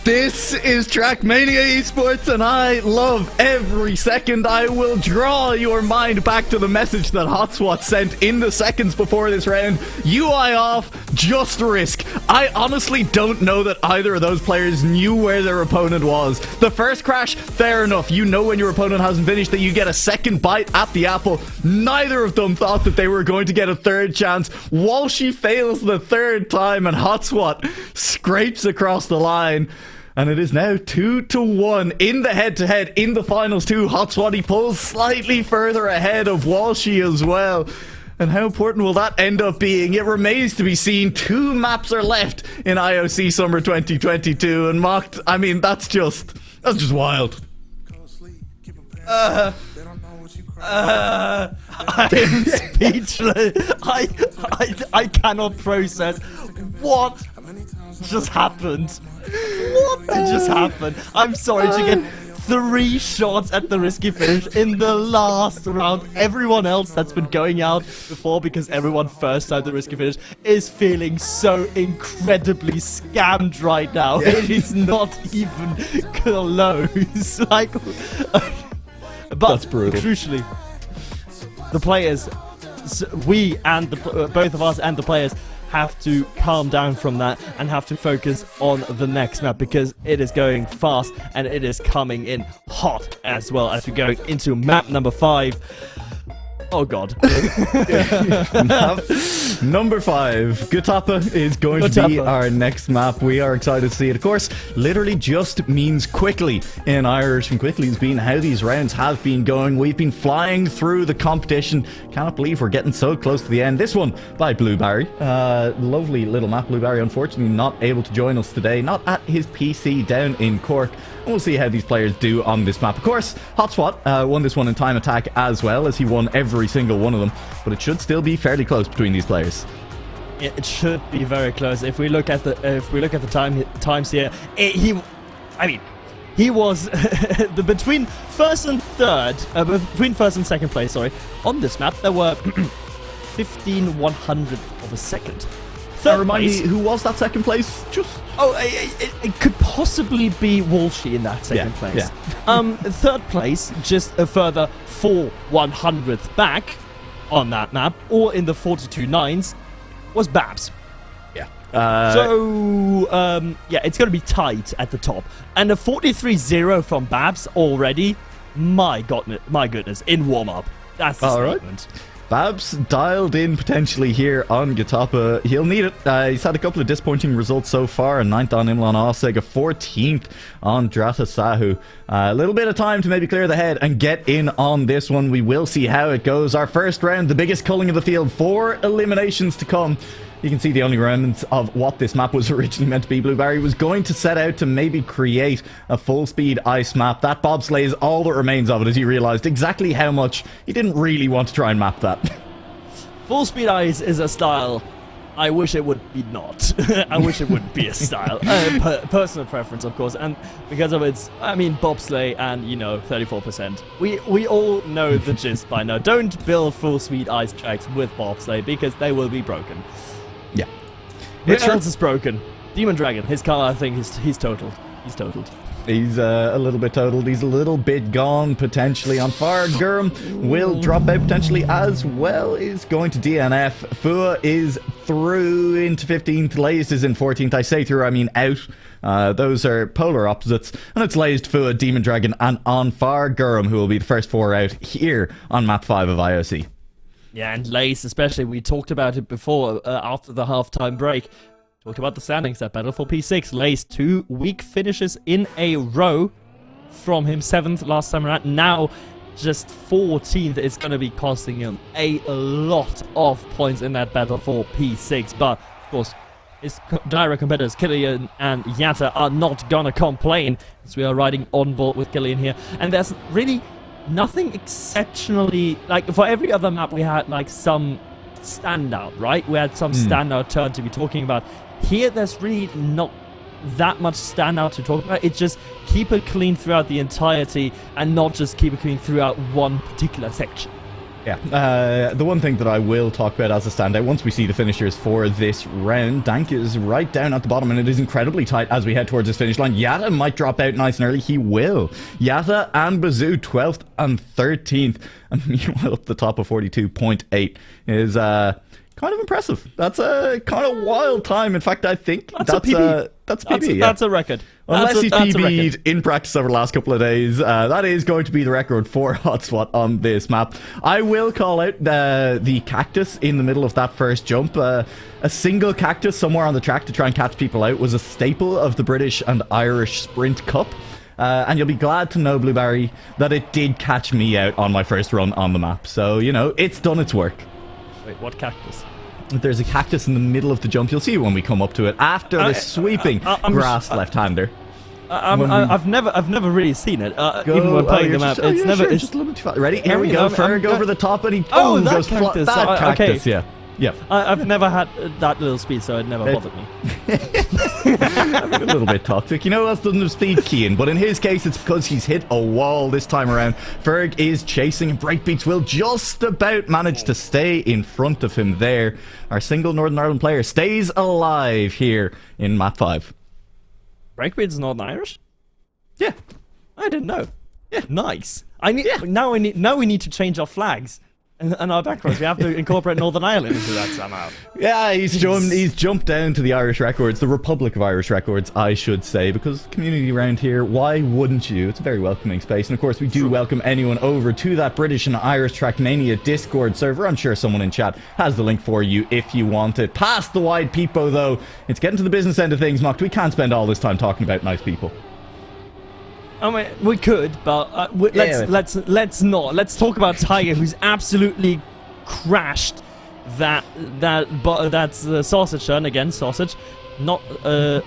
This is Trackmania Esports, and I love every second. I will draw your mind back to the message that Hotswat sent in the seconds before this round. UI off, just risk. I honestly don't know that either of those players knew where their opponent was. The first crash, fair enough. You know when your opponent hasn't finished that you get a second bite at the apple. Neither of them thought that they were going to get a 3rd chance. Walshy fails the 3rd time, and Hotswat scrapes across the line. And it is now 2-1 in the head-to-head in the finals too. Hotswat, he pulls slightly further ahead of Walshy as well. And how important will that end up being? It remains to be seen. 2 maps are left in IOC Summer 2022. And Mocked, I mean, that's just wild. I am speechless. I cannot process what just happened. What just happened? I'm sorry to get 3 shots at the risky finish in the last round. Everyone else that's been going out before, because everyone first had the risky finish, is feeling so incredibly scammed right now. Yeah. It is not even close. Like, but that's brutal. Crucially, the players we and both of us and the players have to calm down from that and have to focus on the next map, because it is going fast and it is coming in hot as well as we're going into map number 5. Oh god. Number 5, Gutapa is going to be our next map. We are excited to see it. Of course, literally just means quickly in Irish, and quickly has been how these rounds have been going. We've been flying through the competition. Cannot believe we're getting so close to the end. This one by Blueberry. Lovely little map. Blueberry unfortunately not able to join us today, not at his PC down in Cork. And we'll see how these players do on this map. Of course, Hotspot won this one in time attack as well, as he won every single one of them, but it should still be fairly close between these players. It should be very close. If we look at the times here, he was between first and second place. Sorry, on this map there were 15/100 of a second. Remind me, who was that second place? It could possibly be Walshy in that second place. Yeah. Third place, just a further 4/100th back on that map, or in the 42.9s, was Babs. Yeah. It's going to be tight at the top. And a 43-0 from Babs already, my goodness, in warm-up. That's the statement. Right. Babs dialed in potentially here on Gutapa. He'll need it. He's had a couple of disappointing results so far. A 9th on Imlan Oseg, a 14th on Drata Sahu. A little bit of time to maybe clear the head and get in on this one. We will see how it goes. Our first round, the biggest culling of the field. 4 eliminations to come. You can see the only remnants of what this map was originally meant to be. Blueberry was going to set out to maybe create a full-speed ice map. That bobsleigh is all that remains of it, as he realised exactly how much he didn't really want to try and map that. Full-speed ice is a style. I wish it would be not. I wish it would be a style. Personal preference, of course, and because of its, bobsleigh and, 34%. We all know the gist by now. Don't build full-speed ice tracks with bobsleigh, because they will be broken. Yeah. Who else is broken? Demon Dragon. His car, I think, he's totaled. He's totaled. He's a little bit totaled. He's a little bit gone, potentially on fire. Gurm will drop out potentially as well. Is going to DNF. Fua is through into 15th. Laze is in 14th. I say through, I mean out. Those are polar opposites. And it's Lazed, Fua, Demon Dragon, and On Fire Gurm, who will be the first 4 out here on map 5 of IOC. Yeah, and Lace especially. We talked about it before, after the halftime break. Talked about the standings at Battle for P6. Lace 2 weak finishes in a row from him. 7th last time around. Now just 14th. It's going to be costing him a lot of points in that Battle for P6. But, of course, his direct competitors, Killian and Yatta, are not going to complain, as we are riding on board with Killian here. And there's really nothing exceptionally, like for every other map we had like some standout, right? We had some standout turn to be talking about. Here there's really not that much standout to talk about. It's just keep it clean throughout the entirety and not just keep it clean throughout one particular section. Yeah, the one thing that I will talk about as a standout, once we see the finishers for this round, Dank is right down at the bottom, and it is incredibly tight as we head towards this finish line. Yatta might drop out nice and early. He will. Yatta and Bazoo, 12th and 13th. And meanwhile, up the top of 42.8 is kind of impressive. That's a kind of wild time. In fact, I think that's a PB. That's a PB, yeah. That's a record. Unless he's PB'd in practice over the last couple of days, that is going to be the record for Hotspot on this map. I will call out the cactus in the middle of that first jump. A single cactus somewhere on the track to try and catch people out was a staple of the British and Irish Sprint Cup. And you'll be glad to know, Blueberry, that it did catch me out on my first run on the map. So, it's done its work. Wait, what cactus? There's a cactus in the middle of the jump. You'll see when we come up to it after the sweeping grass left-hander. I've never really seen it. Even when playing the map, it's never. It's just a little bit too fast. Ready? Here we go. Ferg over the top, and he that goes cactus. That cactus, okay. Yeah. Yeah. I've never had that little speed, so it never bothered me. I'm a little bit toxic. You know who else doesn't have speed? Kean. But in his case, it's because he's hit a wall this time around. Ferg is chasing, and Breakbeats will just about manage to stay in front of him there. Our single Northern Ireland player stays alive here in map 5. Breakbeats is Northern Irish? Yeah. I didn't know. Yeah. Nice. Now we need to change our flags. and our back rows. We have to incorporate Northern Ireland into that somehow. Yeah, he's jumped down to the Irish records, the Republic of Irish Records, I should say, because community around here, why wouldn't you? It's a very welcoming space, and of course we do welcome anyone over to that British and Irish Trackmania Discord server. I'm sure someone in chat has the link for you if you want it. Past the wide peepo though, it's getting to the business end of things, Mocked. We can't spend all this time talking about nice people. I mean, we could, but let's not. Let's talk about Tiger, who's absolutely crashed that sausage turn again. Sausage, not a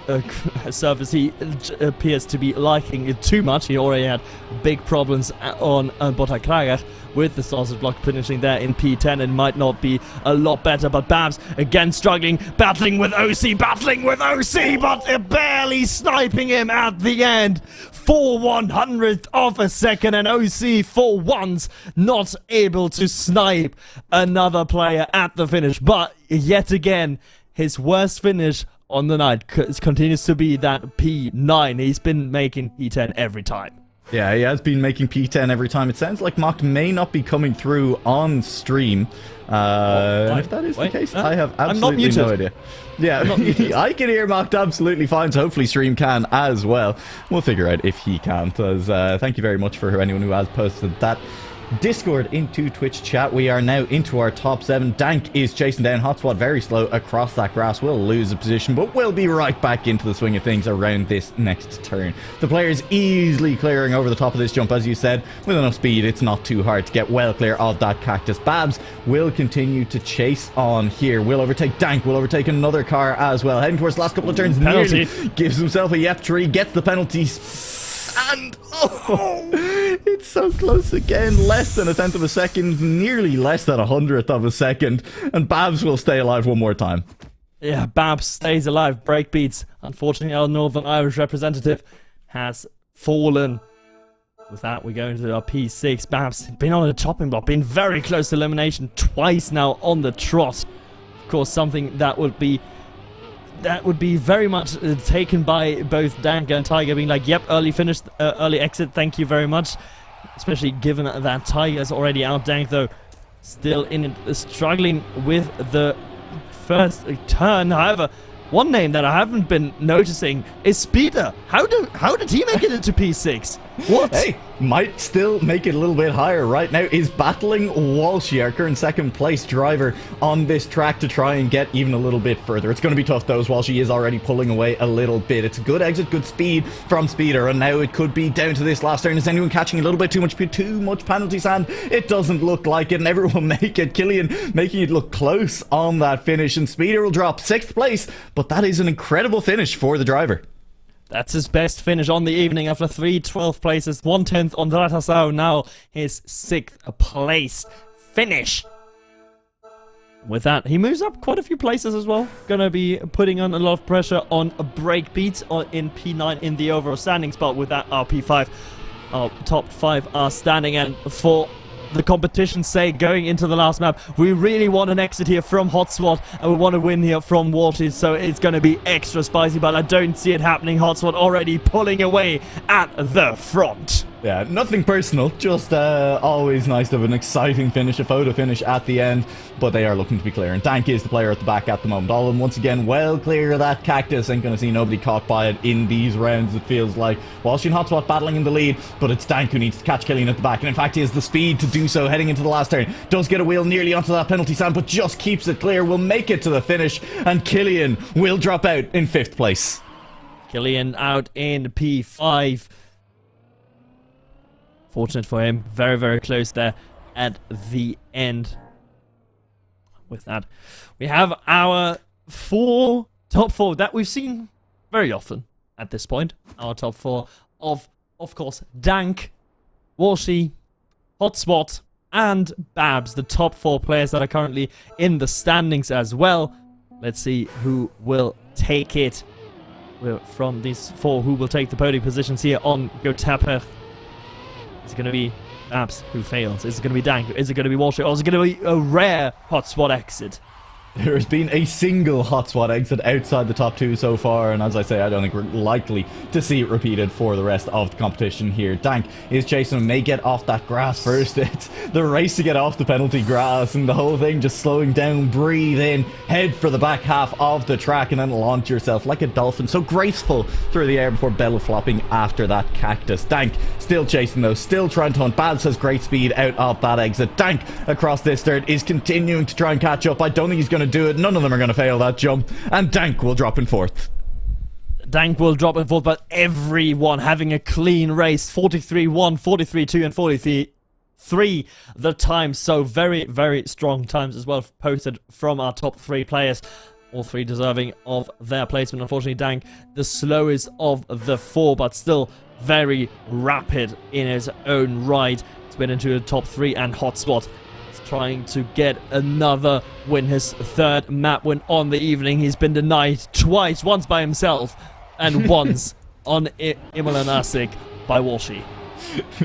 surface he appears to be liking it too much. He already had big problems on Botakrager with the sausage block finishing there in P10. It might not be a lot better, but Babs again struggling, battling with OC, but barely sniping him at the end. 4/100th of a second, and OC for once not able to snipe another player at the finish. But yet again, his worst finish on the night continues to be that P9. He's been making P10 every time. Yeah, he has been making P10 every time. It sounds like Mocked may not be coming through on stream. And if that is the case, I have absolutely no idea. Yeah, I can hear Mocked absolutely fine, so hopefully stream can as well. We'll figure out if he can't. Thank you very much for anyone who has posted that Discord into Twitch chat. We are now into our top 7. Dank is chasing down Hotspot very slow across that grass. We'll lose a position, but we'll be right back into the swing of things around this next turn. The player's easily clearing over the top of this jump, as you said. With enough speed, it's not too hard to get well clear of that cactus. Babs will continue to chase on here. Will overtake Dank, will overtake another car as well. Heading towards the last couple of turns. Penalty. Nearly gives himself a yep tree, gets the penalty. And it's so close again. Less than 1/10 of a second, nearly less than 100th of a second, and Babs will stay alive one more time. Yeah, Babs stays alive. Breakbeats. Unfortunately, our Northern Irish representative has fallen. With that, we go into our P6. Babs been on a chopping block, been very close to elimination twice now on the trot. Of course, something that would be very much taken by both Dank and Tiger, being like, yep, early finish, early exit, thank you very much. Especially given that Tiger's already out. Dank, though, still in it, struggling with the first turn. However, one name that I haven't been noticing is Speeder. How did he make it into P6? What? Hey, might still make it a little bit higher right now. Is battling Walshy, our current second place driver on this track, to try and get even a little bit further. It's going to be tough though, as Walshy is already pulling away a little bit. It's a good exit, good speed from Speeder, and now it could be down to this last turn. Is anyone catching a little bit too much penalty sand? It doesn't look like it, and everyone will make it. Killian making it look close on that finish, and Speeder will drop 6th place, but that is an incredible finish for the driver. That's his best finish on the evening after 3 12th places, 1/10 on Ratasau, now his 6th place finish. With that, he moves up quite a few places as well. Gonna be putting on a lot of pressure on a Breakbeat in P9 in the overall standing spot. With that, our P5, our top 5 are standing, and for the competition's sake, going into the last map, we really want an exit here from Hotspot, and we want to win here from Walshy, so it's going to be extra spicy, but I don't see it happening. Hotspot already pulling away at the front. Yeah, nothing personal, just always nice to have an exciting finish, a photo finish at the end, but they are looking to be clear, and Dank is the player at the back at the moment. All of them once again well clear of that cactus. Ain't gonna see nobody caught by it in these rounds, it feels like. Walshy and Hotspot battling in the lead, but it's Dank who needs to catch Killian at the back, and in fact he has the speed to do so heading into the last turn. Does get a wheel nearly onto that penalty sand, but just keeps it clear, will make it to the finish, and Killian will drop out in 5th place. Killian out in P5. Fortunate for him, very, very close there at the end. With that, we have our top four that we've seen very often at this point. Our top 4 of course, Dank, Walshy, Hotspot, and Babs, the top 4 players that are currently in the standings as well. Let's see who will take it from these 4, who will take the podium positions here on Göteborg. Is it going to be Babs who fails? Is it going to be Dank? Is it going to be Walshy? Or is it going to be a rare Hotspot exit? There has been a single hotspot exit outside the top 2 so far, and as I say, I don't think we're likely to see it repeated for the rest of the competition here. Dank is chasing him, may get off that grass first. It's the race to get off the penalty grass, and the whole thing just slowing down, breathe in, head for the back half of the track, and then launch yourself like a dolphin, so graceful through the air before belly flopping after that cactus. Dank still chasing though, still trying to hunt. Babs has great speed out of that exit. Dank across this dirt is continuing to try and catch up. I don't think he's going to do it. None of them are going to fail that jump, and Dank will drop in 4th. Dank will drop in 4th, but everyone having a clean race. 43-1, 43-2, and 43-3 the times. So very, very strong times as well posted from our top 3 players. All 3 deserving of their placement. Unfortunately, Dank, the slowest of the 4, but still very rapid in his own right. It's been into the top 3, and Hotspot trying to get another win, his 3rd map win on the evening. He's been denied twice, once by himself and once on Imola Nasic by Walshy.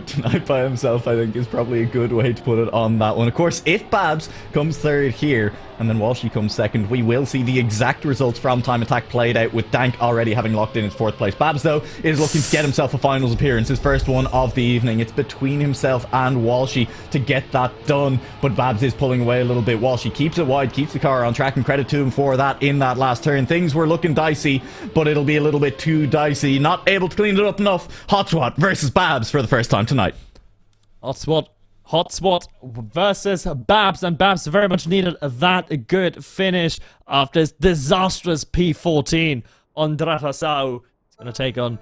Denied by himself, I think, is probably a good way to put it on that one. Of course, if Babs comes 3rd here and then Walshy comes 2nd, we will see the exact results from Time Attack played out, with Dank already having locked in his 4th place. Babs, though, is looking to get himself a finals appearance, his first one of the evening. It's between himself and Walshy to get that done, but Babs is pulling away a little bit. Walshy keeps it wide, keeps the car on track, and credit to him for that in that last turn. Things were looking dicey, but it'll be a little bit too dicey. Not able to clean it up enough. Hotspot versus Babs for the first time tonight. Hotspot versus Babs, and Babs very much needed that good finish after his disastrous P14 on Dratasau. He's going to take on,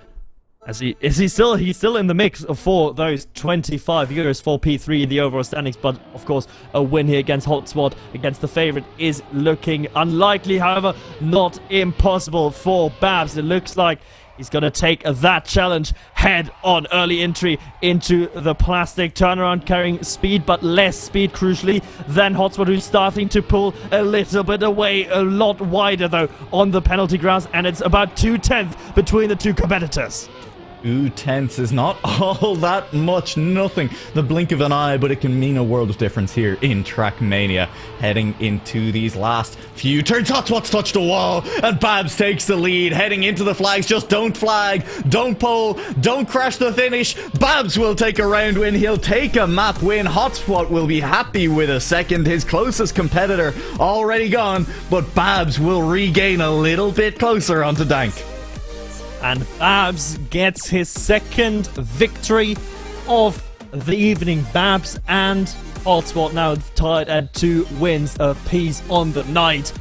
he's still in the mix for those 25 euros for P3 in the overall standings, but of course a win here against Hotspot, against the favorite, is looking unlikely. However, not impossible for Babs. It looks like he's going to take that challenge head on. Early entry into the plastic turnaround, carrying speed, but less speed, crucially, than Hotspot, who's starting to pull a little bit away, a lot wider, though, on the penalty grass, and it's about 2/10 between the 2 competitors. 2/10 is not all that much, nothing, the blink of an eye, but it can mean a world of difference here in Trackmania. Heading into these last few turns, Hotspot's touched the wall, and Babs takes the lead, heading into the flags. Just don't flag, don't pole, don't crash the finish. Babs will take a round win, he'll take a map win. Hotspot will be happy with a 2nd, his closest competitor already gone, but Babs will regain a little bit closer onto Dank. And Babs gets his 2nd victory of the evening. Babs and Hotspot now tied at 2 wins apiece on the night.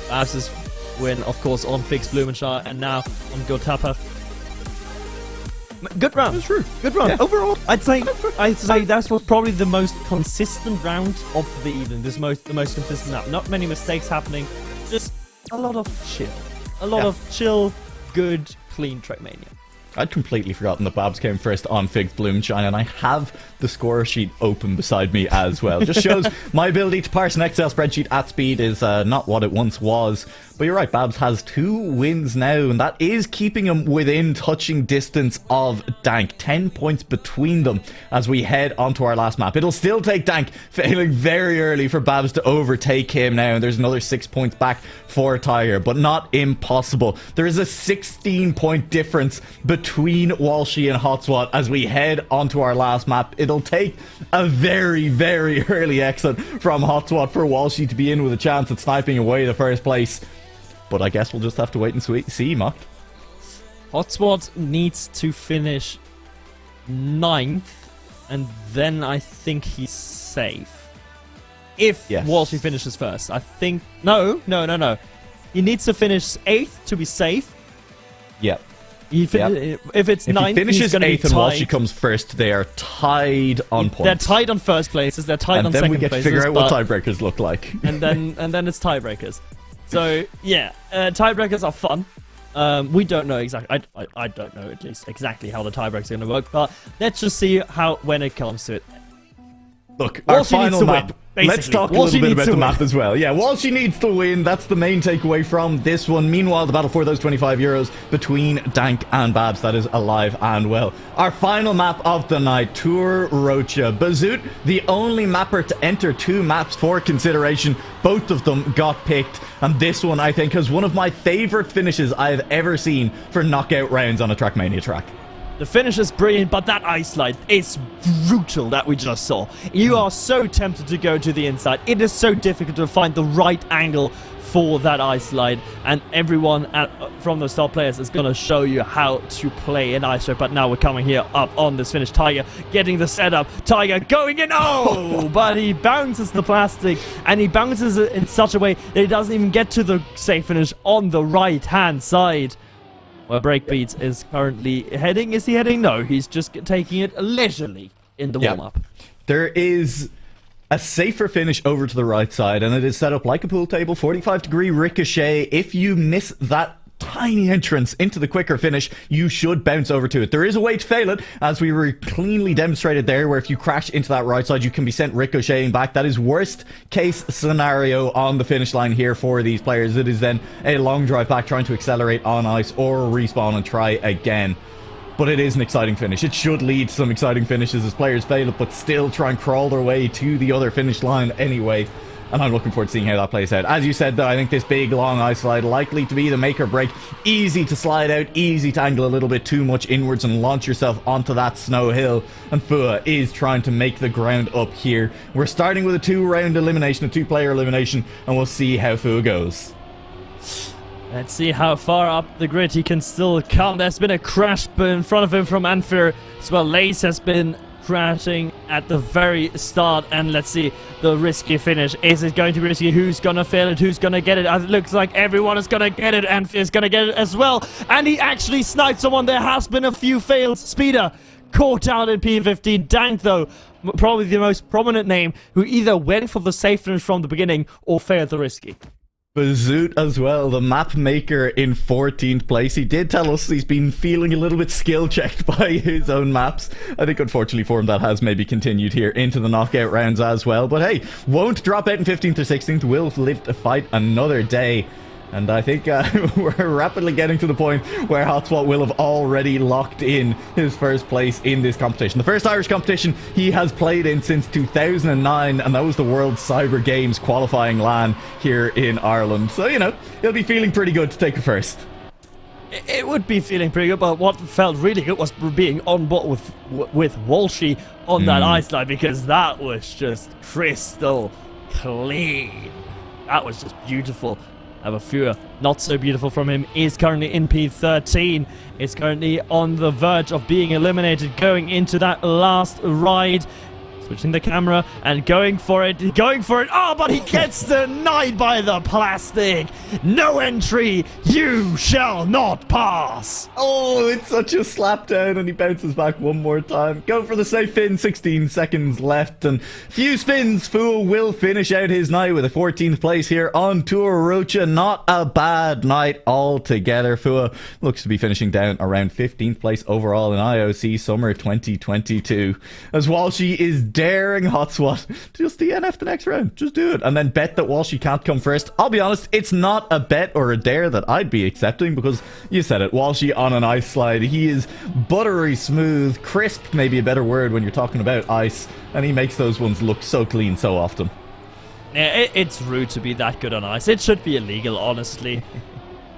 Babs' win, of course, on Fix Blumenshire, and now on Gotapa. Good round. That's true. Good round. Yeah. Overall, I'd say that was probably the most consistent round of the evening. The most consistent round. Not many mistakes happening. Just a lot of chill. A lot of chill, good, clean Trackmania. I'd completely forgotten that Babs came first on Figs Bloomshine, and I have the score sheet open beside me as well. Just shows my ability to parse an Excel spreadsheet at speed is not what it once was. But you're right, Babs has 2 wins now, and that is keeping him within touching distance of Dank. 10 points between them as we head onto our last map. It'll still take Dank failing very early for Babs to overtake him now, and there's another 6 points back for Tiger, but not impossible. There is a 16-point difference between Walshy and Hotspot as we head onto our last map. It'll take a very, very early exit from Hotspot for Walshy to be in with a chance at sniping away the first place. But I guess we'll just have to wait and see, Mark. Hotspot needs to finish 9th, and then I think he's safe. If Walshy finishes first. I think... No. He needs to finish 8th to be safe. Yep. If it's 9th, he finishes he's going to be 8th and tied. Walshy comes first, they are tied on points. They're tied on first places, they're tied on second places. And then we get to figure out what tiebreakers look like. and then it's tiebreakers. So, yeah, tiebreakers are fun. We don't know exactly. I don't know at least exactly how the tiebreakers are going to work, but let's just see when it comes to it. Look, our final map Let's talk a Walshy little bit needs about to the win. map as well. Yeah, Walshy needs to win. That's the main takeaway from this one. Meanwhile, the battle for those 25 euros between Dank and Babs, that is alive and well. Our final map of the night, Tour Rocha. Bazoot, the only mapper to enter 2 maps for consideration. Both of them got picked. And this one, I think, is one of my favorite finishes I've ever seen for knockout rounds on a Trackmania track. The finish is brilliant, but that ice slide is brutal that we just saw. You are so tempted to go to the inside. It is so difficult to find the right angle for that ice slide, and everyone from the top players is going to show you how to play an ice slide. But now we're coming here up on this finish. Tiger getting the setup. Tiger going in. Oh, but he bounces the plastic, and he bounces it in such a way that he doesn't even get to the safe finish on the right-hand side. Where Breakbeats is currently heading. Is he heading? No, he's just taking it leisurely in the warm-up. There is a safer finish over to the right side, and it is set up like a pool table, 45-degree ricochet. If you miss that tiny entrance into the quicker finish, you should bounce over to it. There is a way to fail it, as we were cleanly demonstrated there, where if you crash into that right side, you can be sent ricocheting back. That is worst case scenario on the finish line here for these players. It is then a long drive back, trying to accelerate on ice or respawn and try again. But it is an exciting finish. It should lead to some exciting finishes as players fail it, but still try and crawl their way to the other finish line anyway. And I'm looking forward to seeing how that plays out. As you said, though, I think this big, long ice slide likely to be the make or break. Easy to slide out, easy to angle a little bit too much inwards and launch yourself onto that snow hill. And Fua is trying to make the ground up here. We're starting with a 2-round elimination, a 2-player elimination, and we'll see how Fua goes. Let's see how far up the grid he can still come. There's been a crash in front of him from Anfir as well. Lace has been crashing at the very start, and let's see the risky finish. Is it going to be risky? Who's gonna fail it? Who's gonna get it? It looks like everyone is gonna get it. Anfir is gonna get it as well, and he actually sniped someone. There has been a few fails. Speeder caught out in P15. Dank, though, probably the most prominent name, who either went for the safe finish from the beginning or failed the risky. Bazoot as well, the map maker in 14th place. He did tell us he's been feeling a little bit skill checked by his own maps. I think unfortunately for him that has maybe continued here into the knockout rounds as well. But hey, won't drop out in 15th or 16th, will live to fight another day. And I think we're rapidly getting to the point where Hotspot will have already locked in his first place in this competition. The first Irish competition he has played in since 2009, and that was the World Cyber Games qualifying LAN here in Ireland. So, you know, he'll be feeling pretty good to take it first. It would be feeling pretty good, but what felt really good was being on board with Walshy on that ice slide, because that was just crystal clean. That was just beautiful. Abafua, not so beautiful from him, is currently in P13. Is currently on the verge of being eliminated, going into that last ride. Switching the camera and going for it. Oh, but he gets denied by the plastic. No entry. You shall not pass. Oh, it's such a slap down, and he bounces back one more time. Go for the safe fin. 16 seconds left and few spins. Fua will finish out his night with a 14th place here on Tour Rocha. Not a bad night altogether. Fua looks to be finishing down around 15th place overall in IOC Summer 2022. As Walshy is daring Hotswat to just DNF the next round. Just do it. And then bet that Walshy can't come first. I'll be honest, it's not a bet or a dare that I'd be accepting, because you said it, Walshy on an ice slide. He is buttery smooth, crisp, maybe a better word when you're talking about ice, and he makes those ones look so clean so often. Yeah, it's rude to be that good on ice. It should be illegal, honestly.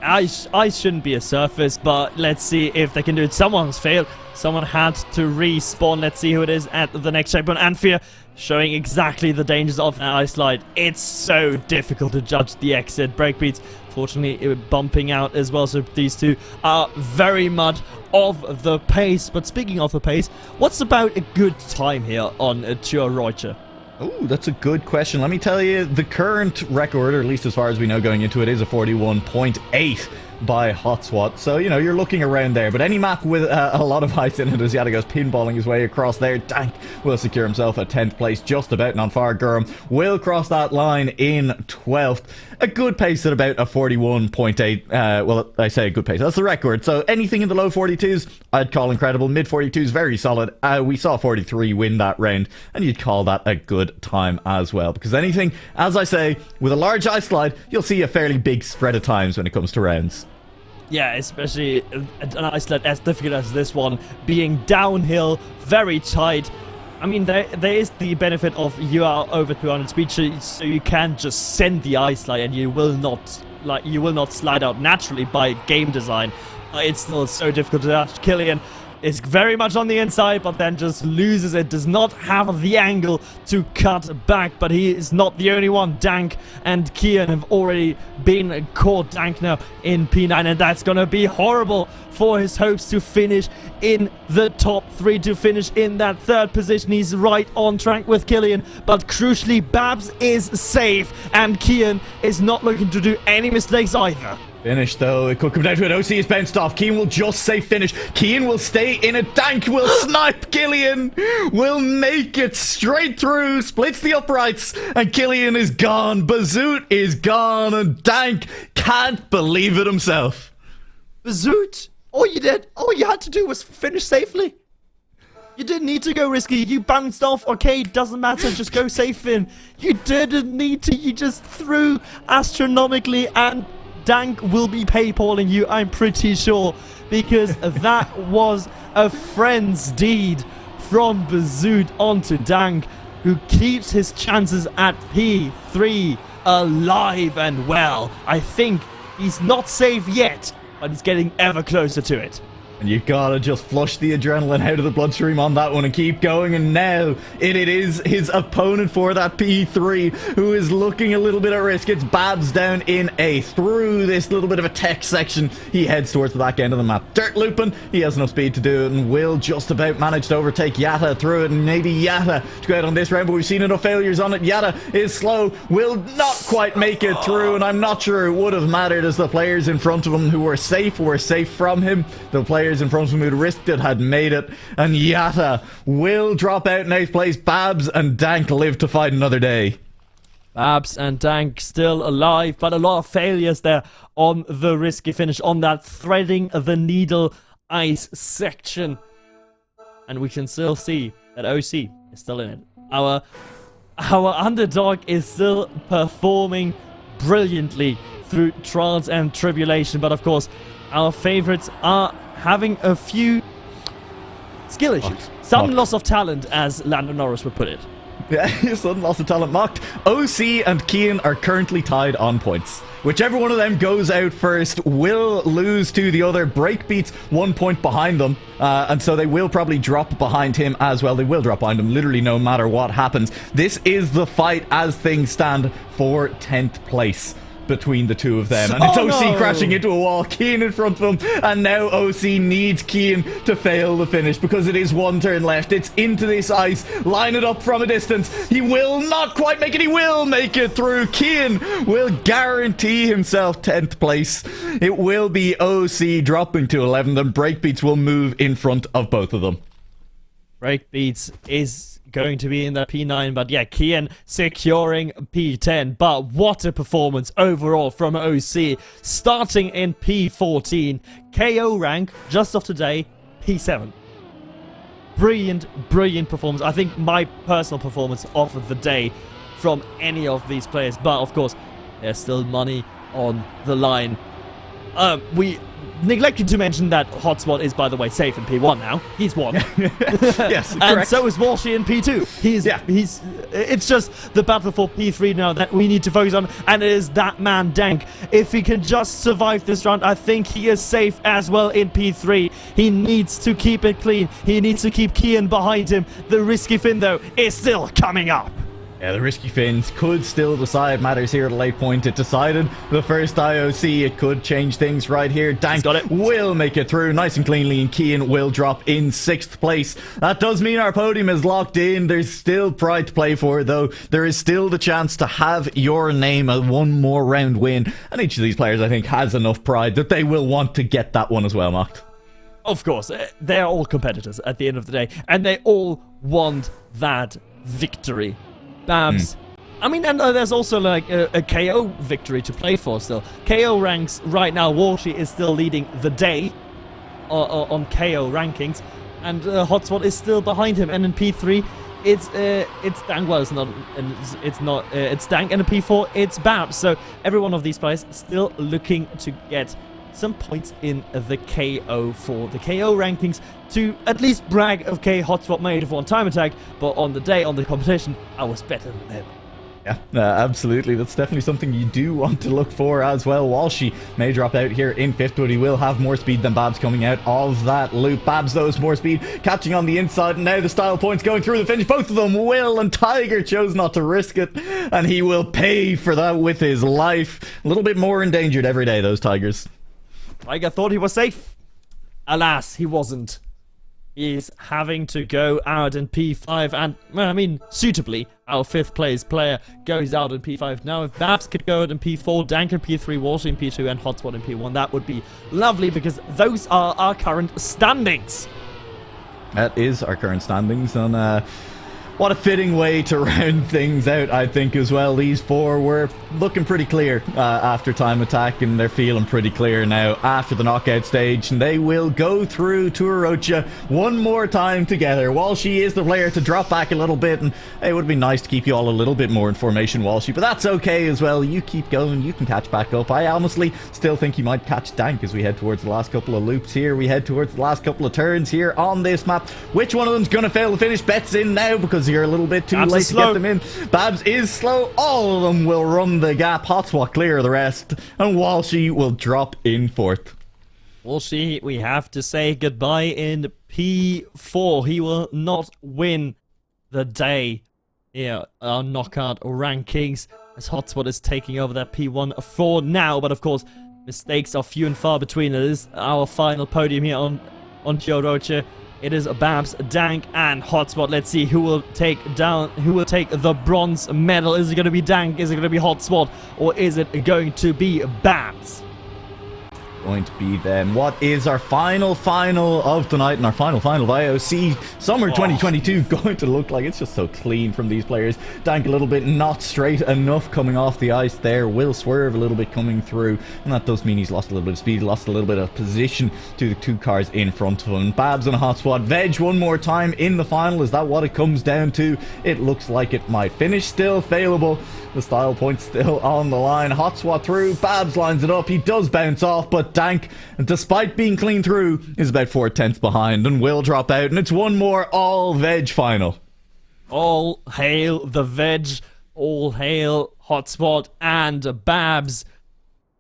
Ice shouldn't be a surface, but let's see if they can do it. Someone's failed. Someone had to respawn. Let's see who it is at the next checkpoint. Anfir showing exactly the dangers of that ice slide. It's so difficult to judge the exit. Breakbeats, fortunately, bumping out as well. So these two are very much of the pace. But speaking of the pace, what's about a good time here on Tour Rocha? Oh, that's a good question. Let me tell you, the current record, or at least as far as we know going into it, is a 41.8. by Hotswat. So, you know, you're looking around there. But any map with a lot of ice in it, as Yata goes pinballing his way across there, Dank will secure himself a 10th place, just about not far. Gurm will cross that line in 12th. A good pace at about a 41.8. Well, I say a good pace. That's the record. So anything in the low 42s, I'd call incredible. Mid 42s, very solid. We saw 43 win that round, and you'd call that a good time as well. Because anything, as I say, with a large ice slide, you'll see a fairly big spread of times when it comes to rounds. Yeah, especially an ice sled as difficult as this one, being downhill, very tight. I mean, there is the benefit of you are over 200 speed, so you can just send the ice slide, and you will not slide out naturally by game design. It's still so difficult to dash. Killian is very much on the inside, but then just loses it. Does not have the angle to cut back, but he is not the only one. Dank and Kian have already been caught. Dank now in P9, and that's gonna be horrible for his hopes to finish in the top 3, to finish in that 3rd position. He's right on track with Killian, but crucially Babs is safe, and Kian is not looking to do any mistakes either. Finish though, it could come down to it. OC is bounced off. Kian will just say finish. Kian will stay in it. Dank will snipe. Killian will make it straight through. Splits the uprights, and Killian is gone. Bazoot is gone, and Dank can't believe it himself. Bazoot, all you had to do was finish safely. You didn't need to go risky. You bounced off. Okay, doesn't matter. Just go safe in. You didn't need to. You just threw astronomically, and Dank will be paypalling you, I'm pretty sure, because that was a friend's deed from Bazoot onto Dank, who keeps his chances at P3 alive and well. I think he's not safe yet, but he's getting ever closer to it. And you gotta just flush the adrenaline out of the bloodstream on that one and keep going. And now it is his opponent for that P3 who is looking a little bit at risk. It's Babs down in A. Through this little bit of a tech section, he heads towards the back end of the map. Dirt looping, he has enough speed to do it and will just about manage to overtake Yata through it. And maybe Yata to go out on this round, but we've seen enough failures on it. Yata is slow, will not quite make it through, and I'm not sure it would have mattered, as the players in front of him who were safe from him. The players in front of him who'd risked it had made it, and Yata will drop out in 8th place. Babs and Dank live to fight another day. Babs and Dank still alive, but a lot of failures there on the risky finish, on that threading the needle ice section. And we can still see that OC is still in it. Our underdog is still performing brilliantly through trials and tribulation, but of course our favorites are having a few skill issues. Sudden loss of talent, as Lando Norris would put it. Yeah, sudden loss of talent mocked. OC and Kian are currently tied on points. Whichever one of them goes out first will lose to the other. Breakbeats 1 point behind them, and so they will probably drop behind him as well. They will drop behind him literally no matter what happens. This is the fight as things stand for 10th place between the two of them, and it's OC crashing into a wall, Kian in front of him, and now OC needs Kian to fail the finish because it is 1 turn left. It's into this ice, line it up from a distance. He will not quite make it. He will make it through. Kian will guarantee himself 10th place. It will be OC dropping to 11th, and Breakbeats will move in front of both of them. Breakbeats is going to be in that P9, but yeah, Kian securing P10. But what a performance overall from OC, starting in P14, KO rank just of today, P7. Brilliant performance. I think my personal performance of the day from any of these players, but of course there's still money on the line. We neglected to mention that Hotswat is, by the way, safe in P1 now. He's won. Yes, and correct. so is Walshy in P2. It's just the battle for P3 now that we need to focus on, and it is that man Dank. If he can just survive this round, I think he is safe as well in P3. He needs to keep it clean. He needs to keep Kian behind him. The risky fin, though, is still coming up. Yeah, the Risky Finns could still decide matters here at a late point. It decided the first IOC. It could change things right here. Dank got it. will make it through nice and cleanly, and Cian will drop in 6th place. That does mean our podium is locked in. There's still pride to play for, though. There is still the chance to have your name a one more round win. And each of these players, I think, has enough pride that they will want to get that one as well, Mocked. Of course, they're all competitors at the end of the day, and they all want that victory. Babs. I mean, and there's also like a KO victory to play for still. KO ranks right now, Walshy is still leading the day on KO rankings, and Hotspot is still behind him. And in P3, it's Dank. Well, it's Dank, and in P4, it's Babs. So every one of these players still looking to get some points in the KO for the KO rankings to at least brag, okay, Hotspot made of one time attack, but on the day, on the competition, I was better than them. Yeah, absolutely. That's definitely something you do want to look for as well. Walshy may drop out here in 5th, but he will have more speed than Babs coming out of that loop. Babs, though, is more speed, catching on the inside, and now the style points going through the finish. Both of them, Will and Tiger, chose not to risk it, and he will pay for that with his life. A little bit more endangered every day, those Tigers. Tiger thought he was safe. Alas, he wasn't. He's having to go out in P5, and, well, I mean, suitably, our 5th place player goes out in P5. Now, if Babs could go out in P4, Dank in P3, Walshy in P2, and Hotspot in P1, that would be lovely, because those are our current standings. That is our current standings, and what a fitting way to round things out, I think, as well. These 4 were looking pretty clear after time attack, and they're feeling pretty clear now after the knockout stage, and they will go through Tour Rocha one more time together. Walshy is the player to drop back a little bit, and it would be nice to keep you all a little bit more in formation, Walshy, but that's okay as well. You keep going, you can catch back up. I honestly still think you might catch Dank as we head towards the last couple of loops here. We head towards the last couple of turns here on this map. Which one of them's going to fail to finish? Bets in now, because you're a little bit too Babs late is to slow. get them in. Babs is slow. All of them will run the gap. Hotspot clear the rest, and Walshy will drop in 4th. Walshy, we have to say goodbye in P4. He will not win the day here on knockout rankings, as Hotspot is taking over that P1 for now. But of course, mistakes are few and far between. It is our final podium here on Tour Rocha. It is Babs, Dank, and Hotspot. Let's see who will take the bronze medal. Is it going to be Dank? Is it going to be Hotspot? Or is it going to be Babs? Going to be then what is our final of the night, and our final of IOC Summer 2022 going to look like. It's just so clean from these players. Dank a little bit not straight enough coming off the ice there. Will swerve a little bit coming through, and that does mean he's lost a little bit of speed, lost a little bit of position to the 2 cars in front of him. Babs and Hotspot veg one more time in the final. Is that what it comes down to? It looks like it might finish. Still failable. The style point's still on the line. Hotspot through. Babs lines it up. He does bounce off, but Dank, despite being clean through, is about 4/10 behind and will drop out. And it's one more all-veg final. All hail the veg. All hail Hotspot and Babs.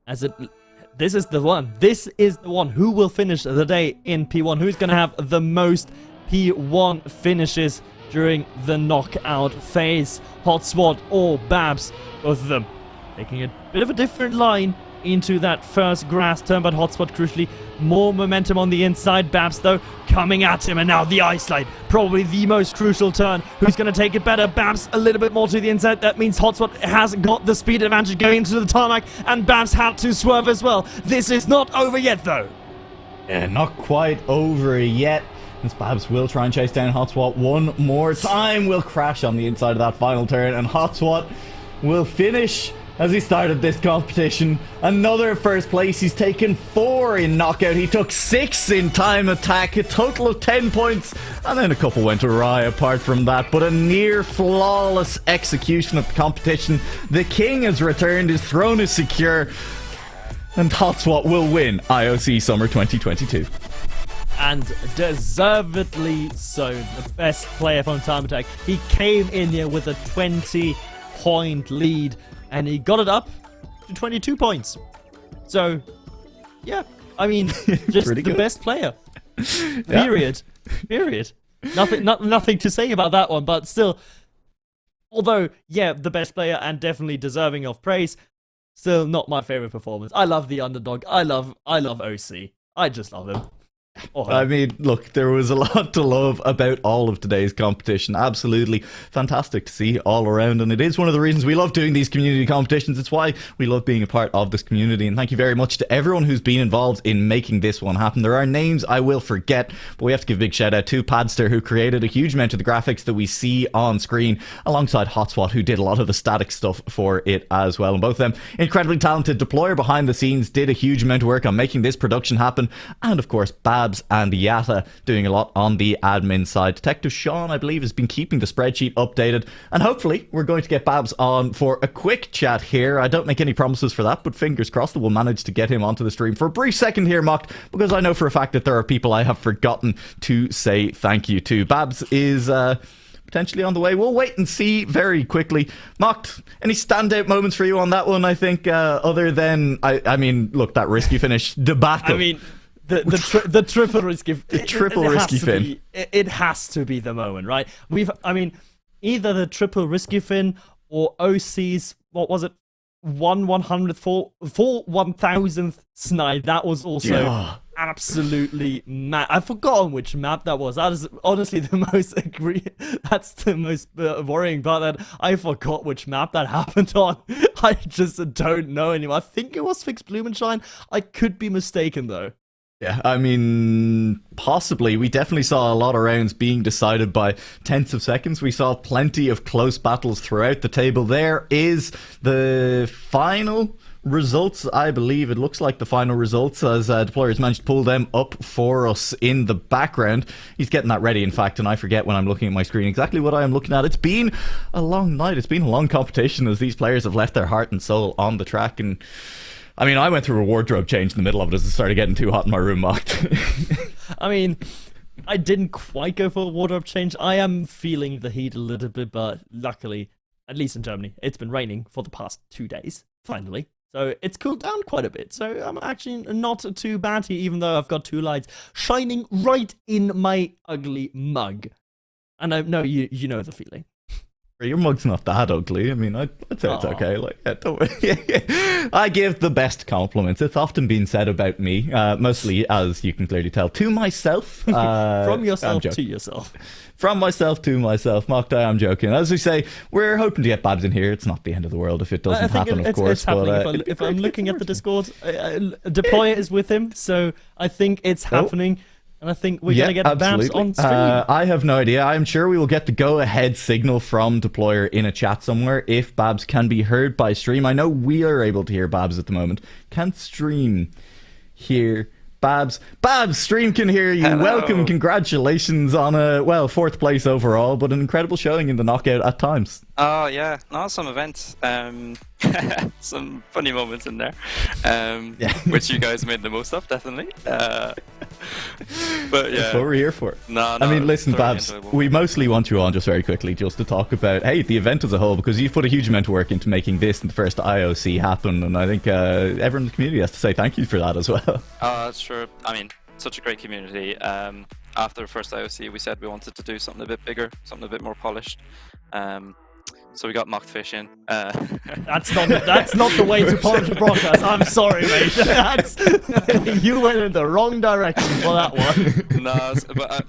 This is the one. This is the one who will finish the day in P1. Who's going to have the most P1 finishes during the knockout phase? Hotspot or Babs? Both of them taking a bit of a different line into that first grass turn, but Hotspot crucially more momentum on the inside. Babs though coming at him, and now the ice slide, probably the most crucial turn. Who's going to take it better? Babs a little bit more to the inside. That means Hotspot has got the speed advantage going into the tarmac, and Babs had to swerve as well. This is not over yet though. Yeah, not quite over yet. As Babs will try and chase down Hotspot one more time. Will crash on the inside of that final turn, and Hotspot will finish as he started this competition. Another first place. He's taken 4 in knockout. He took 6 in time attack, a total of 10 points, and then a couple went awry apart from that, but a near flawless execution of the competition. The king has returned, his throne is secure, and Hotspot will win IOC Summer 2022. And deservedly so. The best player from Time Attack. He came in here with a 20-point lead, and he got it up to 22 points. So, yeah, I mean, just the good. best player. Period. Period. Nothing to say about that one, but still, Although, yeah, the best player and definitely deserving of praise. Still not my favorite performance. I love the underdog. I love OC. I just love him. I mean, look, there was a lot to love about all of today's competition. Absolutely fantastic to see all around, and it is one of the reasons we love doing these community competitions. It's why we love being a part of this community, and thank you very much to everyone who's been involved in making this one happen. There are names I will forget, but we have to give a big shout out to Padster, who created a huge amount of the graphics that we see on screen, alongside Hotswat, who did a lot of the static stuff for it as well. And both of them, incredibly talented. Deployer behind the scenes did a huge amount of work on making this production happen, and of course Babs and Yatta doing a lot on the admin side. Detective Sean, I believe, has been keeping the spreadsheet updated, and hopefully we're going to get Babs on for a quick chat here. I don't make any promises for that, but fingers crossed that we'll manage to get him onto the stream for a brief second here, Mocked, because I know for a fact that there are people I have forgotten to say thank you to. Babs is potentially on the way. We'll wait and see very quickly. Mocked, any standout moments for you on that one? I think other than I mean, look, that risky finish debacle. I mean, the triple risky, risky fin. It has to be the moment, right? Either the triple risky fin or OC's, what was it, 1,000th snipe. That was also absolutely mad. I've forgotten which map that was. That is honestly the most that's the most worrying part, that I forgot which map that happened on. I just don't know anymore. I think it was Fixed Blumenstein. I could be mistaken though. Yeah, I mean, possibly. We definitely saw a lot of rounds being decided by tenths of seconds. We saw plenty of close battles throughout the table. There is the final results, I believe. It looks like the final results, as Deployers managed to pull them up for us in the background. He's getting that ready, in fact, and I forget when I'm looking at my screen exactly what I am looking at. It's been a long night. It's been a long competition, as these players have left their heart and soul on the track, and I mean, I went through a wardrobe change in the middle of it as it started getting too hot in my room, Mocked. I mean, I didn't quite go for a wardrobe change. I am feeling the heat a little bit, but luckily, at least in Germany, it's been raining for the past 2 days, finally. So it's cooled down quite a bit. So I'm actually not too bad here, even though I've got 2 lights shining right in my ugly mug. And I know you know the feeling. Your mug's not that ugly. I mean, I'd say it's okay. Like, yeah, don't worry. I give the best compliments. It's often been said about me, mostly, as you can clearly tell, to myself. From yourself to yourself. From myself to myself. Mocked, I am joking. As we say, we're hoping to get Babs in here. It's not the end of the world if it doesn't happen, of course. It's happening. If I'm looking at the Discord, Deployer is with him, so I think it's happening. And I think we're going to get Babs on stream. I have no idea. I'm sure we will get the go-ahead signal from Deployer in a chat somewhere if Babs can be heard by stream. I know we are able to hear Babs at the moment. Can stream hear Babs? Babs, stream can hear you. Hello. Welcome. Congratulations on a, 4th place overall, but an incredible showing in the knockout at times. Oh yeah, no, some events. Some funny moments in there, which you guys made the most of, definitely. But yeah, that's what we're here for. No, I mean, listen, Babs, enjoyable. we mostly want you on just very quickly just to talk about, hey, the event as a whole, because you've put a huge amount of work into making this and the first IOC happen, and I think everyone in the community has to say thank you for that as well. Sure. I mean, such a great community. After the first IOC, we said we wanted to do something a bit bigger, something a bit more polished. So we got Mocked Fish in. That's not the way to polish a broadcast. I'm sorry, mate. You went in the wrong direction for that one. No, but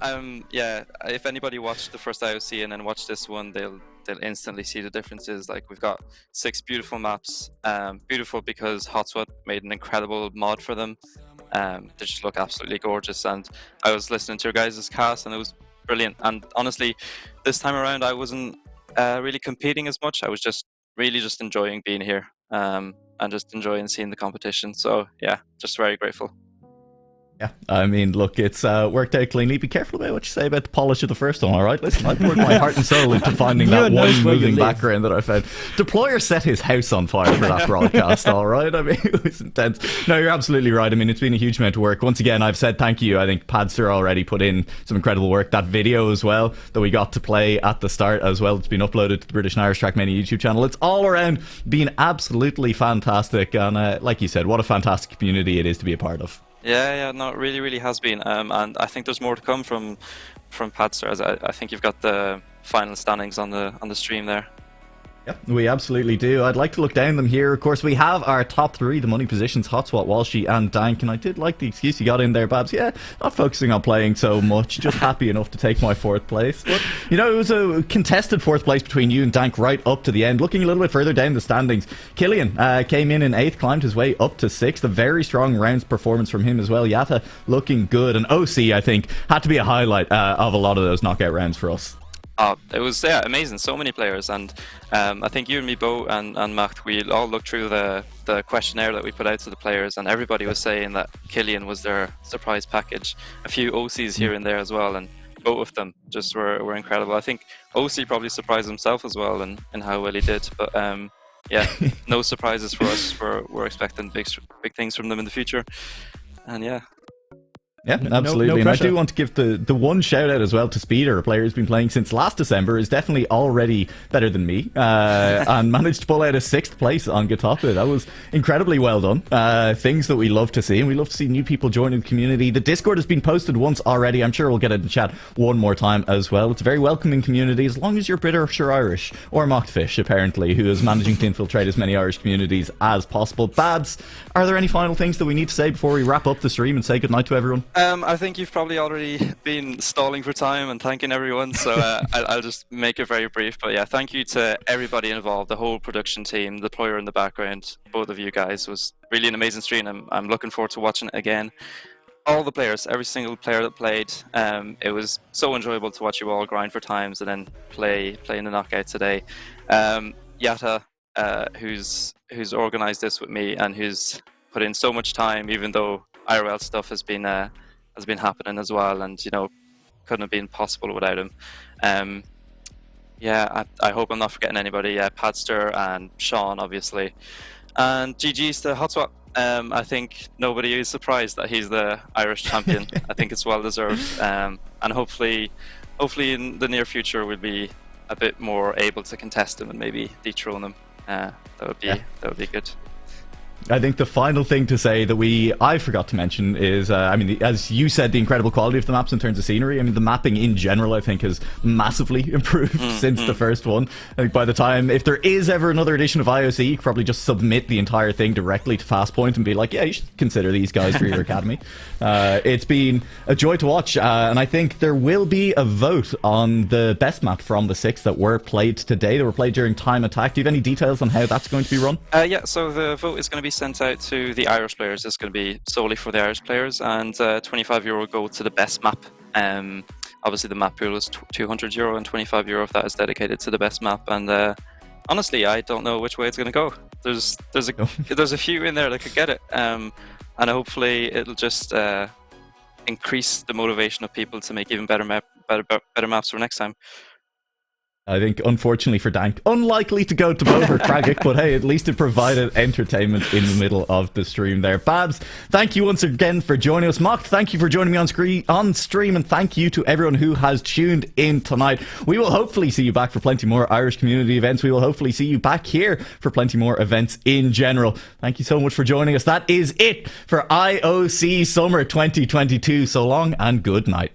yeah. If anybody watched the first IOC and then watched this one, they'll instantly see the differences. Like, we've got 6 beautiful maps. Beautiful because Hotswat made an incredible mod for them. They just look absolutely gorgeous. And I was listening to your guys' cast, and it was brilliant. And honestly, this time around, I wasn't really competing as much. I was just enjoying being here, and just enjoying seeing the competition. So yeah, just very grateful. Yeah, I mean, look, it's worked out cleanly. Be careful about what you say about the polish of the first one, all right? Listen, I poured my heart and soul into finding that one moving background that I found. Deployer set his house on fire for that broadcast, all right? I mean, it was intense. No, you're absolutely right. I mean, it's been a huge amount of work. Once again, I've said thank you. I think Padster already put in some incredible work. That video as well that we got to play at the start as well, it's been uploaded to the British and Irish Trackmania YouTube channel. It's all around been absolutely fantastic. And like you said, what a fantastic community it is to be a part of. Yeah, no, it really has been, and I think there's more to come from Padster. As I think you've got the final standings on the stream there. Yep, we absolutely do. I'd like to look down them here. Of course, we have our top three, the money positions, Hotswat, Walshy and Dank. And I did like the excuse you got in there, Babs. Yeah, not focusing on playing so much, just happy enough to take my 4th place. But, you know, it was a contested 4th place between you and Dank right up to the end. Looking a little bit further down the standings, Killian came in 8th, climbed his way up to 6th. A very strong rounds performance from him as well. Yatta looking good. And OC, I think, had to be a highlight of a lot of those knockout rounds for us. Oh, it was amazing. So many players, and I think you and me, Bo and Macht, we all looked through the questionnaire that we put out to the players, and everybody was saying that Killian was their surprise package. A few OCs here and there as well, and both of them just were incredible. I think OC probably surprised himself as well in how well he did. But yeah, no surprises for us. We're expecting big things from them in the future, and yeah. Yeah, absolutely. No and I pressure. do want to give the one shout out as well to Speeder, a player who's been playing since last December, is definitely already better than me, and managed to pull out a 6th place on Gatopa. That was incredibly well done. Things that we love to see, and we love to see new people joining the community. The Discord has been posted once already. I'm sure we'll get it in chat one more time as well. It's a very welcoming community, as long as you're British or Irish, or Mockfish, apparently, who is managing to infiltrate as many Irish communities as possible. Babs, are there any final things that we need to say before we wrap up the stream and say goodnight to everyone? I think you've probably already been stalling for time and thanking everyone, so I'll just make it very brief. But yeah, thank you to everybody involved, the whole production team, the player in the background, both of you guys. It was really an amazing stream. I'm looking forward to watching it again. All the players, every single player that played, it was so enjoyable to watch you all grind for times and then play in the knockout today. Yatta, who's organised this with me and who's put in so much time, even though IRL stuff has been happening as well, and you know, couldn't have been possible without him. Yeah, I hope I'm not forgetting anybody. Padster and Sean, obviously, and GG's to Hotswat. I think nobody is surprised that he's the Irish champion. I think it's well deserved, and hopefully in the near future we'll be a bit more able to contest him and maybe dethrone him. That would be good. I think the final thing to say that I forgot to mention is, I mean, as you said, the incredible quality of the maps in terms of scenery. I mean, the mapping in general, I think, has massively improved since the first one. I think by the time, if there is ever another edition of IOC, you could probably just submit the entire thing directly to Fastpoint and be like, yeah, you should consider these guys for your academy. It's been a joy to watch, and I think there will be a vote on the best map from the 6 that were played today, that were played during Time Attack. Do you have any details on how that's going to be run? Yeah, so the vote is going to be sent out to the Irish players. It's going to be solely for the Irish players, and €25 go to the best map. Obviously the map pool is €200 and €25 of that is dedicated to the best map, and honestly I don't know which way it's going to go. There's a few in there that could get it, and hopefully it'll just increase the motivation of people to make even better maps for next time. I think, unfortunately for Dank, unlikely to go to both or Kragic, but hey, at least it provided entertainment in the middle of the stream there. Babs, thank you once again for joining us. Mock, thank you for joining me on stream, and thank you to everyone who has tuned in tonight. We will hopefully see you back for plenty more Irish community events. We will hopefully see you back here for plenty more events in general. Thank you so much for joining us. That is it for IOC Summer 2022. So long and good night.